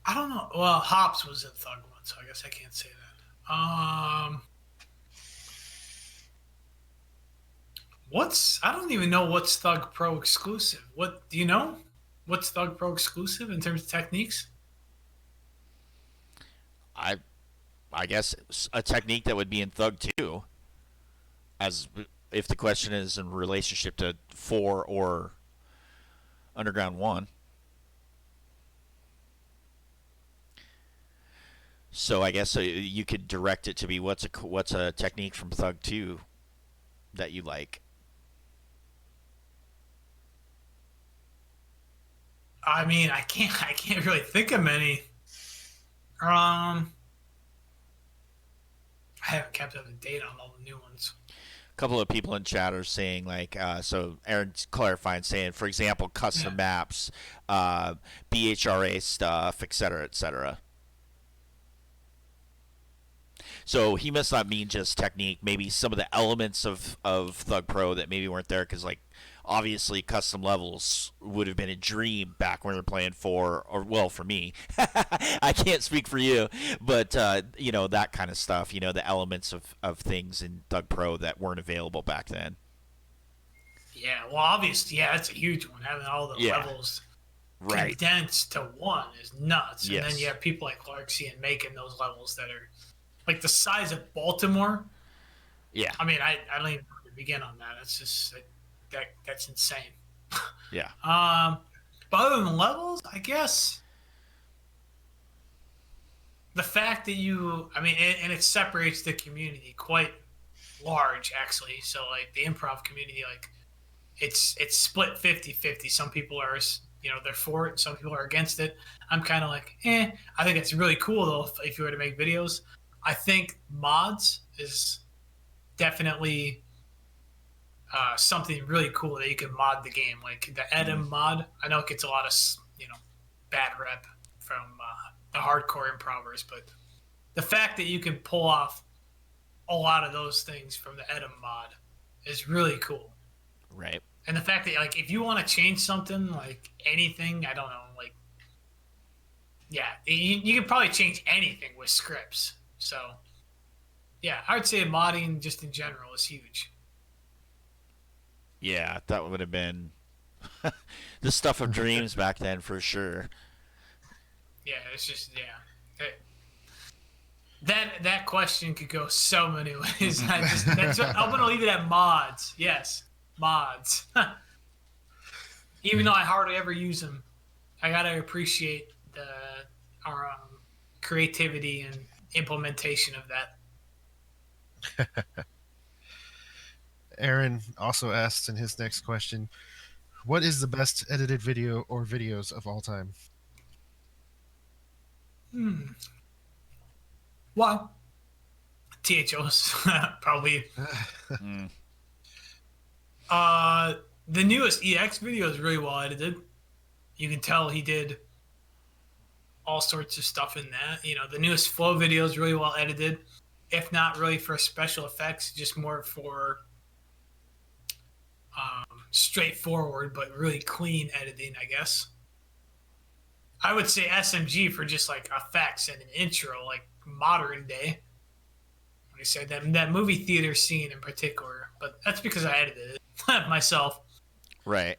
I don't know. Well, Hops was in Thug 1, so I guess I can't say that. I don't even know what's Thug Pro exclusive. What do you know? What's Thug Pro exclusive in terms of techniques? I guess a technique that would be in Thug 2, as if the question is in relationship to 4 or Underground 1. So I guess you could direct it to be what's a technique from Thug 2 that you like. I mean, I can't really think of many. I haven't kept up to date on all the new ones. A couple of people in chat are saying like, so Aaron's clarifying, saying, for example, custom maps, BHRA stuff, etc., etc. So he must not mean just technique. Maybe some of the elements of Thug Pro that maybe weren't there because, like, obviously custom levels would have been a dream back when we were playing 4, or, well, for me. I can't speak for you, but, that kind of stuff, the elements of things in Thug Pro that weren't available back then. Yeah, well, obviously, it's a huge one. Having all the levels condensed to one is nuts. And then you have people like Larksian making those levels that are like the size of Baltimore. Yeah. I mean, I don't even know where to begin on that. It's just that's insane. Yeah. But other than levels, I guess the fact that and it separates the community quite large, actually. So, like, the improv community, like, it's split 50-50. Some people are, they're for it. Some people are against it. I'm kind of like, I think it's really cool, though, if you were to make videos. I think mods is definitely something really cool that you can mod the game. Like the Edom mod, I know it gets a lot of, bad rep from the hardcore improvers, but the fact that you can pull off a lot of those things from the Edom mod is really cool. Right. And the fact that, like, if you want to change something, like anything, I don't know, like, you can probably change anything with scripts. So, I would say modding just in general is huge. Yeah, that would have been the stuff of dreams back then for sure. Yeah, it's just, That question could go so many ways. I'm going to leave it at mods. Yes, mods. Even though I hardly ever use them, I got to appreciate our creativity and implementation of that. Aaron also asks in his next question, what is the best edited video or videos of all time? Well, THOs probably. Mm. The newest EX video is really well edited. You can tell he did all sorts of stuff in that. You know, the newest Flow video is really well edited, if not really for special effects, just more for straightforward but really clean editing, I guess. I would say SMG for just like effects and an intro, like modern day. When I say that movie theater scene in particular, but that's because I edited it myself. Right.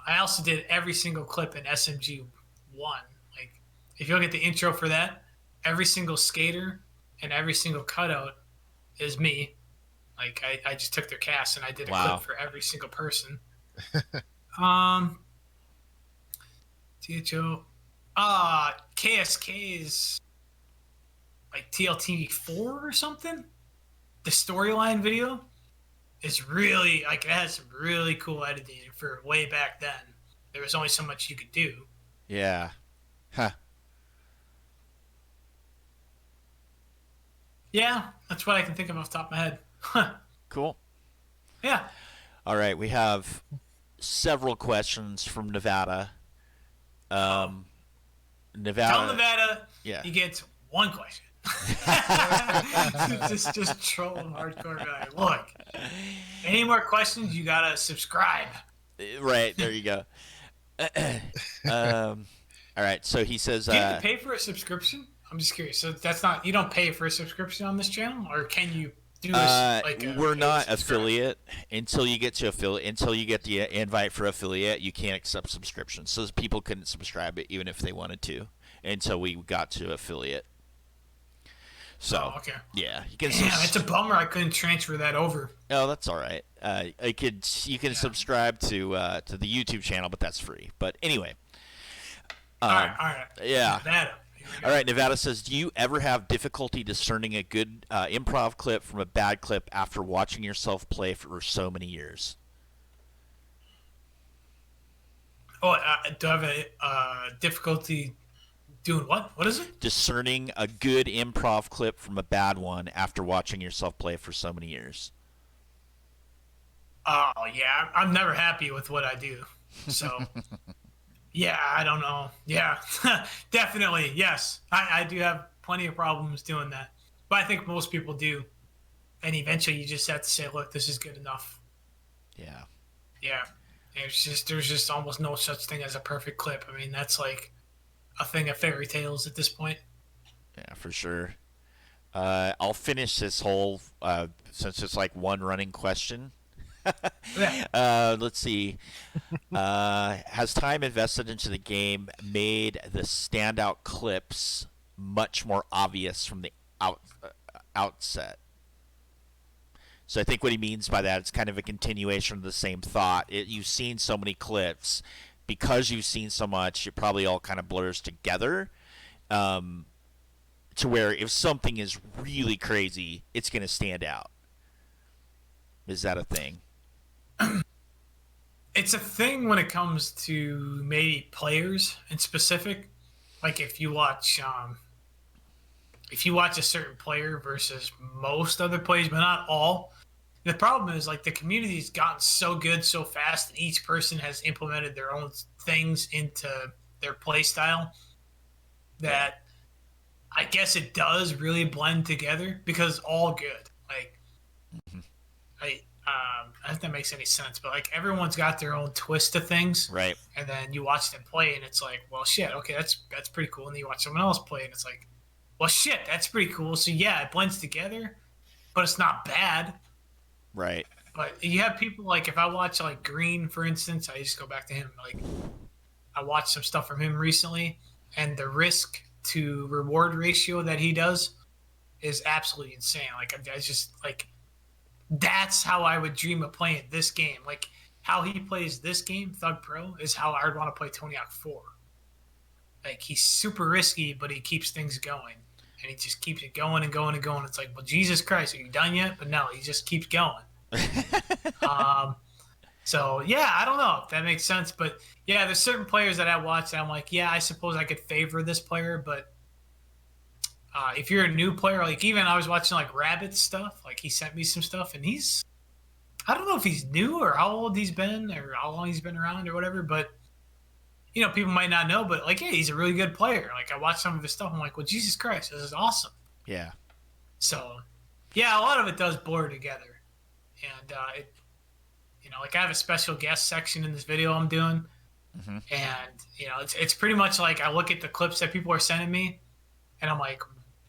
I also did every single clip in SMG 1. Like, if you look at the intro for that, every single skater and every single cutout is me. Like, I just took their cast and I did a Wow. clip for every single person. THO. KSK's like TLT4 or something. The storyline video is really, like, it has some really cool editing for way back then. There was only so much you could do. Yeah. Huh. Yeah, that's what I can think of off the top of my head. Cool. Yeah. All right, we have several questions from Nevada. Nevada. Tell Nevada Yeah. he gets one question. just troll him hardcore guy. Look, any more questions, you gotta subscribe. Right, there you go. All right, so he says, Do you have to pay for a subscription? I'm just curious. So that's not, you don't pay for a subscription on this channel, or can you do this? we're not affiliate until you get to affiliate. Until you get the invite for affiliate, you can't accept subscriptions. So people couldn't subscribe it even if they wanted to until we got to affiliate. So, okay. Yeah, you can. Damn, it's a bummer I couldn't transfer that over. Oh, that's all right. You can subscribe to the YouTube channel, but that's free. But anyway. All right. Yeah. Nevada. All right. Nevada says, do you ever have difficulty discerning a good improv clip from a bad clip after watching yourself play for so many years? Oh, do I have a difficulty doing what? What is it? Discerning a good improv clip from a bad one after watching yourself play for so many years. Oh, yeah. I'm never happy with what I do. So, yeah, I don't know. Yeah, definitely. Yes. I do have plenty of problems doing that. But I think most people do. And eventually you just have to say, look, this is good enough. Yeah. Yeah. There's just almost no such thing as a perfect clip. I mean, that's like a thing of fairy tales at this point. Yeah, for sure. I'll finish this whole, since it's like one running question. Yeah. Let's see. Has time invested into the game made the standout clips much more obvious from the outset? So I think what he means by that is kind of a continuation of the same thought. You've seen so many clips. Because you've seen so much, it probably all kind of blurs together to where if something is really crazy, it's going to stand out. Is that a thing? It's a thing when it comes to maybe players in specific. Like if you watch a certain player versus most other players, but not all. The problem is, like, the community's gotten so good so fast, and each person has implemented their own things into their play style that I guess it does really blend together because all good. Like, I don't know if that makes any sense, but like everyone's got their own twist to things, Right. and then you watch them play, and it's like, well, shit, okay, that's pretty cool. And then you watch someone else play, and it's like, well, shit, that's pretty cool. So yeah, it blends together, but it's not bad. Right. But you have people like, if I watch like Green, for instance, I just go back to him. Like, I watched some stuff from him recently, and the risk to reward ratio that he does is absolutely insane. Like, I just like, that's how I would dream of playing this game. Like, how he plays this game, Thug Pro, is how I would want to play Tony Hawk 4. Like, he's super risky, but he keeps things going. And he just keeps it going and going and going. It's like, well, Jesus Christ, are you done yet? But no, he just keeps going. So yeah, I don't know if that makes sense, but yeah, there's certain players that I watch that I'm like, yeah, I suppose I could favor this player, but if you're a new player, like even I was watching like Rabbit stuff, like he sent me some stuff, and I don't know if he's new or how old he's been or how long he's been around or whatever, but people might not know, but like, yeah, he's a really good player. Like I watched some of his stuff, I'm like, well, Jesus Christ, this is awesome. Yeah. So, yeah, a lot of it does blur together, and like I have a special guest section in this video I'm doing, and it's pretty much like I look at the clips that people are sending me, and I'm like,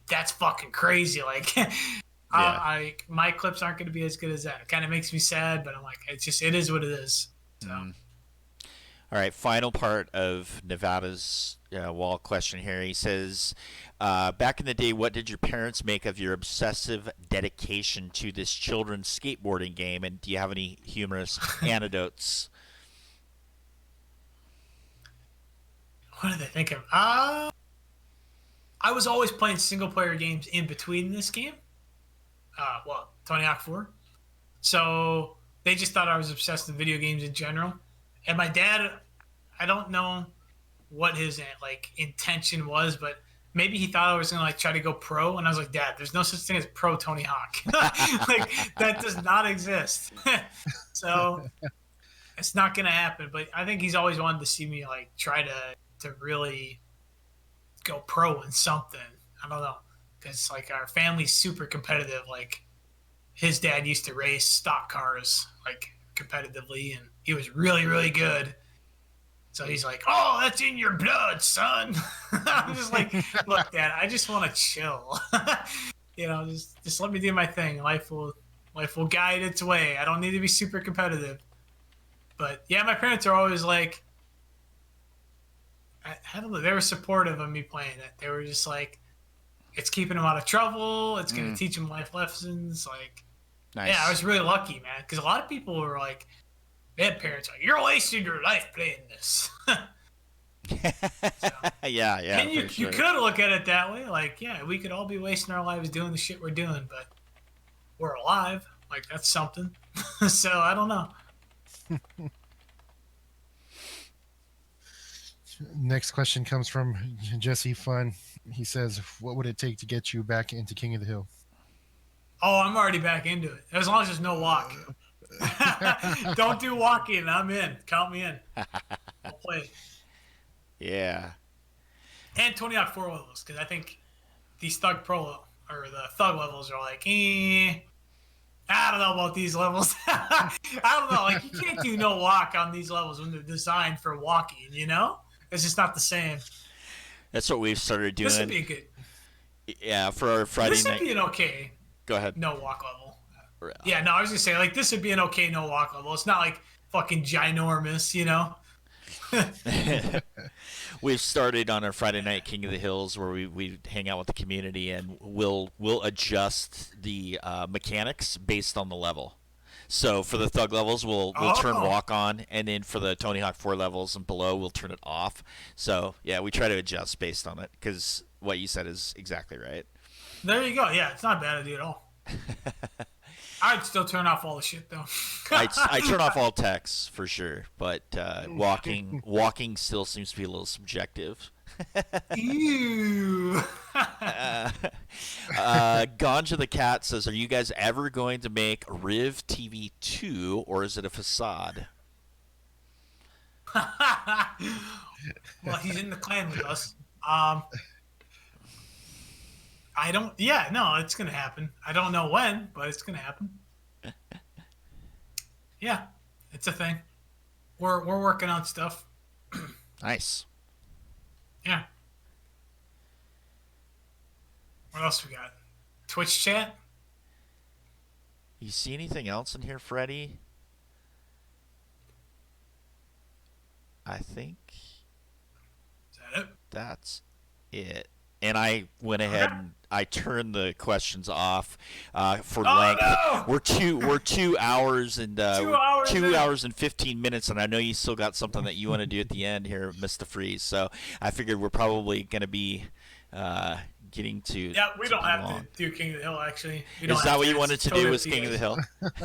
that's fucking crazy. Like, my clips aren't going to be as good as that. It kind of makes me sad, but I'm like, it is what it is. So. All right, final part of Nevada's wall question here. He says, back in the day, what did your parents make of your obsessive dedication to this children's skateboarding game? And do you have any humorous anecdotes? What did they think of? I was always playing single-player games in between this game. Tony Hawk 4. So they just thought I was obsessed with video games in general. And my dad, I don't know what his intention was, but maybe he thought I was gonna try to go pro. And I was like, Dad, there's no such thing as pro Tony Hawk. That does not exist. So it's not gonna happen. But I think he's always wanted to see me try to really go pro in something. I don't know, because our family's super competitive. His dad used to race stock cars competitively, and he was really, really good. So he's like, oh, that's in your blood, son. I'm just like, look, Dad, I just want to chill. Just let me do my thing. Life will guide its way. I don't need to be super competitive. But yeah, my parents are always like, I don't know, they were supportive of me playing it. They were just like, it's keeping him out of trouble. It's going to teach him life lessons. Nice. Yeah, I was really lucky, man. Because a lot of people were like, they had parents like, you're wasting your life playing this. Yeah. And you could look at it that way. We could all be wasting our lives doing the shit we're doing, but we're alive. That's something. So I don't know. Next question comes from Jesse Fun. He says, what would it take to get you back into King of the Hill? Oh, I'm already back into it. As long as there's no walk. Don't do walking. I'm in. Count me in. I'll play. Yeah. And Tony Hawk 4 levels, because I think these Thug Pro or the Thug levels are I don't know about these levels. I don't know. You can't do no walk on these levels when they're designed for walking, It's just not the same. That's what we've started doing. This would be good. Yeah, for our Friday night. This would be an okay. Go ahead. No walk level. Yeah, no, I was going to say, this would be an okay no walk level. It's not fucking ginormous, We've started on our Friday night King of the Hills where we hang out with the community, and we'll adjust the mechanics based on the level. So for the Thug levels, we'll turn walk on, and then for the Tony Hawk 4 levels and below, we'll turn it off. So yeah, we try to adjust based on it, because what you said is exactly right. There you go. Yeah, it's not a bad idea at all. I'd still turn off all the shit though. I turn off all text for sure, but walking still seems to be a little subjective. Ew. Ganja the Cat says, are you guys ever going to make Riv TV 2, or is it a facade? Well, he's in the clan with us. It's going to happen. I don't know when, but it's going to happen. Yeah, it's a thing. We're working on stuff. Nice. Yeah. What else we got? Twitch chat? You see anything else in here, Freddie? I think Is that it? that's it. And I went ahead and I turned the questions off for length. No! We're 2 hours and 2 hours and 15 minutes, and I know you still got something that you want to do at the end here, MistaFreeze. So I figured we're probably going to be getting to. Yeah, we don't be have long. to do King of the Hill, actually. Is that what you wanted to do? Was King of the Hill?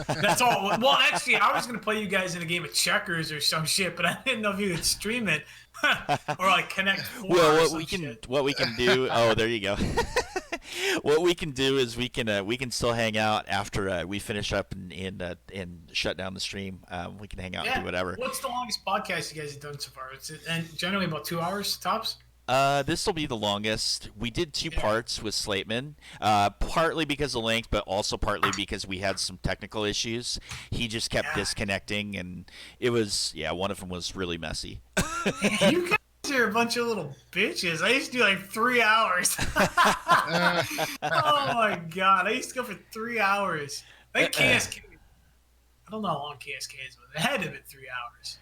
That's all. Well, actually, I was gonna play you guys in a game of checkers or some shit, but I didn't know if you could stream it or like connect. Well, what we can do. Oh, there you go. What we can do is we can still hang out after we finish up and shut down the stream. We can hang out and do whatever. What's the longest podcast you guys have done so far? And generally about 2 hours tops. This will be the longest. We did 2 parts with Slateman, partly because of length, but also partly because we had some technical issues. He just kept disconnecting, and it was one of them was really messy. You guys are a bunch of little bitches. I used to do like 3 hours. Oh my god, I used to go for 3 hours. I think KSK. I don't know how long KSK is, but it had to have been 3 hours.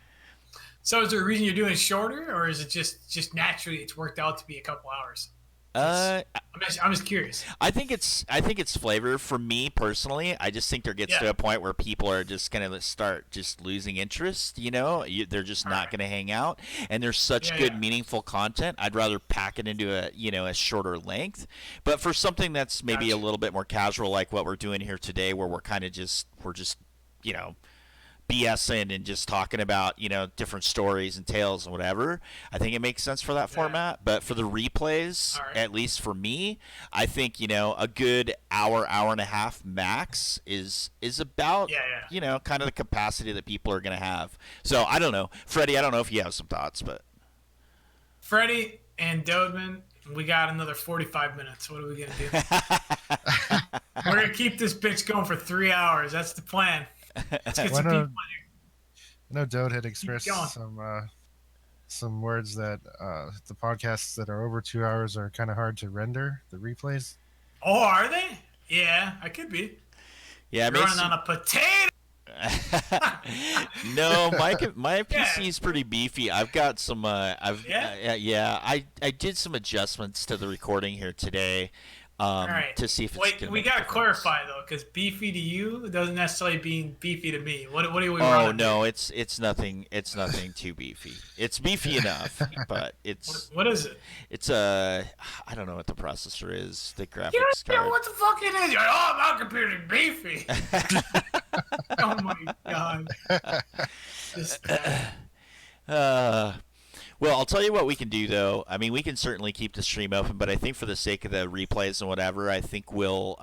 So is there a reason you're doing it shorter, or is it just naturally it's worked out to be a couple hours? I'm just curious. I think it's flavor. For me personally, I just think there gets to a point where people are just gonna start just losing interest. They're just not gonna hang out, and there's such good meaningful content. I'd rather pack it into a shorter length. But for something that's maybe a little bit more casual, like what we're doing here today, where we're just BSing and just talking about different stories and tales and whatever, I think it makes sense for that format. But for the replays, at least for me, I think a good hour and a half max is about kind of the capacity that people are going to have. So I don't know, Freddie, I don't know if you have some thoughts, but Freddie and Dodeman, we got another 45 minutes. What are we going to do? We're going to keep this bitch going for 3 hours. That's the plan. Let's get some people in here. I know Dode had expressed some words that the podcasts that are over 2 hours are kind of hard to render, the replays. Oh, are they? Yeah, I could be. Yeah, you're running on a potato. No, my PC is pretty beefy. I've got some. I did some adjustments to the recording here today. To see if it's we gotta clarify though, because beefy to you doesn't necessarily mean beefy to me. What are we? Oh no, it's nothing. It's nothing too beefy. It's beefy enough, but it's. What is it? It's I don't know what the processor is. The graphics card. What the fuck it is? You're like, oh, my computer's beefy. Oh my god. Well, I'll tell you what we can do, though. I mean, we can certainly keep the stream open, but I think for the sake of the replays and whatever, I think we'll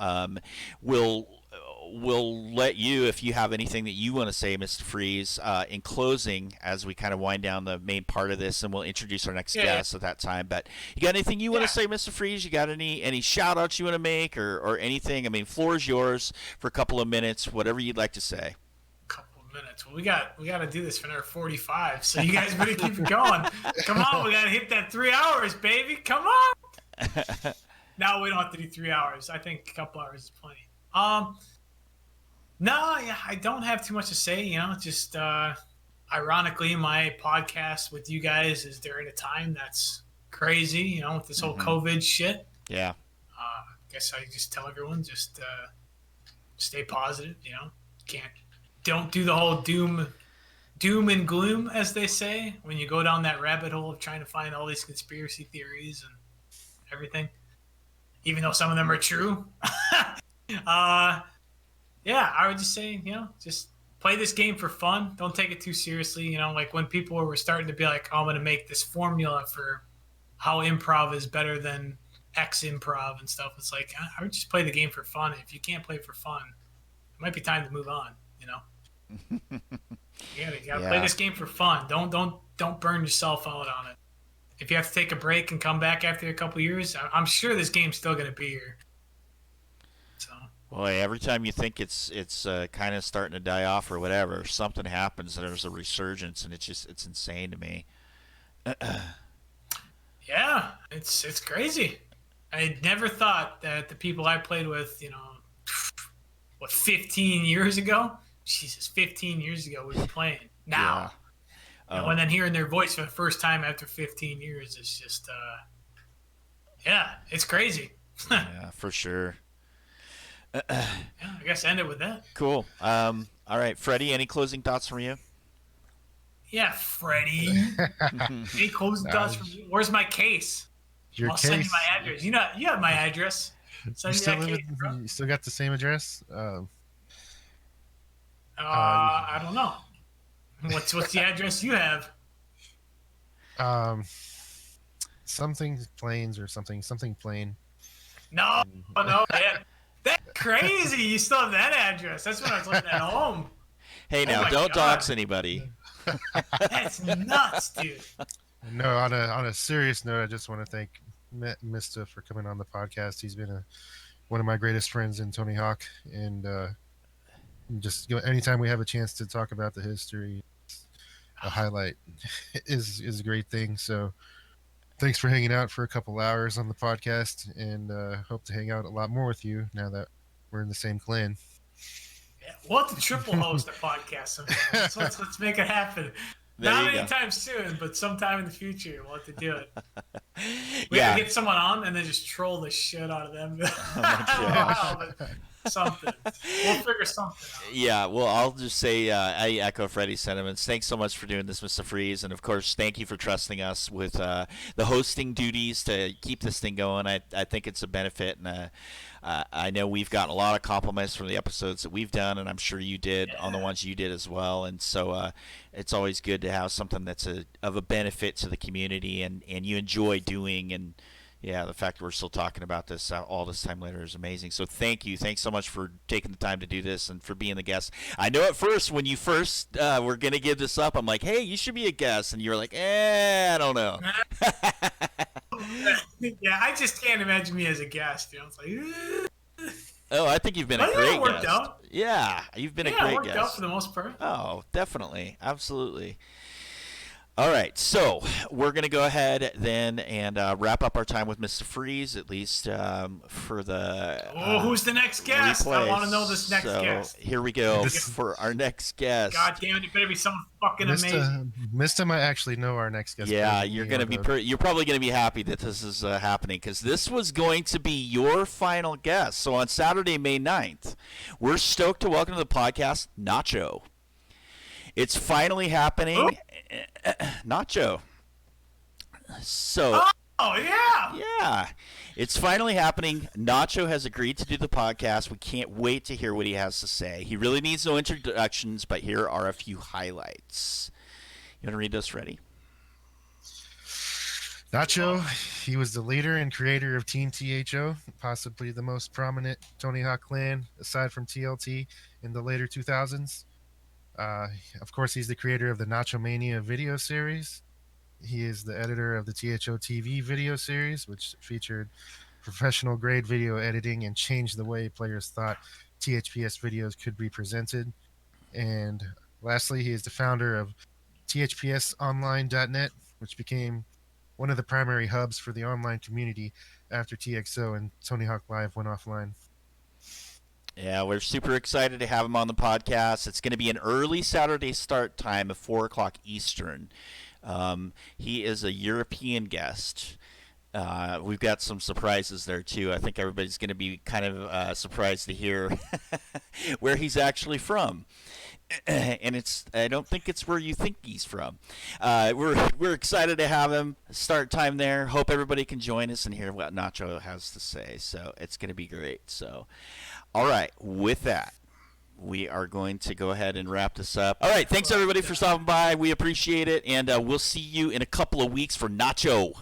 let you, if you have anything that you want to say, MistaFreeze, in closing, as we kind of wind down the main part of this, and we'll introduce our next guest at that time. But you got anything you want to say, MistaFreeze? You got any shout-outs you want to make or anything? I mean, floor is yours for a couple of minutes, whatever you'd like to say. Minutes. Well, we got to do this for another 45. So you guys better keep it going. Come on, we got to hit that 3 hours, baby. Come on. No, we don't have to do 3 hours. I think a couple hours is plenty. I don't have too much to say. Just ironically, my podcast with you guys is during a time that's crazy. With this whole COVID shit. Yeah. I guess I just tell everyone just stay positive. Don't do the whole doom and gloom, as they say, when you go down that rabbit hole of trying to find all these conspiracy theories and everything, even though some of them are true. I would just say, just play this game for fun. Don't take it too seriously. Like when people were starting to be like, oh, I'm going to make this formula for how improv is better than X improv and stuff. It's like, I would just play the game for fun. If you can't play it for fun, it might be time to move on, You gotta play this game for fun. Don't burn yourself out on it. If you have to take a break and come back after a couple years, I'm sure this game's still gonna be here. So. Boy, every time you think it's kind of starting to die off or whatever, something happens and there's a resurgence, and it's insane to me. Yeah, it's crazy. I never thought that the people I played with, 15 years ago? Jesus, 15 years ago we were playing. Now. Yeah. And then hearing their voice for the first time after 15 years is just, it's crazy. Yeah, for sure. I guess end it with that. Cool. All right, Freddie, any closing thoughts from you? Yeah, Freddie. Any closing thoughts from you? Where's my case? Your I'll case. send you my address. You have my address. Send me that case, bro. You still got the same address? I don't know. What's the address you have? Something Plains or something plain. No, man. That's crazy. You still have that address. That's when I was living at home. Hey, now, don't dox anybody. That's nuts, dude. No, on a serious note, I just want to thank Mista for coming on the podcast. He's been one of my greatest friends in Tony Hawk, and just anytime we have a chance to talk about the history, a highlight is a great thing. So thanks for hanging out for a couple hours on the podcast, and hope to hang out a lot more with you now that we're in the same clan. Yeah, we'll have to triple host a podcast sometime. Let's make it happen. Not anytime soon, but sometime in the future, we'll have to do it. We gotta get someone on and then just troll the shit out of them. Oh my gosh. Something. We'll figure something out. Yeah, well, I'll just say I echo Freddie's sentiments. Thanks so much for doing this, MistaFreeze, and of course, thank you for trusting us with the hosting duties to keep this thing going. I think it's a benefit, and I know we've gotten a lot of compliments from the episodes that we've done, and I'm sure you did on the ones you did as well. And so it's always good to have something that's of a benefit to the community, and you enjoy doing. And yeah, the fact that we're still talking about this all this time later is amazing. So thank you. Thanks so much for taking the time to do this and for being the guest. I know at first when you first were going to give this up, I'm like, hey, you should be a guest. And you were like, I don't know. Yeah, I just can't imagine me as a guest. I was like, oh, I think you've been a great guest. Out. Yeah, you've been a great guest. Yeah, it worked out for the most part. Oh, definitely. Absolutely. All right, so we're going to go ahead then and wrap up our time with MistaFreeze, at least for the who's the next guest? replays. I want to know this next guest. Here we go for our next guest. God damn it, it better be someone fucking amazing. Mista might actually know our next guest. Yeah, you're going to be you're probably going to be happy that this is happening, because this was going to be your final guest. So on Saturday, May 9th, we're stoked to welcome to the podcast Nacho. It's finally happening. Nacho. So. Oh, yeah. Yeah. It's finally happening. Nacho has agreed to do the podcast. We can't wait to hear what he has to say. He really needs no introductions, but here are a few highlights. You want to read those, Freddie? Nacho, he was the leader and creator of Team THO, possibly the most prominent Tony Hawk clan, aside from TLT, in the later 2000s. Of course, he's the creator of the Nacho Mania video series. He is the editor of the THO TV video series, which featured professional grade video editing and changed the way players thought THPS videos could be presented. And lastly, he is the founder of THPSonline.net, which became one of the primary hubs for the online community after TXO and Tony Hawk Live went offline. Yeah, we're super excited to have him on the podcast. It's going to be an early Saturday start time of 4 o'clock Eastern. He is a European guest. We've got some surprises there, too. I think everybody's going to be kind of surprised to hear where he's actually from. And I don't think it's where you think he's from. We're excited to have him. Start time there. Hope everybody can join us and hear what Nacho has to say. So it's going to be great. So, all right. With that, we are going to go ahead and wrap this up. All right. Thanks everybody for stopping by. We appreciate it, and we'll see you in a couple of weeks for Nacho.